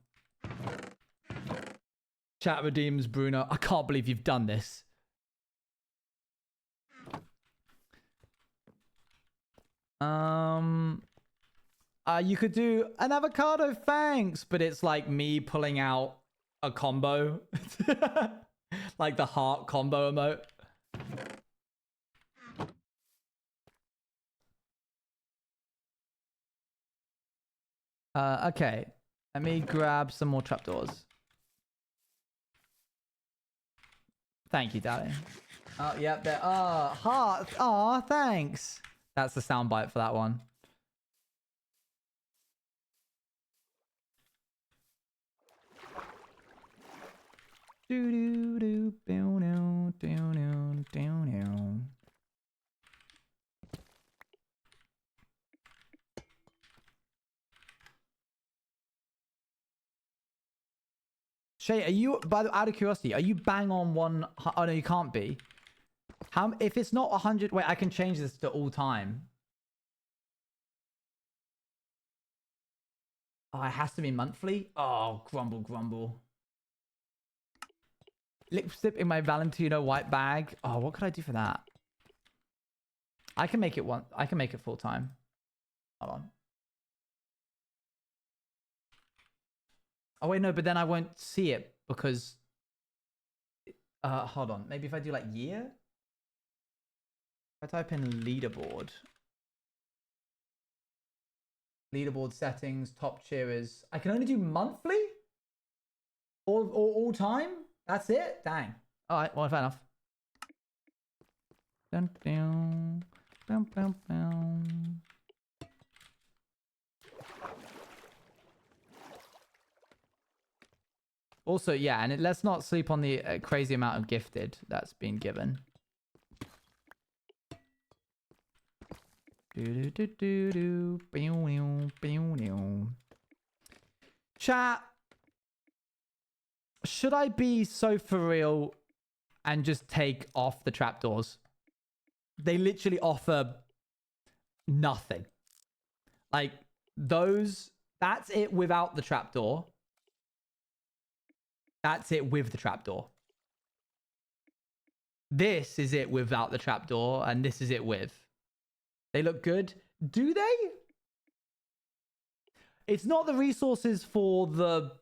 Chat redeems Bruno. I can't believe you've done this. You could do an avocado, thanks, but it's like me pulling out a combo. Like the heart combo emote. Okay. Let me grab some more trapdoors. Thank you, darling. Oh, yep, there. Oh, heart. Oh, thanks. That's the soundbite for that one. Shay, are you, out of curiosity, are you bang on one? Oh no, you can't be. How, if it's not 100, wait, I can change this to all time. Oh, it has to be monthly? Oh, grumble, grumble. Lipstick in my Valentino white bag. Oh, what could I do for that? I can make it I can make it full time. Hold on. Oh wait, no, but then I won't see it because hold on. Maybe if I do like year? If I type in leaderboard. Leaderboard settings, top cheerers. I can only do monthly? Or all time? That's it? Dang. Alright, well, fair enough. Dun, dun, dun, dun, dun. Also, yeah, and let's not sleep on the crazy amount of gifted that's been given. Chat. Should I be so for real and just take off the trapdoors? They literally offer nothing. Like, those... That's it without the trapdoor. That's it with the trapdoor. This is it without the trapdoor, and this is it with. They look good. Do they? It's not the resources for the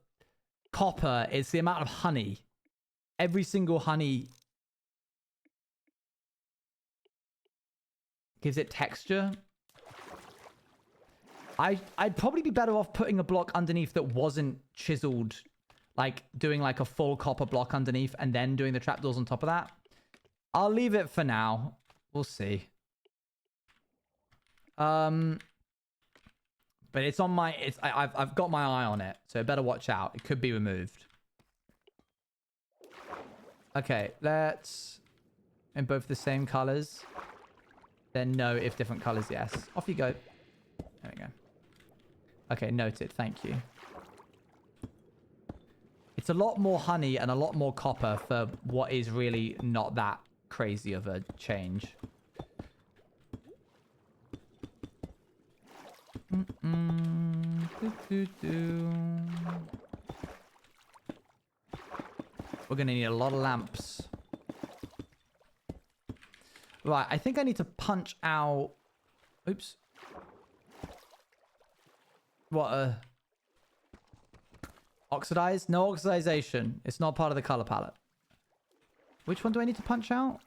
copper, it's the amount of honey. Every single honey gives it texture. I'd probably be better off putting a block underneath that wasn't chiseled, like doing like a full copper block underneath and then doing the trapdoors on top of that. I'll leave it for now. We'll see. But it's on my... I've got my eye on it, so better watch out. It could be removed. Okay, let's... In both the same colors. Then no, if different colors, yes. Off you go. There we go. Okay, noted. Thank you. It's a lot more honey and a lot more copper for what is really not that crazy of a change. We're gonna need a lot of lamps. Right, I think I need to punch out... Oops. What, Oxidized? No oxidization. It's not part of the color palette. Which one do I need to punch out?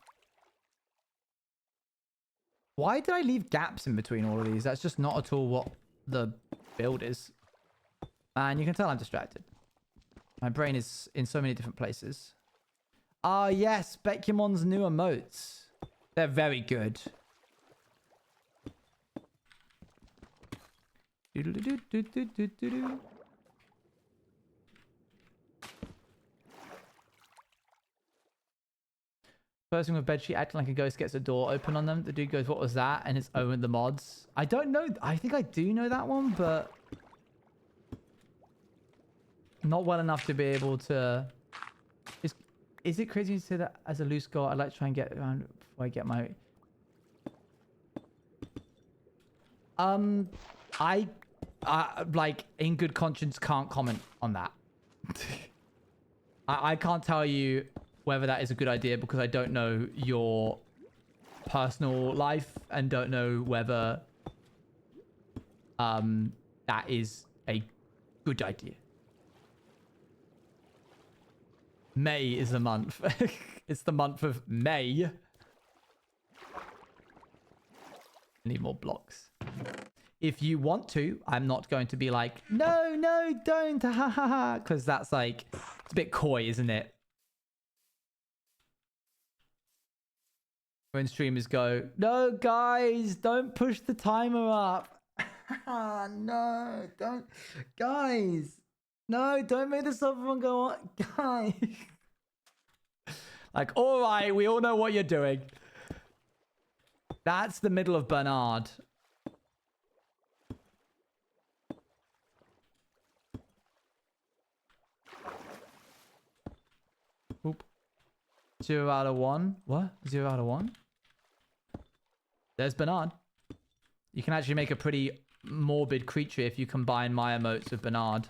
Why did I leave gaps in between all of these? That's just not at all what the build is. And you can tell I'm distracted. My brain is in so many different places. Ah, yes. Bekimon's new emotes. They're very good. Doodle-doo-doo-doo-doo-doo-doo. Person with bedsheet acting like a ghost gets a door open on them. The dude goes, "What was that?" And it's Owen the mods. I don't know. I think I do know that one, but not well enough to be able to. Is it crazy to say that as a loose goal? I'd like to try and get around before I get my. I like in good conscience can't comment on that. I can't tell you whether that is a good idea because I don't know your personal life and don't know whether that is a good idea. May is the month. It's the month of May. Need more blocks. If you want to, I'm not going to be like, no, don't, ha ha ha, because that's like, it's a bit coy, isn't it? When streamers go, no, guys, don't push the timer up. No, don't, guys. No, don't make this other one go on, guys. Like, all right, we all know what you're doing. That's the middle of Bernard. Oop. 0 out of 1. What? 0 out of 1? There's Bernard. You can actually make a pretty morbid creature if you combine my emotes with Bernard.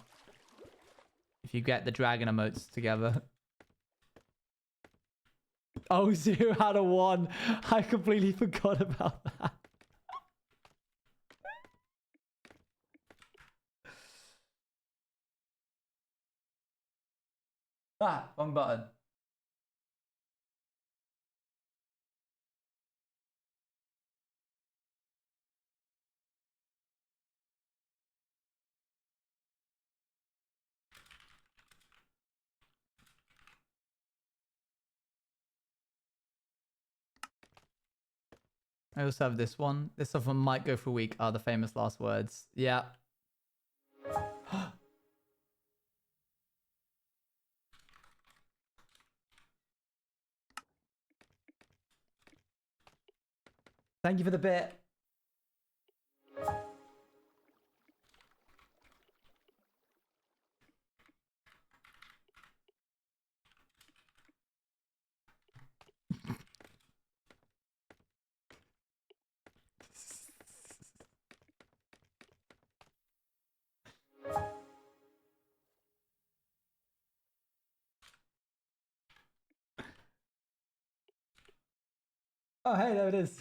If you get the dragon emotes together. Oh, 0 out of 1. I completely forgot about that. Wrong button. I also have this one. This one might go for a week. The famous last words. Yeah. Thank you for the bit. Oh, hey, there it is.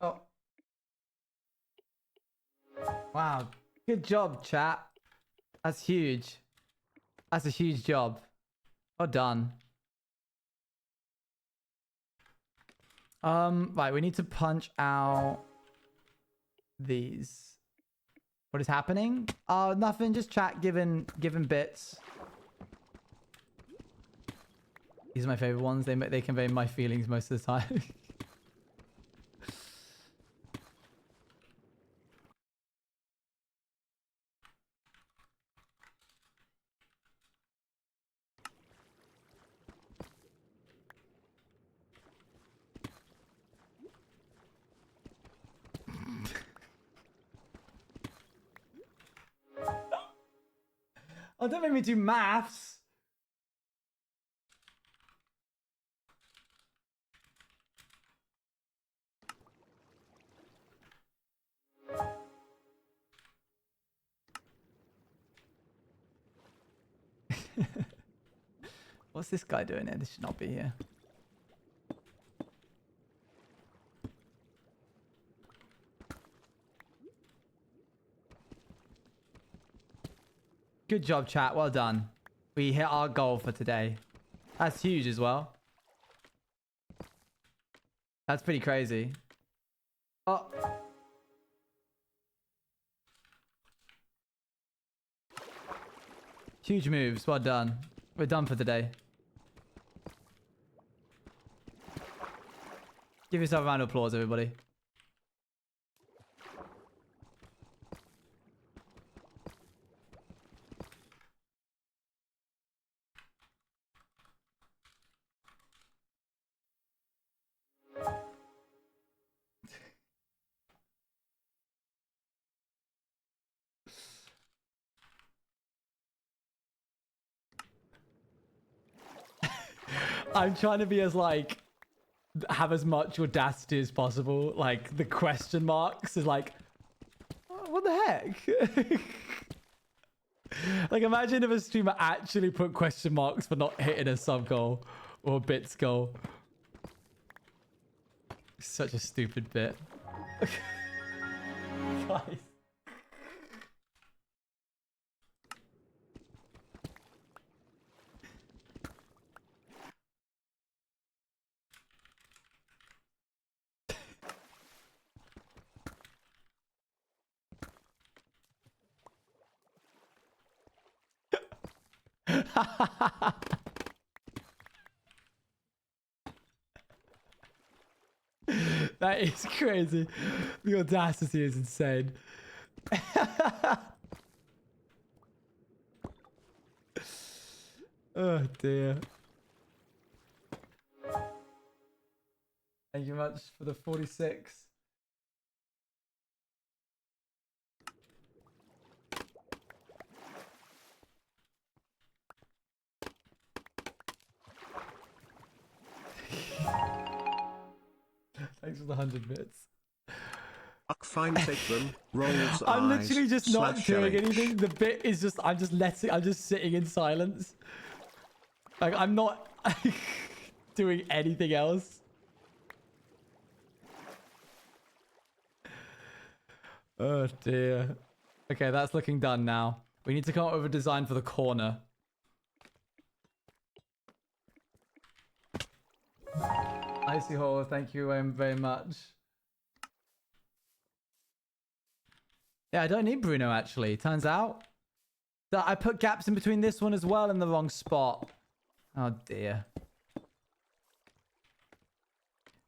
Oh. Wow. Good job, chat. That's huge. That's a huge job. Well done. Right, we need to punch out these. What is happening? Nothing, just chat giving bits. These are my favorite ones. They convey my feelings most of the time. Oh, don't make me do maths. What's this guy doing here? This should not be here. Good job, chat. Well done. We hit our goal for today. That's huge as well. That's pretty crazy. Oh. Huge moves. Well done. We're done for the day. Give yourself a round of applause, everybody. I'm trying to be as like have as much audacity as possible. Like the question marks is like, what the heck? Like imagine if a streamer actually put question marks for not hitting a sub goal or a bits goal. Such a stupid bit. Guys. That is crazy. The audacity is insane. Oh dear. Thank you much for the 46. Thanks for the 100 bits. Fine, take them. Rolls I'm eyes, literally just not slash doing LH. anything. The bit is just I'm just sitting in silence. Like I'm not doing anything else. Oh dear. Okay, that's looking done now. We need to come up with a design for the corner. Icy Hole, thank you very much. Yeah, I don't need Bruno actually. Turns out that I put gaps in between this one as well in the wrong spot. Oh dear.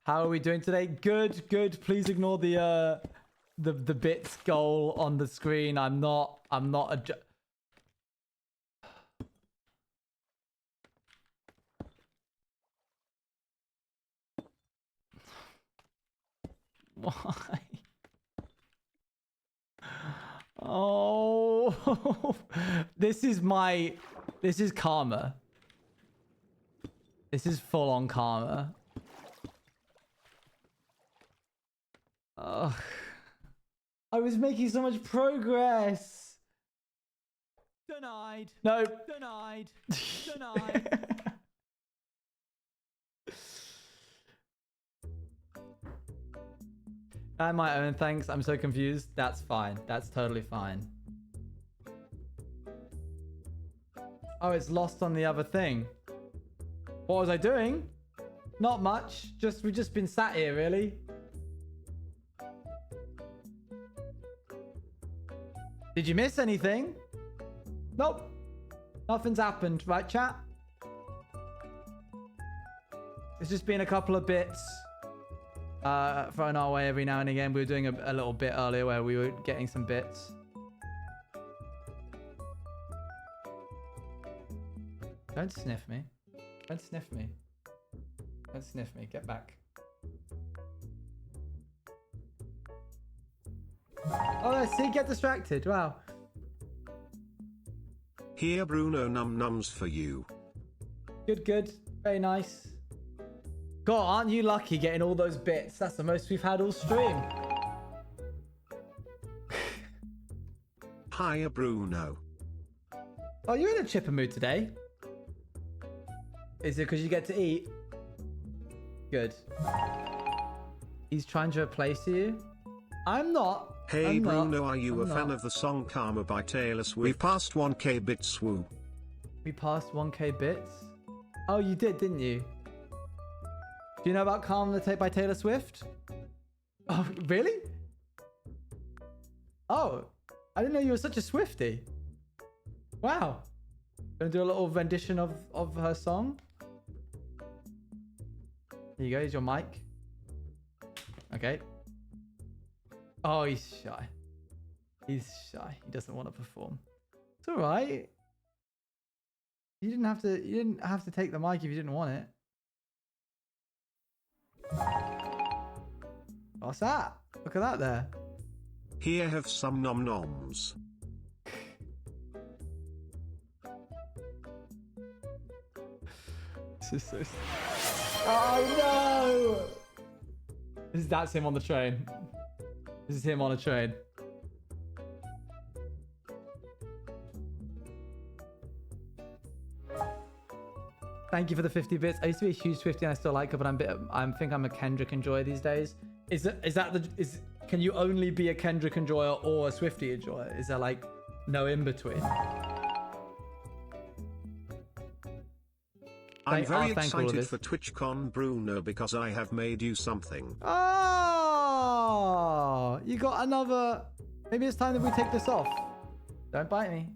How are we doing today? Good, good. Please ignore the bits goal on the screen. I'm not Why? Oh, this is karma. This is full on karma. Ugh. I was making so much progress. Denied. No. Denied. Denied. And my own thanks. I'm so confused. That's fine. That's totally fine. Oh, it's lost on the other thing. What was I doing? Not much. We've just been sat here, really. Did you miss anything? Nope. Nothing's happened, right, chat? It's just been a couple of bits thrown our way every now and again. We were doing a little bit earlier where we were getting some bits. Don't sniff me. Don't sniff me. Don't sniff me. Get back. Oh, see, get distracted. Wow. Here, Bruno, num nums for you. Good, good. Very nice. God, aren't you lucky getting all those bits? That's the most we've had all stream. Hiya, Bruno. Oh, you're in a chipper mood today. Is it because you get to eat? Good. He's trying to replace you? I'm not. Hey, I'm not. Bruno, are you I'm a fan not. of the song Karma by Taylor Swift? We passed 1k bits, woo. We passed 1k bits? Oh, you did, didn't you? Do you know about Calm the Tape by Taylor Swift? Oh, really? Oh, I didn't know you were such a Swiftie. Wow. Gonna do a little rendition of her song. Here you go. Here's your mic. Okay. Oh, he's shy. He's shy. He doesn't want to perform. It's all right. You didn't have to. You didn't have to take the mic if you didn't want it. What's that? Look at that there. Here have some nom noms. This is so. Oh no! That's him on the train. This is him on a train. Thank you for the 50 bits. I used to be a huge Swiftie and I still like her, but I think I'm a Kendrick enjoyer these days. Can you only be a Kendrick enjoyer or a Swiftie enjoyer? Is there like no in between? I'm very excited for TwitchCon Bruno because I have made you something. Oh, you got another. Maybe it's time that we take this off. Don't bite me.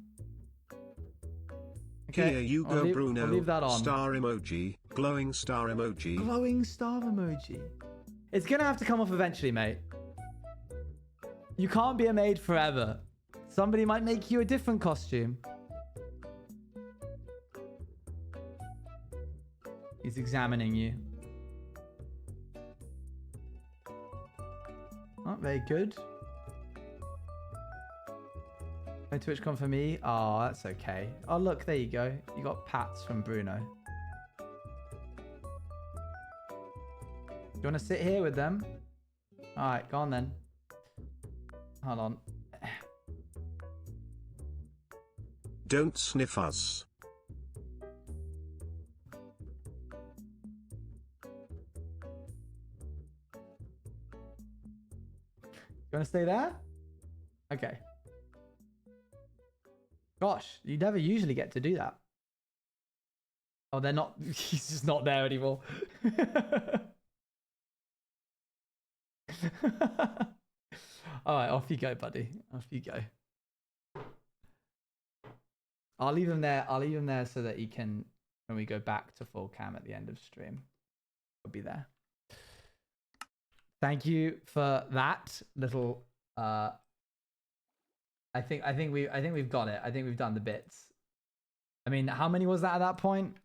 Okay, Here you go, Bruno. I'll leave that on. Star emoji, glowing star emoji. Glowing star emoji. It's gonna have to come off eventually, mate. You can't be a maid forever. Somebody might make you a different costume. He's examining you. Oh, very good. No TwitchCon for me. Oh, that's okay. Oh, look, there you go. You got pats from Bruno. You want to sit here with them? All right, go on then. Hold on. Don't sniff us. You want to stay there? Okay. Gosh, you never usually get to do that. Oh, they're not. He's just not there anymore. All right, off you go, buddy. Off you go. I'll leave him there. I'll leave him there so that he can, when we go back to full cam at the end of stream, he'll be there. Thank you for that little. I think we've got it. I think we've done the bits. I mean, how many was that at that point?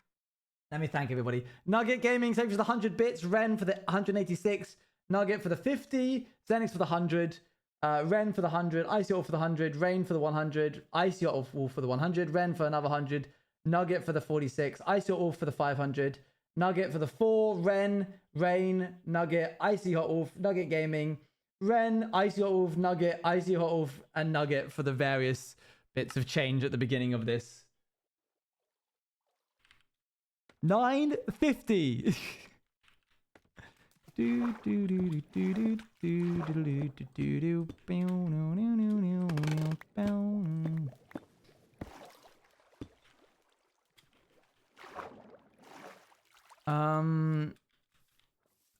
Let me thank everybody. Nugget Gaming, thank you for the 100 bits. Ren for the 186. Nugget for the 50. Zenix for the 100. Ren for the 100. Icy Wolf for the 100. Rain for the 100. Icy Wolf for the 100. Ren for another 100. Nugget for the 46. Icy Wolf for the 500. Nugget for the 4. Ren, Rain, Nugget, Icy Hot Wolf, Nugget Gaming, Ren, Icy Hot Wolf, Nugget, Icy Hot Wolf, and Nugget for the various bits of change at the beginning of this. 950.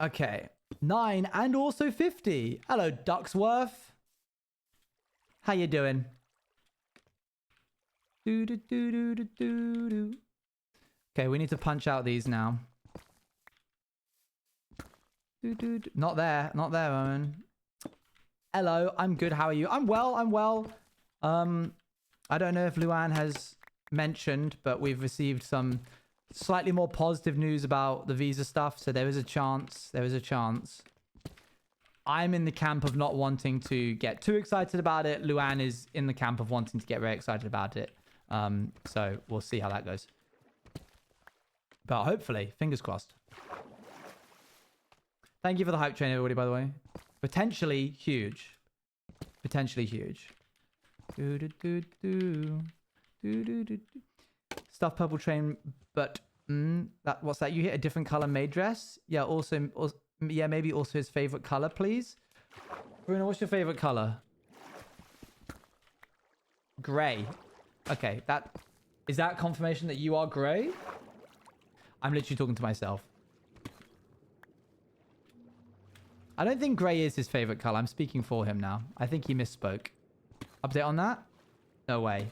Okay. 9 and also 50. Hello, Ducksworth. How you doing? Okay, we need to punch out these now. Not there. Not there, Owen. Hello, I'm good. How are you? I'm well. I'm well. I don't know if Luan has mentioned, but we've received some slightly more positive news about the visa stuff, so there is a chance. There is a chance. I'm in the camp of not wanting to get too excited about it. Luan is in the camp of wanting to get very excited about it. So we'll see how that goes. But hopefully, fingers crossed. Thank you for the hype train, everybody, by the way. Potentially huge. Potentially huge. Stuff purple train, but that what's that? You hit a different color maid dress? Yeah, also yeah, maybe also his favorite color, please. Bruno, what's your favorite color? Gray. Okay, is that confirmation that you are gray? I'm literally talking to myself. I don't think gray is his favorite color. I'm speaking for him now. I think he misspoke. Update on that? No way.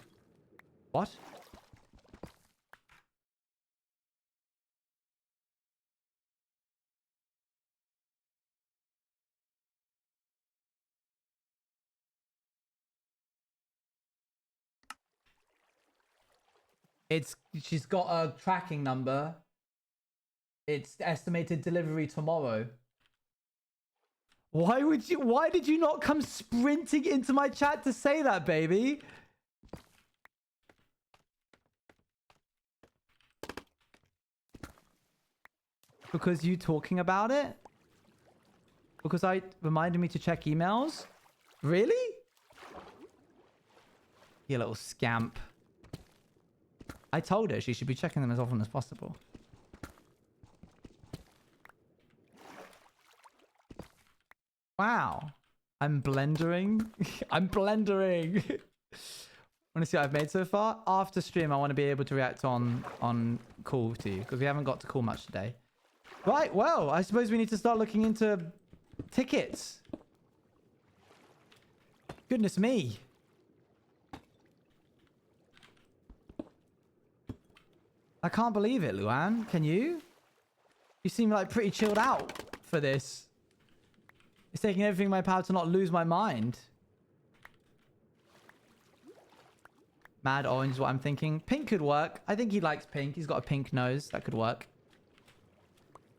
What? She's got a tracking number. It's estimated delivery tomorrow. Why did you not come sprinting into my chat to say that, baby? Because you talking about it? Because I reminded me to check emails? Really? You little scamp. I told her she should be checking them as often as possible. Wow. I'm blendering. I'm blendering. Want to see what I've made so far? After stream, I want to be able to react on call to you because we haven't got to call much today. Right, well, I suppose we need to start looking into tickets. Goodness me. I can't believe it, Luan. Can you? You seem like pretty chilled out for this. It's taking everything in my power to not lose my mind. Mad orange is what I'm thinking. Pink could work. I think he likes pink. He's got a pink nose. That could work.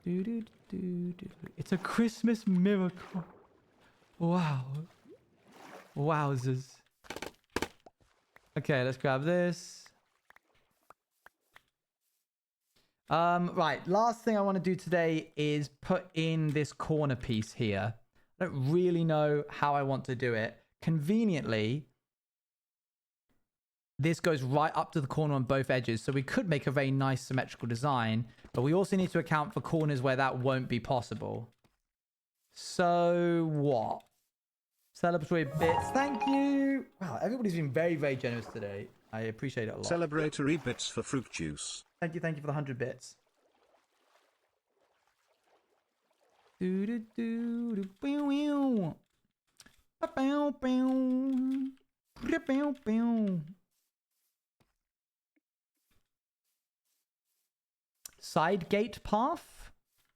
It's a Christmas miracle. Wow. Wowzers. Okay, let's grab this. Right. Last thing I want to do today is put in this corner piece here. I don't really know how I want to do it. Conveniently, this goes right up to the corner on both edges. So we could make a very nice symmetrical design, but we also need to account for corners where that won't be possible. So what? Celebratory bits. Thank you. Wow, everybody's been very, very generous today. I appreciate it a lot. Celebratory bits for fruit juice. Thank you for the 100 bits. Side gate path.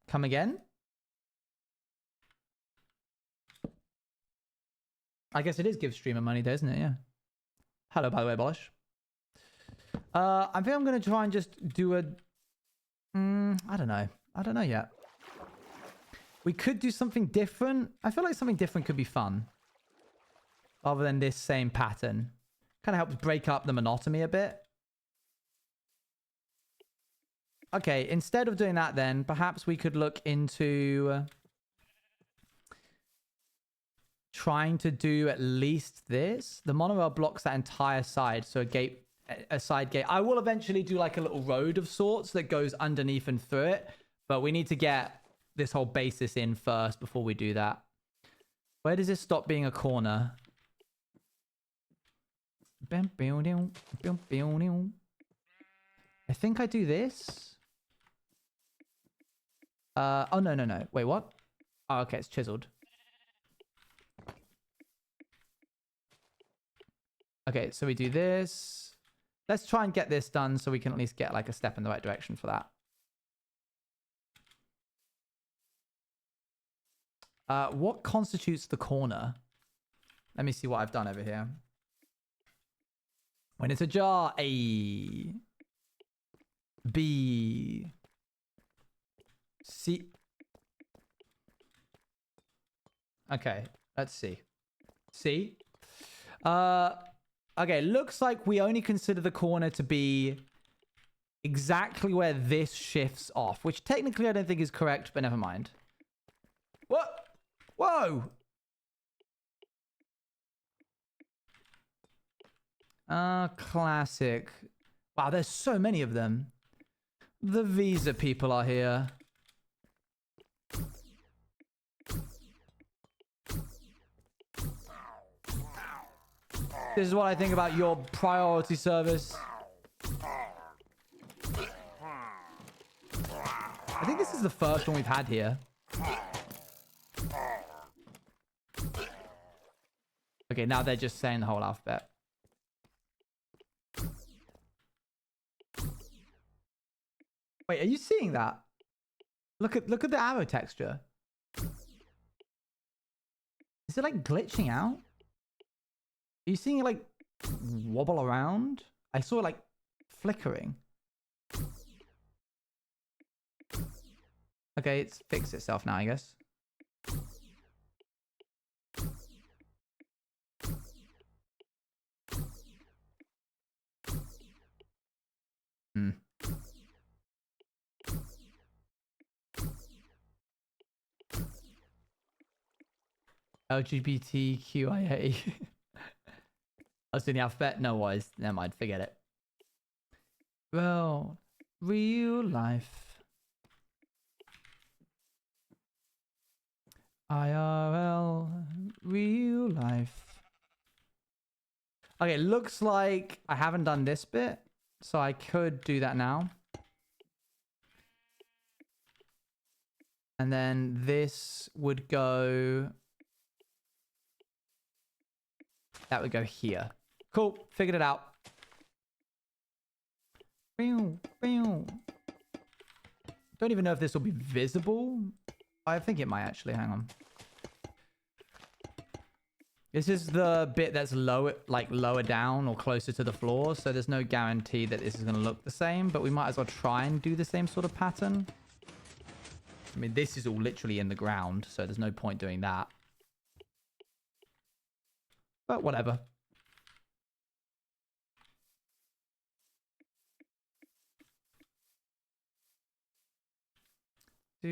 Come again. I guess it is give streamer money there, isn't it? Yeah. Hello, by the way, Bolish. I think I'm going to try and just do a... I don't know. I don't know yet. We could do something different. I feel like something different could be fun. Rather than this same pattern. Kind of helps break up the monotony a bit. Okay, instead of doing that then, perhaps we could look into... trying to do at least this. The monorail blocks that entire side, so a side gate. I will eventually do like a little road of sorts that goes underneath and through it, but we need to get this whole basis in first before we do that. Where does this stop being a corner? I think I do this. Oh, no. Wait, what? Oh, okay, it's chiseled. Okay, so we do this. Let's try and get this done so we can at least get like a step in the right direction for that. What constitutes the corner? Let me see what I've done over here. When it's a jar, A, B, C. Okay, let's see. C. Okay, looks like we only consider the corner to be exactly where this shifts off, which technically I don't think is correct, but never mind. What? Whoa! Classic. Wow, there's so many of them. The Visa people are here. This is what I think about your priority service. I think this is the first one we've had here. Okay, now they're just saying the whole alphabet. Wait, are you seeing that? Look at the arrow texture. Is it like glitching out? Are you seeing it like wobble around? I saw it like flickering? Okay, it's fixed itself now, I guess. Hmm. LGBTQIA. I was doing the alphabet. No worries. Never mind. Forget it. Well, real life. IRL. Real life. Okay, looks like I haven't done this bit, so I could do that now. And then this would go... That would go here. Cool. Figured it out. Don't even know if this will be visible. I think it might actually. Hang on. This is the bit that's lower, like lower down or closer to the floor. So there's no guarantee that this is going to look the same, but we might as well try and do the same sort of pattern. I mean, this is all literally in the ground, so there's no point doing that. But whatever. If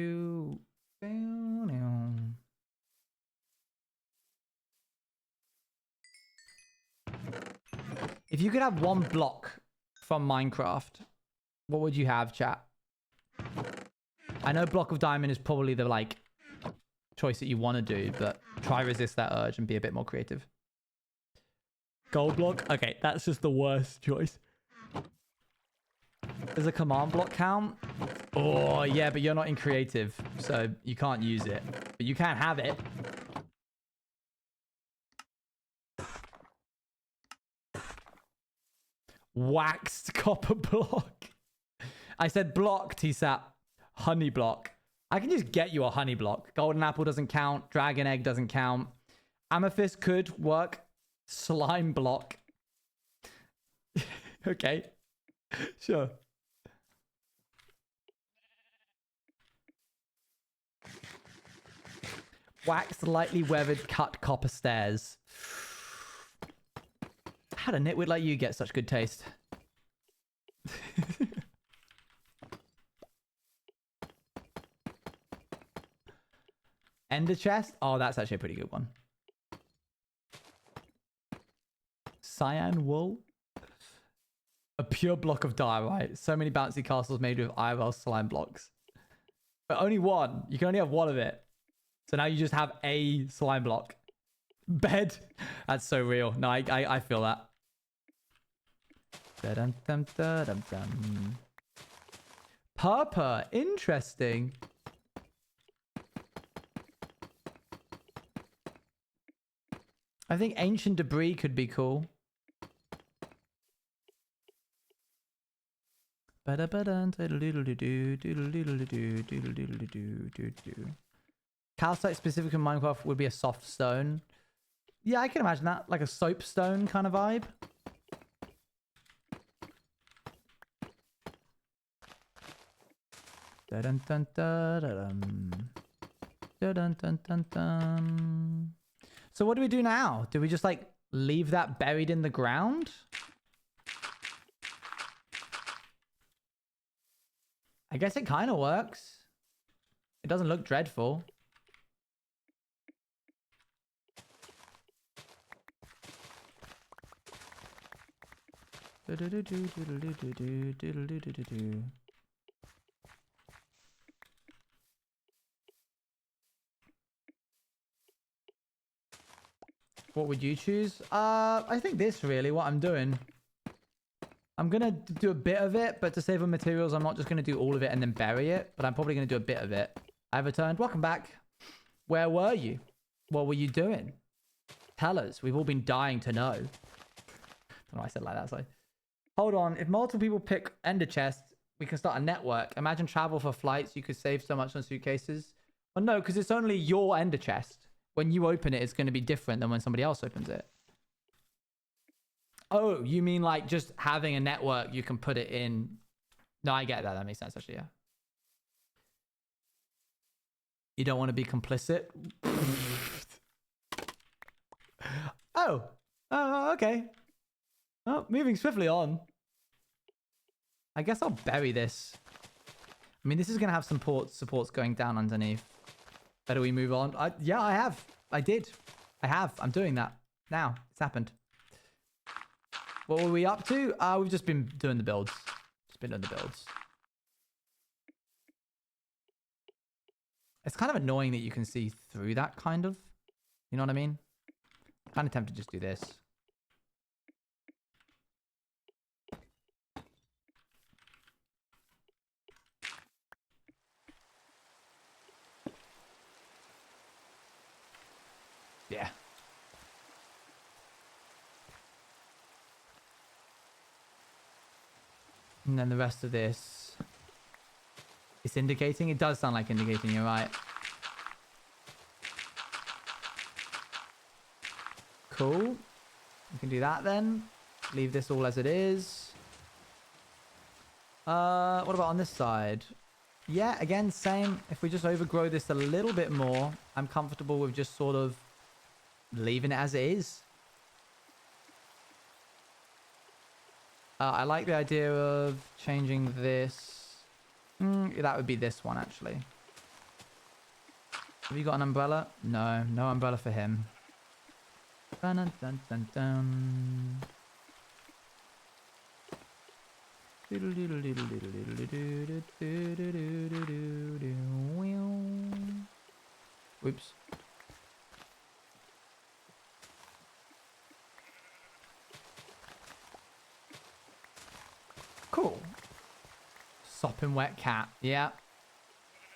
you could have one block from Minecraft, what would you have, chat? I know block of diamond is probably the like choice that you want to do, but try resist that urge and be a bit more creative. Gold block? Okay, that's just the worst choice. Does a command block count? Oh, yeah, but you're not in creative, so you can't use it. But you can have it. Waxed copper block. I said block, TSAP. Honey block. I can just get you a honey block. Golden apple doesn't count. Dragon egg doesn't count. Amethyst could work. Slime block. Okay. Sure. Waxed, lightly weathered, cut copper stairs. How did a nitwit like you get such good taste? Ender chest? Oh, that's actually a pretty good one. Cyan wool? A pure block of diorite. So many bouncy castles made with IRL slime blocks. But only one. You can only have one of it. So now you just have a slime block. Bed. That's so real. No, I feel that. Da-dum-dum-da-dum-dum. Purple. Interesting. I think ancient debris could be cool. Calcite specific in Minecraft would be a soft stone. Yeah, I can imagine that. Like a soapstone kind of vibe. Dun dun dun dun dun dun dun dun. So what do we do now? Do we just like leave that buried in the ground? I guess it kind of works. It doesn't look dreadful. What would you choose? I think this really, what I'm doing. I'm going to do a bit of it, but to save on materials, I'm not just going to do all of it and then bury it, but I'm probably going to do a bit of it. I've returned. Welcome back. Where were you? What were you doing? Tell us. We've all been dying to know. I don't know why I said it like that. So, hold on. If multiple people pick ender chests, we can start a network. Imagine travel for flights. You could save so much on suitcases. Well, no, because it's only your ender chest. When you open it, it's going to be different than when somebody else opens it. Oh, you mean like just having a network, you can put it in. No, I get that. That makes sense, actually, yeah. You don't want to be complicit? Oh. Oh, okay. Oh, moving swiftly on. I guess I'll bury this. I mean, this is going to have some supports going down underneath. Better we move on? Yeah, I have. I did. I have. I'm doing that now. It's happened. What were we up to? We've just been doing the builds. Just been doing the builds. It's kind of annoying that you can see through that, kind of. You know what I mean? I'm kind of tempted to just do this. Yeah. And then the rest of this. It's indicating. It does sound like indicating, you're right. Cool. We can do that then. Leave this all as it is. What about on this side? Yeah, again, same. If we just overgrow this a little bit more, I'm comfortable with just sort of leaving it as it is. I like the idea of changing this. That would be this one, actually. Have you got an umbrella? No, no umbrella for him. Dun, dun, dun, dun, dun. Oops. Cool. Sopping wet cat. Yeah.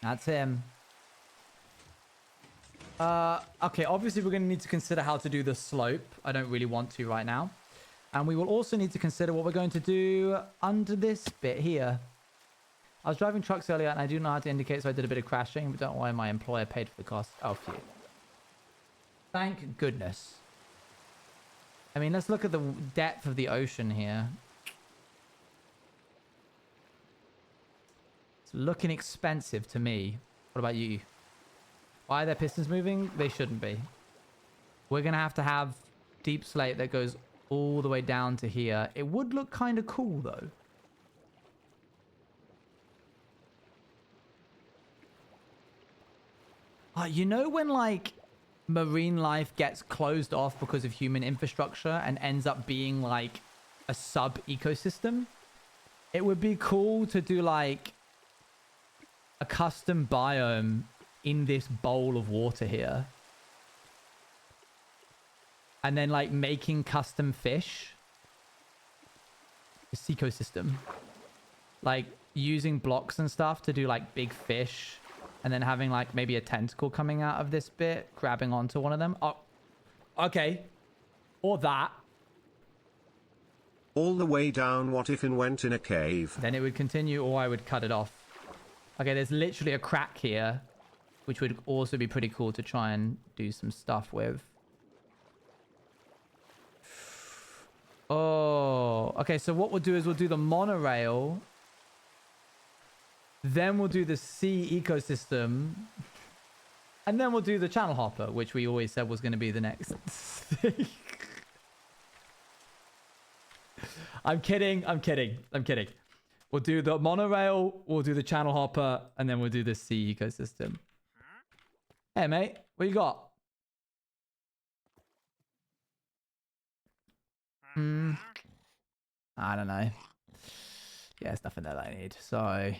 That's him. Okay, obviously we're going to need to consider how to do the slope. I don't really want to right now. And we will also need to consider what we're going to do under this bit here. I was driving trucks earlier and I do know how to indicate, so I did a bit of crashing, but don't know why my employer paid for the cost. Oh, phew. Thank goodness. I mean, let's look at the depth of the ocean here. It's looking expensive to me. What about you? Why are their pistons moving? They shouldn't be. We're going to have deep slate that goes all the way down to here. It would look kind of cool, though. You know when, like, marine life gets closed off because of human infrastructure and ends up being, like, a sub-ecosystem? It would be cool to do, like, a custom biome in this bowl of water here. And then, like, making custom fish. This ecosystem. Like, using blocks and stuff to do, like, big fish. And then having, like, maybe a tentacle coming out of this bit, grabbing onto one of them. Oh, okay. Or that. All the way down, what if it went in a cave? Then it would continue, or I would cut it off. Okay, there's literally a crack here, which would also be pretty cool to try and do some stuff with. Oh, okay, so what we'll do is we'll do the monorail. Then we'll do the sea ecosystem. And then we'll do the channel hopper, which we always said was going to be the next thing. I'm kidding. I'm kidding. I'm kidding. We'll do the monorail, we'll do the channel hopper, and then we'll do the sea ecosystem. Hey, mate. What you got? I don't know. Yeah, there's nothing there that I need. So,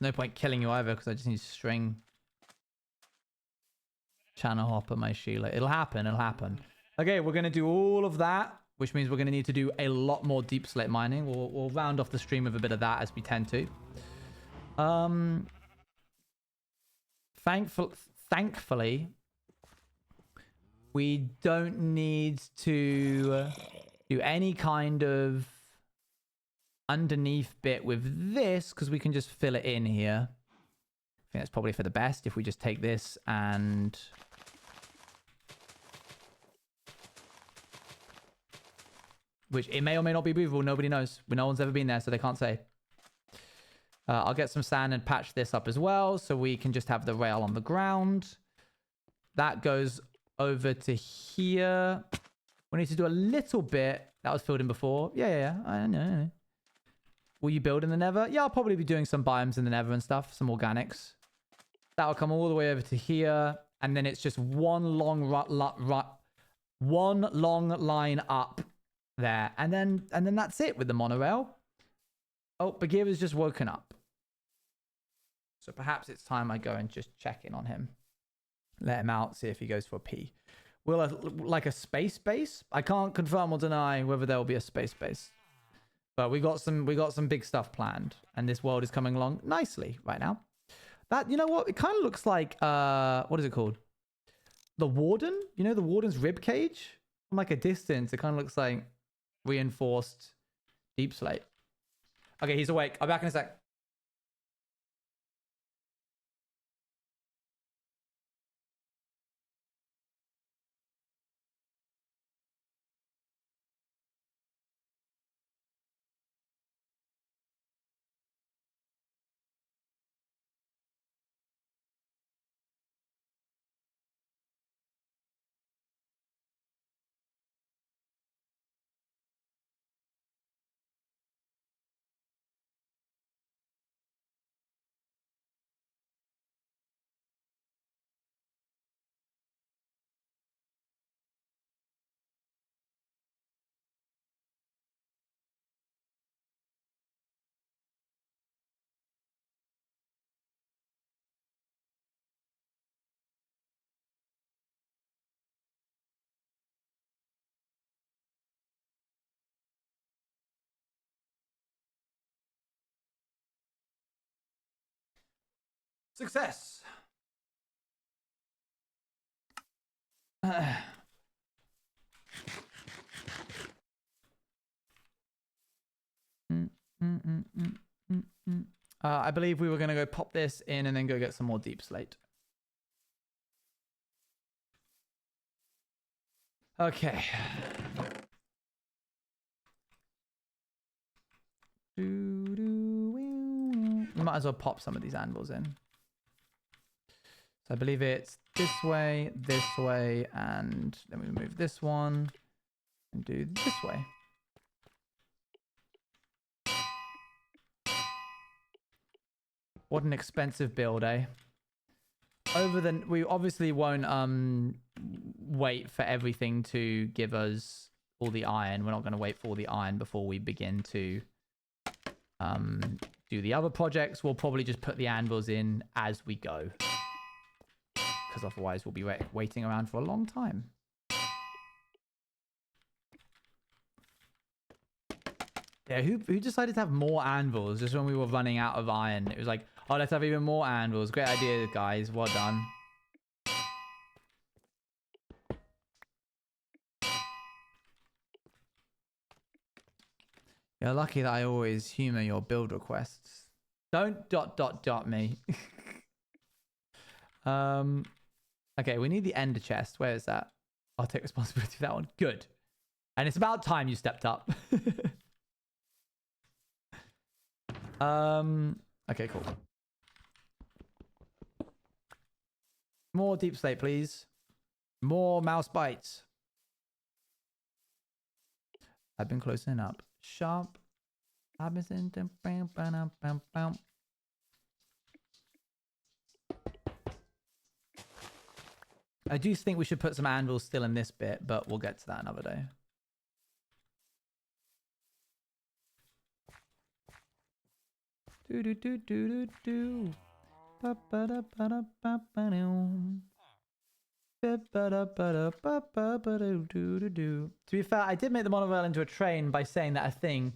no point killing you either, because I just need string. Channel hopper my Sheila. It'll happen. It'll happen. Okay, we're going to do all of that, which means we're going to need to do a lot more deep slate mining. We'll round off the stream with a bit of that, as we tend to. Thankfully, we don't need to do any kind of underneath bit with this, because we can just fill it in here. I think that's probably for the best if we just take this and which it may or may not be breathable. Nobody knows. No one's ever been there, so they can't say. I'll get some sand and patch this up as well, so we can just have the rail on the ground. That goes over to here. We need to do a little bit. That was filled in before. Yeah. I know. Will you build in the Nether? Yeah, I'll probably be doing some biomes in the Nether and stuff, some organics. That'll come all the way over to here, and then it's just one long line up there, and then that's it with the monorail. Oh, Bagheera's just woken up, so perhaps it's time I go and just check in on him, let him out, see if he goes for a pee. Will like a space base? I can't confirm or deny whether there will be a space base, but we got some big stuff planned, and this world is coming along nicely right now. That, you know what? It kind of looks like what is it called? The Warden. You know the Warden's rib cage? From like a distance, it kind of looks like reinforced deep slate. Okay, he's awake. I'll be back in a sec. Success. I believe we were going to go pop this in and then go get some more deep slate. Okay. We might as well pop some of these anvils in. So I believe it's this way, and then we move this one and do this way. What an expensive build, eh? We obviously won't wait for everything to give us all the iron. We're not going to wait for all the iron before we begin to do the other projects. We'll probably just put the anvils in as we go, because otherwise we'll be waiting around for a long time. Yeah, who decided to have more anvils just when we were running out of iron? It was like, oh, let's have even more anvils. Great idea, guys. Well done. You're lucky that I always humor your build requests. Don't ... me. Okay, we need the ender chest. Where is that? I'll take responsibility for that one. Good. And it's about time you stepped up. Okay, cool. More deep slate, please. More mouse bites. I've been closing up. Sharp. I've been saying. I do think we should put some anvils still in this bit, but we'll get to that another day. Do do do do do do. Ba ba da ba da ba ba do. Ba ba da ba da ba ba ba do do do do. To be fair, I did make the monorail into a train by saying that a thing.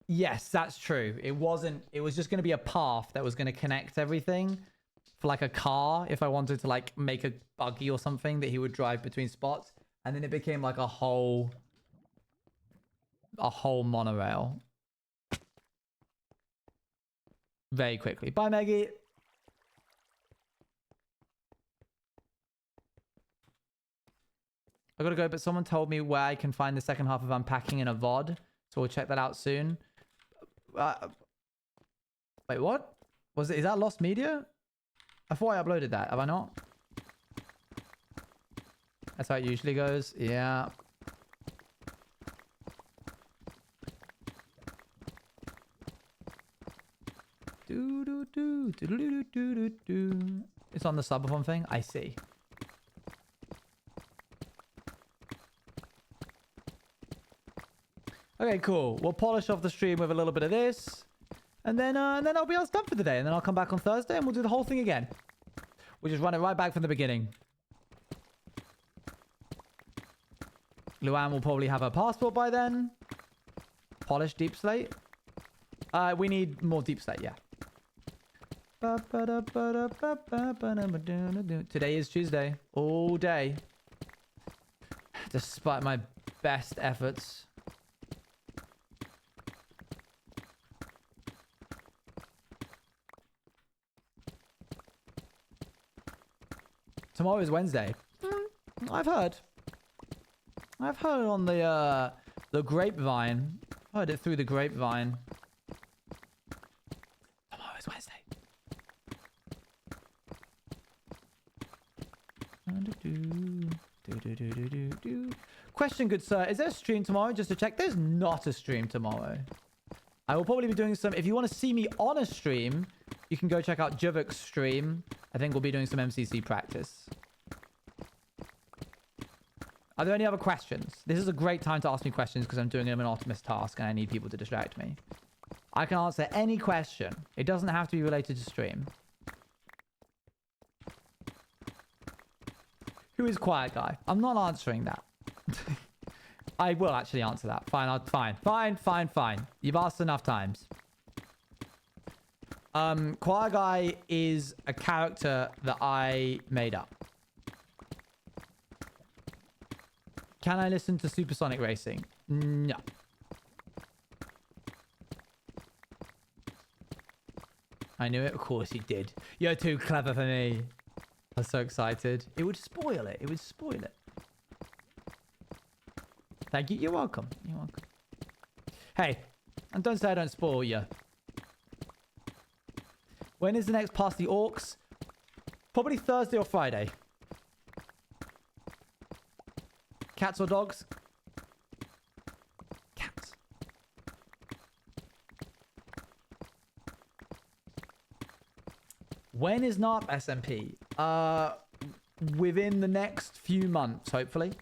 Yes, that's true. It wasn't. It was just going to be a path that was going to connect everything for like a car. If I wanted to like make a buggy or something that he would drive between spots, and then it became like a whole monorail. Very quickly. Bye, Maggie. I gotta go, but someone told me where I can find the second half of Unpacking in a VOD. So we'll check that out soon. Wait, what? Is that Lost Media? I thought I uploaded that. Have I not? That's how it usually goes. Yeah. It's on the subathon thing. I see. Okay, cool. We'll polish off the stream with a little bit of this. And then I'll be all done for the day. And then I'll come back on Thursday and we'll do the whole thing again. We'll just run it right back from the beginning. Luann will probably have her passport by then. Polish deep slate. We need more deep slate, yeah. Today is Tuesday. All day. Despite my best efforts. Tomorrow is Wednesday. I've heard on the grapevine. I heard it through the grapevine. Tomorrow is Wednesday. Question, good sir. Is there a stream tomorrow? Just to check. There's not a stream tomorrow. I will probably be doing some... If you want to see me on a stream, you can go check out Juvok's stream. I think we'll be doing some MCC practice. Are there any other questions? This is a great time to ask me questions because I'm doing a monotonous task and I need people to distract me. I can answer any question. It doesn't have to be related to stream. Who is Quiet Guy? I'm not answering that. I will actually answer that. Fine, fine. You've asked enough times. Quiet Guy is a character that I made up. Can I listen to Supersonic Racing? No. I knew it. Of course he did. You're too clever for me. I'm so excited. It would spoil it. It would spoil it. Thank you. You're welcome. You're welcome. Hey, and don't say I don't spoil you. When is the next Past the Orcs? Probably Thursday or Friday. Cats or dogs? Cats. When is NARP SMP? Within the next few months, hopefully.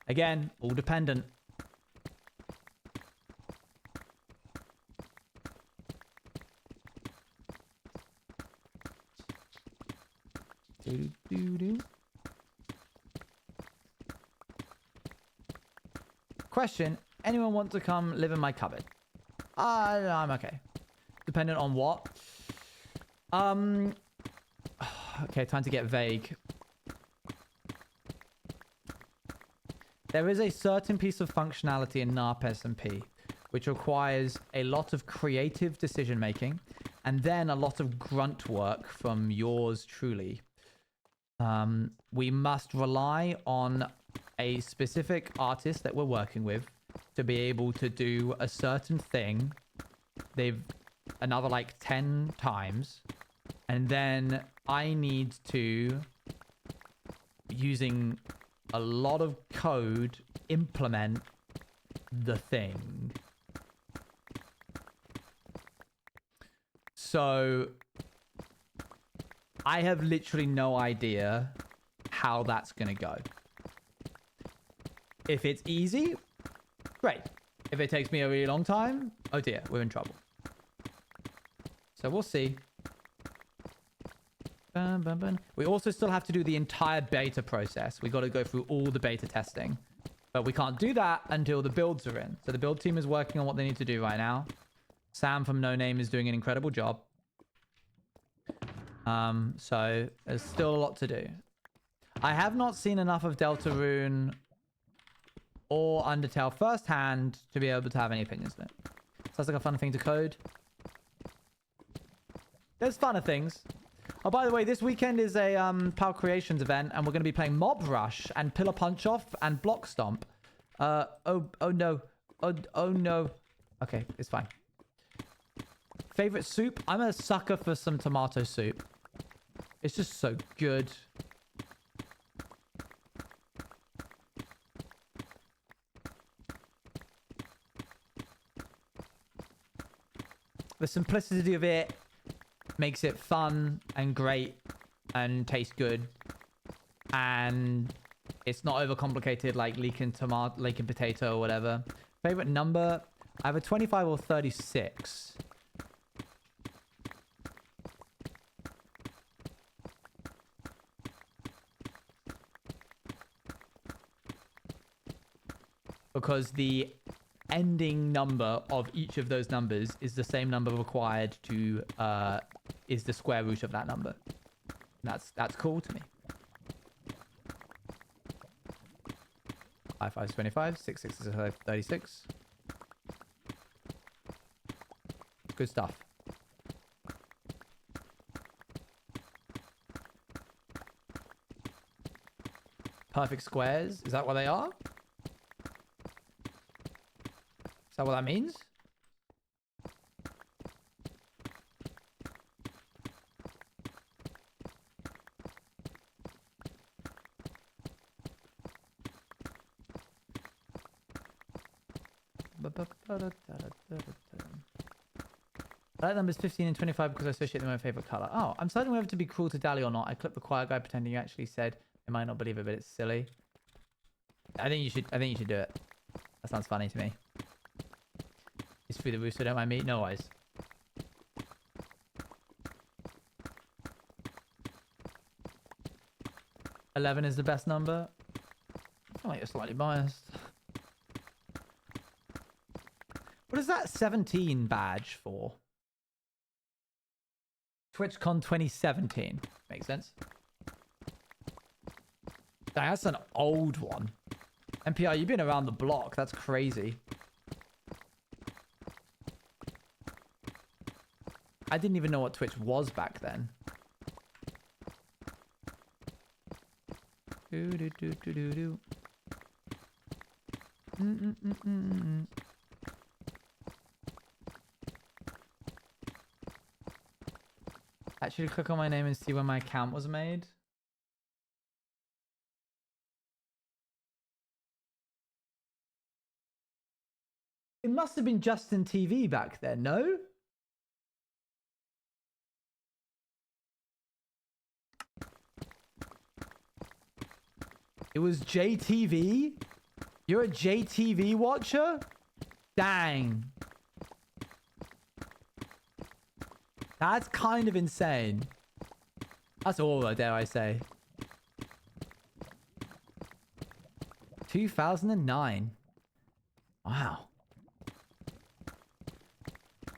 Again, all dependent. Question, anyone want to come live in my cupboard? I'm okay. Dependent on what? Okay, time to get vague. There is a certain piece of functionality in NARP SMP which requires a lot of creative decision making and then a lot of grunt work from yours truly. We must rely on a specific artist that we're working with to be able to do a certain thing. They've another like 10 times. And then I need to, using a lot of code, implement the thing. So I have literally no idea how that's going to go. If it's easy, great. If it takes me a really long time, oh dear, we're in trouble. So we'll see. We also still have to do the entire beta process. We got to go through all the beta testing. But we can't do that until the builds are in. So the build team is working on what they need to do right now. Sam from No Name is doing an incredible job. So there's still a lot to do. I have not seen enough of Deltarune or Undertale firsthand to be able to have any opinions on it. Sounds like a fun thing to code. There's funner things. Oh, by the way, this weekend is a PAL Creations event, and we're going to be playing Mob Rush and Pillar Punch Off and Block Stomp. Oh no. Oh no. Okay, it's fine. Favorite soup? I'm a sucker for some tomato soup. It's just so good. The simplicity of it makes it fun and great and tastes good. And it's not overcomplicated like leeking tomato, leeking potato or whatever. Favorite number? I have a 25 or 36. Because the ending number of each of those numbers is the same number required to is the square root of that number. That's cool to me. 5 5 is 25, 6 6 is 36. Good stuff. Perfect squares, is that what they are? Is that what that means? I like numbers 15 and 25 because I associate them with my favorite color. Oh, I'm deciding whether to be cruel to Dali or not. I clipped the quiet guy pretending you actually said they might not believe it, but it's silly. I think you should do it. That sounds funny to me. It's through the roof, so don't mind me. No worries. $11 is the best number. I feel like you're slightly biased. What is that 17 badge for? TwitchCon 2017. Makes sense. Dang, that's an old one. NPR, you've been around the block. That's crazy. I didn't even know what Twitch was back then. Actually, click on my name and see when my account was made. It must have been Justin TV back then, no? It was JTV? You're a JTV watcher? Dang. That's kind of insane. That's all, dare I say. 2009. Wow.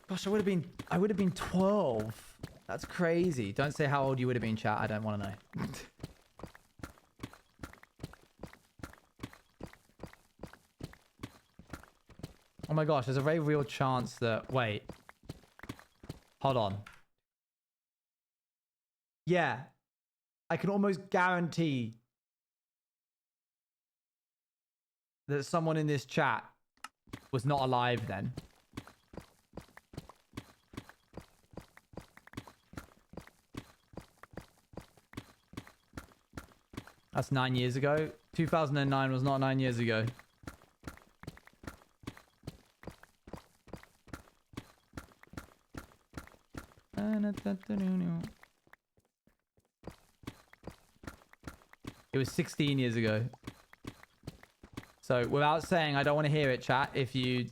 Gosh, I would have been 12. That's crazy. Don't say how old you would have been, chat. I don't want to know. Oh my gosh, there's a very real chance that... Wait. Hold on. Yeah. I can almost guarantee that someone in this chat was not alive then. That's 9 years ago. 2009 was not 9 years ago. It was 16 years ago. So without saying I don't want to hear it, chat, if you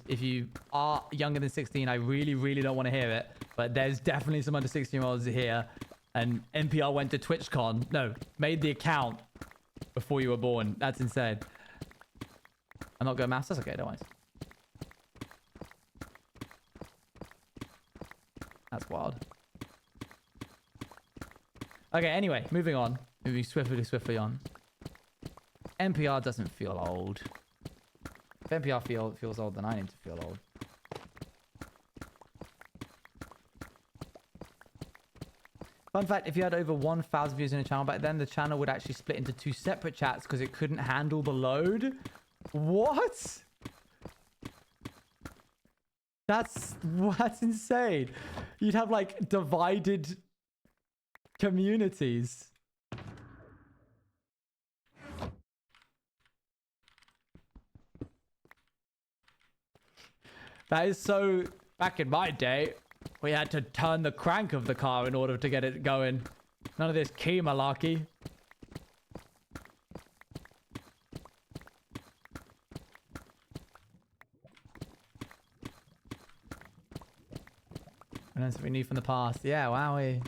are younger than 16, I really don't want to hear it. But there's definitely some under 16-year-olds here. And NPR went to TwitchCon. No, made the account before you were born. That's insane. I'm not going maths. That's okay, don't worry. That's wild. Okay, anyway, moving on. Moving swiftly on. NPR doesn't feel old. If NPR feels old, then I need to feel old. Fun fact, if you had over 1,000 views in a channel back then, the channel would actually split into 2 separate chats because it couldn't handle the load. What? That's insane. You'd have like divided communities. That is so... Back in my day, we had to turn the crank of the car in order to get it going. None of this key malarkey. And then something new from the past. Yeah, wowie.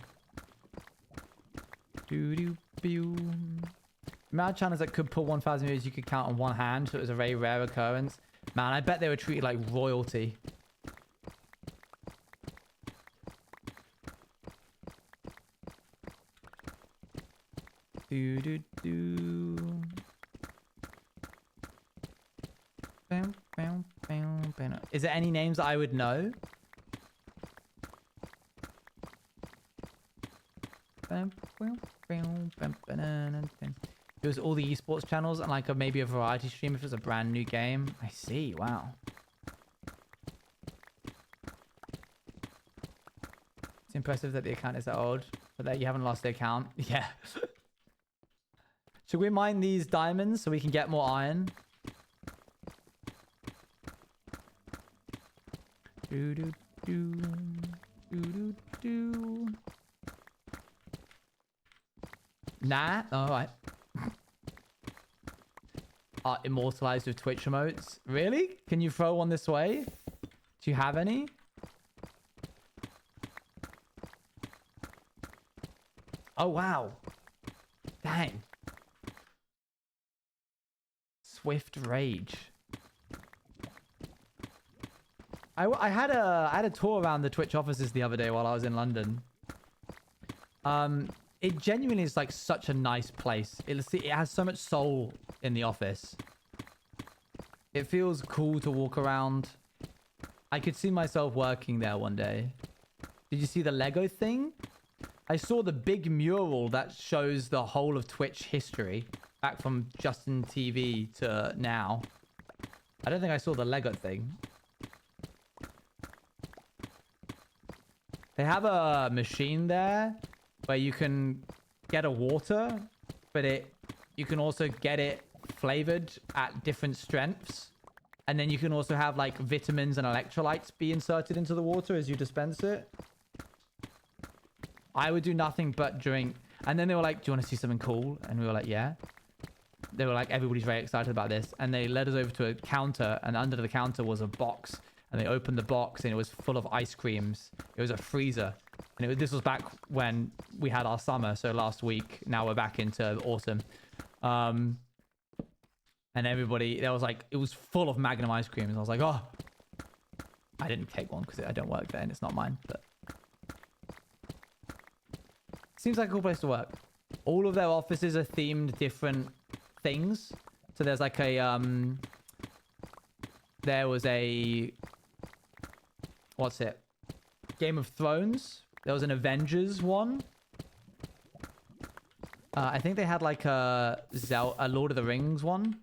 Doo-doo-pew. The amount of channels that could pull 1,000 views you could count on one hand, so it was a very rare occurrence. Man, I bet they were treated like royalty. Do-do-do. Bam, bam, bam, bam. Is there any names that I would know? Bam, bam, bam, bam, bam, bam. It was all the esports channels and like maybe a variety stream if it was a brand new game. I see. Wow. It's impressive that the account is that old, but that you haven't lost the account. Yeah. Should we mine these diamonds so we can get more iron? Do do do do do do. Nah. All right. Immortalized with Twitch emotes. Really? Can you throw one this way? Do you have any? Oh wow. Dang. Swift Rage. I had a tour around the Twitch offices the other day while I was in London. It genuinely is like such a nice place. It has so much soul in the office. It feels cool to walk around. I could see myself working there one day. Did you see the Lego thing? I saw the big mural that shows the whole of Twitch history. Back from Justin TV to now. I don't think I saw the Lego thing. They have a machine there where you can get a water, but you can also get it flavored at different strengths. And then you can also have like vitamins and electrolytes be inserted into the water as you dispense it. I would do nothing but drink. And then they were like, do you want to see something cool? And we were like, yeah. They were like, everybody's very excited about this. And they led us over to a counter, and under the counter was a box. And they opened the box, and it was full of ice creams. It was a freezer. And this was back when we had our summer, so last week. Now we're back into autumn. And everybody, there was like, it was full of Magnum ice creams. And I was like, oh. I didn't take one because I don't work there, and it's not mine. But seems like a cool place to work. All of their offices are themed different things. So there's like a there was a what's it? Game of Thrones. There was an Avengers one. I think they had like a Lord of the Rings one.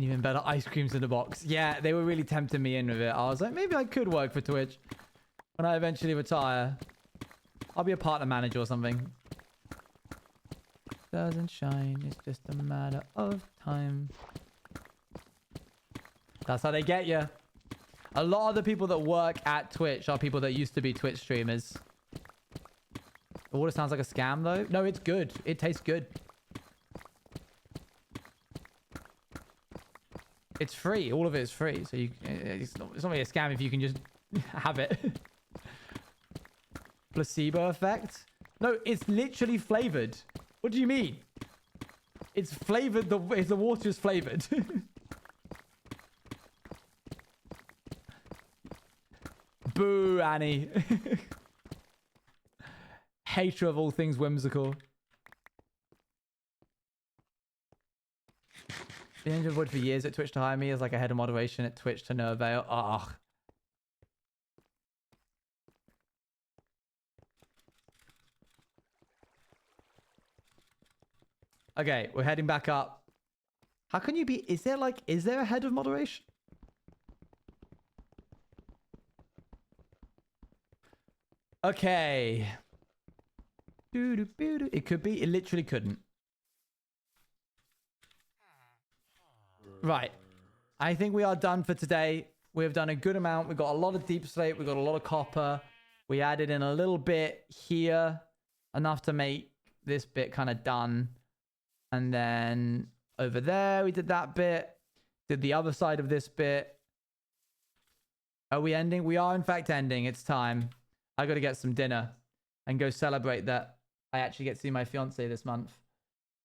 Even better ice creams in the box. Yeah, they were really tempting me in with it. I was like, maybe I could work for Twitch when I eventually retire. I'll be a partner manager or something. Doesn't shine, it's just a matter of time. That's how they get you. A lot of the people that work at Twitch are people that used to be Twitch streamers. The water sounds like a scam though. No, it's good. It tastes good. It's free. All of it is free. So it's not really a scam if you can just have it. Placebo effect? No, it's literally flavored. What do you mean? It's flavored. The water is flavored. Boo, Annie. Hater of all things whimsical. Been avoided for years at Twitch to hire me as like a head of moderation at Twitch to no avail. Ugh. Okay, we're heading back up. How can you be? Is there a head of moderation? Okay. It could be. It literally couldn't. Right. I think we are done for today. We have done a good amount. We got a lot of deep slate. We got a lot of copper. We added in a little bit here. Enough to make this bit kind of done. And then over there, we did that bit. Did the other side of this bit. Are we ending? We are, in fact, ending. It's time. I got to get some dinner and go celebrate that I actually get to see my fiance this month.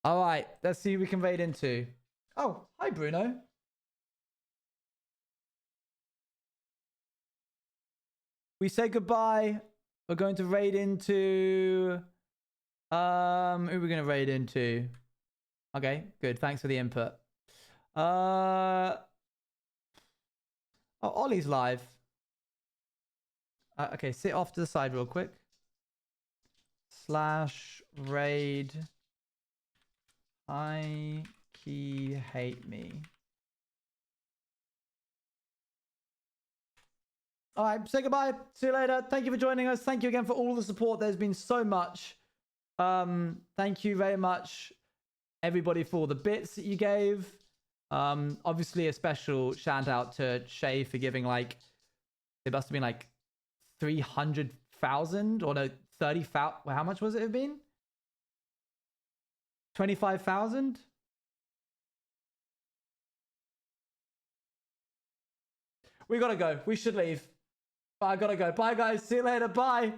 All right. Let's see who we can raid into. Oh, hi, Bruno. We say goodbye. We're going to raid into... who are we going to raid into? Okay, good. Thanks for the input. Oh, Ollie's live. Okay, sit off to the side real quick. /raid. He hate me. All right, say goodbye. See you later. Thank you for joining us. Thank you again for all the support. There's been so much. Thank you very much, everybody, for all the bits that you gave. Obviously, a special shout out to Shay for giving it must have been 300,000 or no, 30,000. How much was it have been? 25,000? We gotta go. We should leave. I gotta go. Bye, guys. See you later. Bye.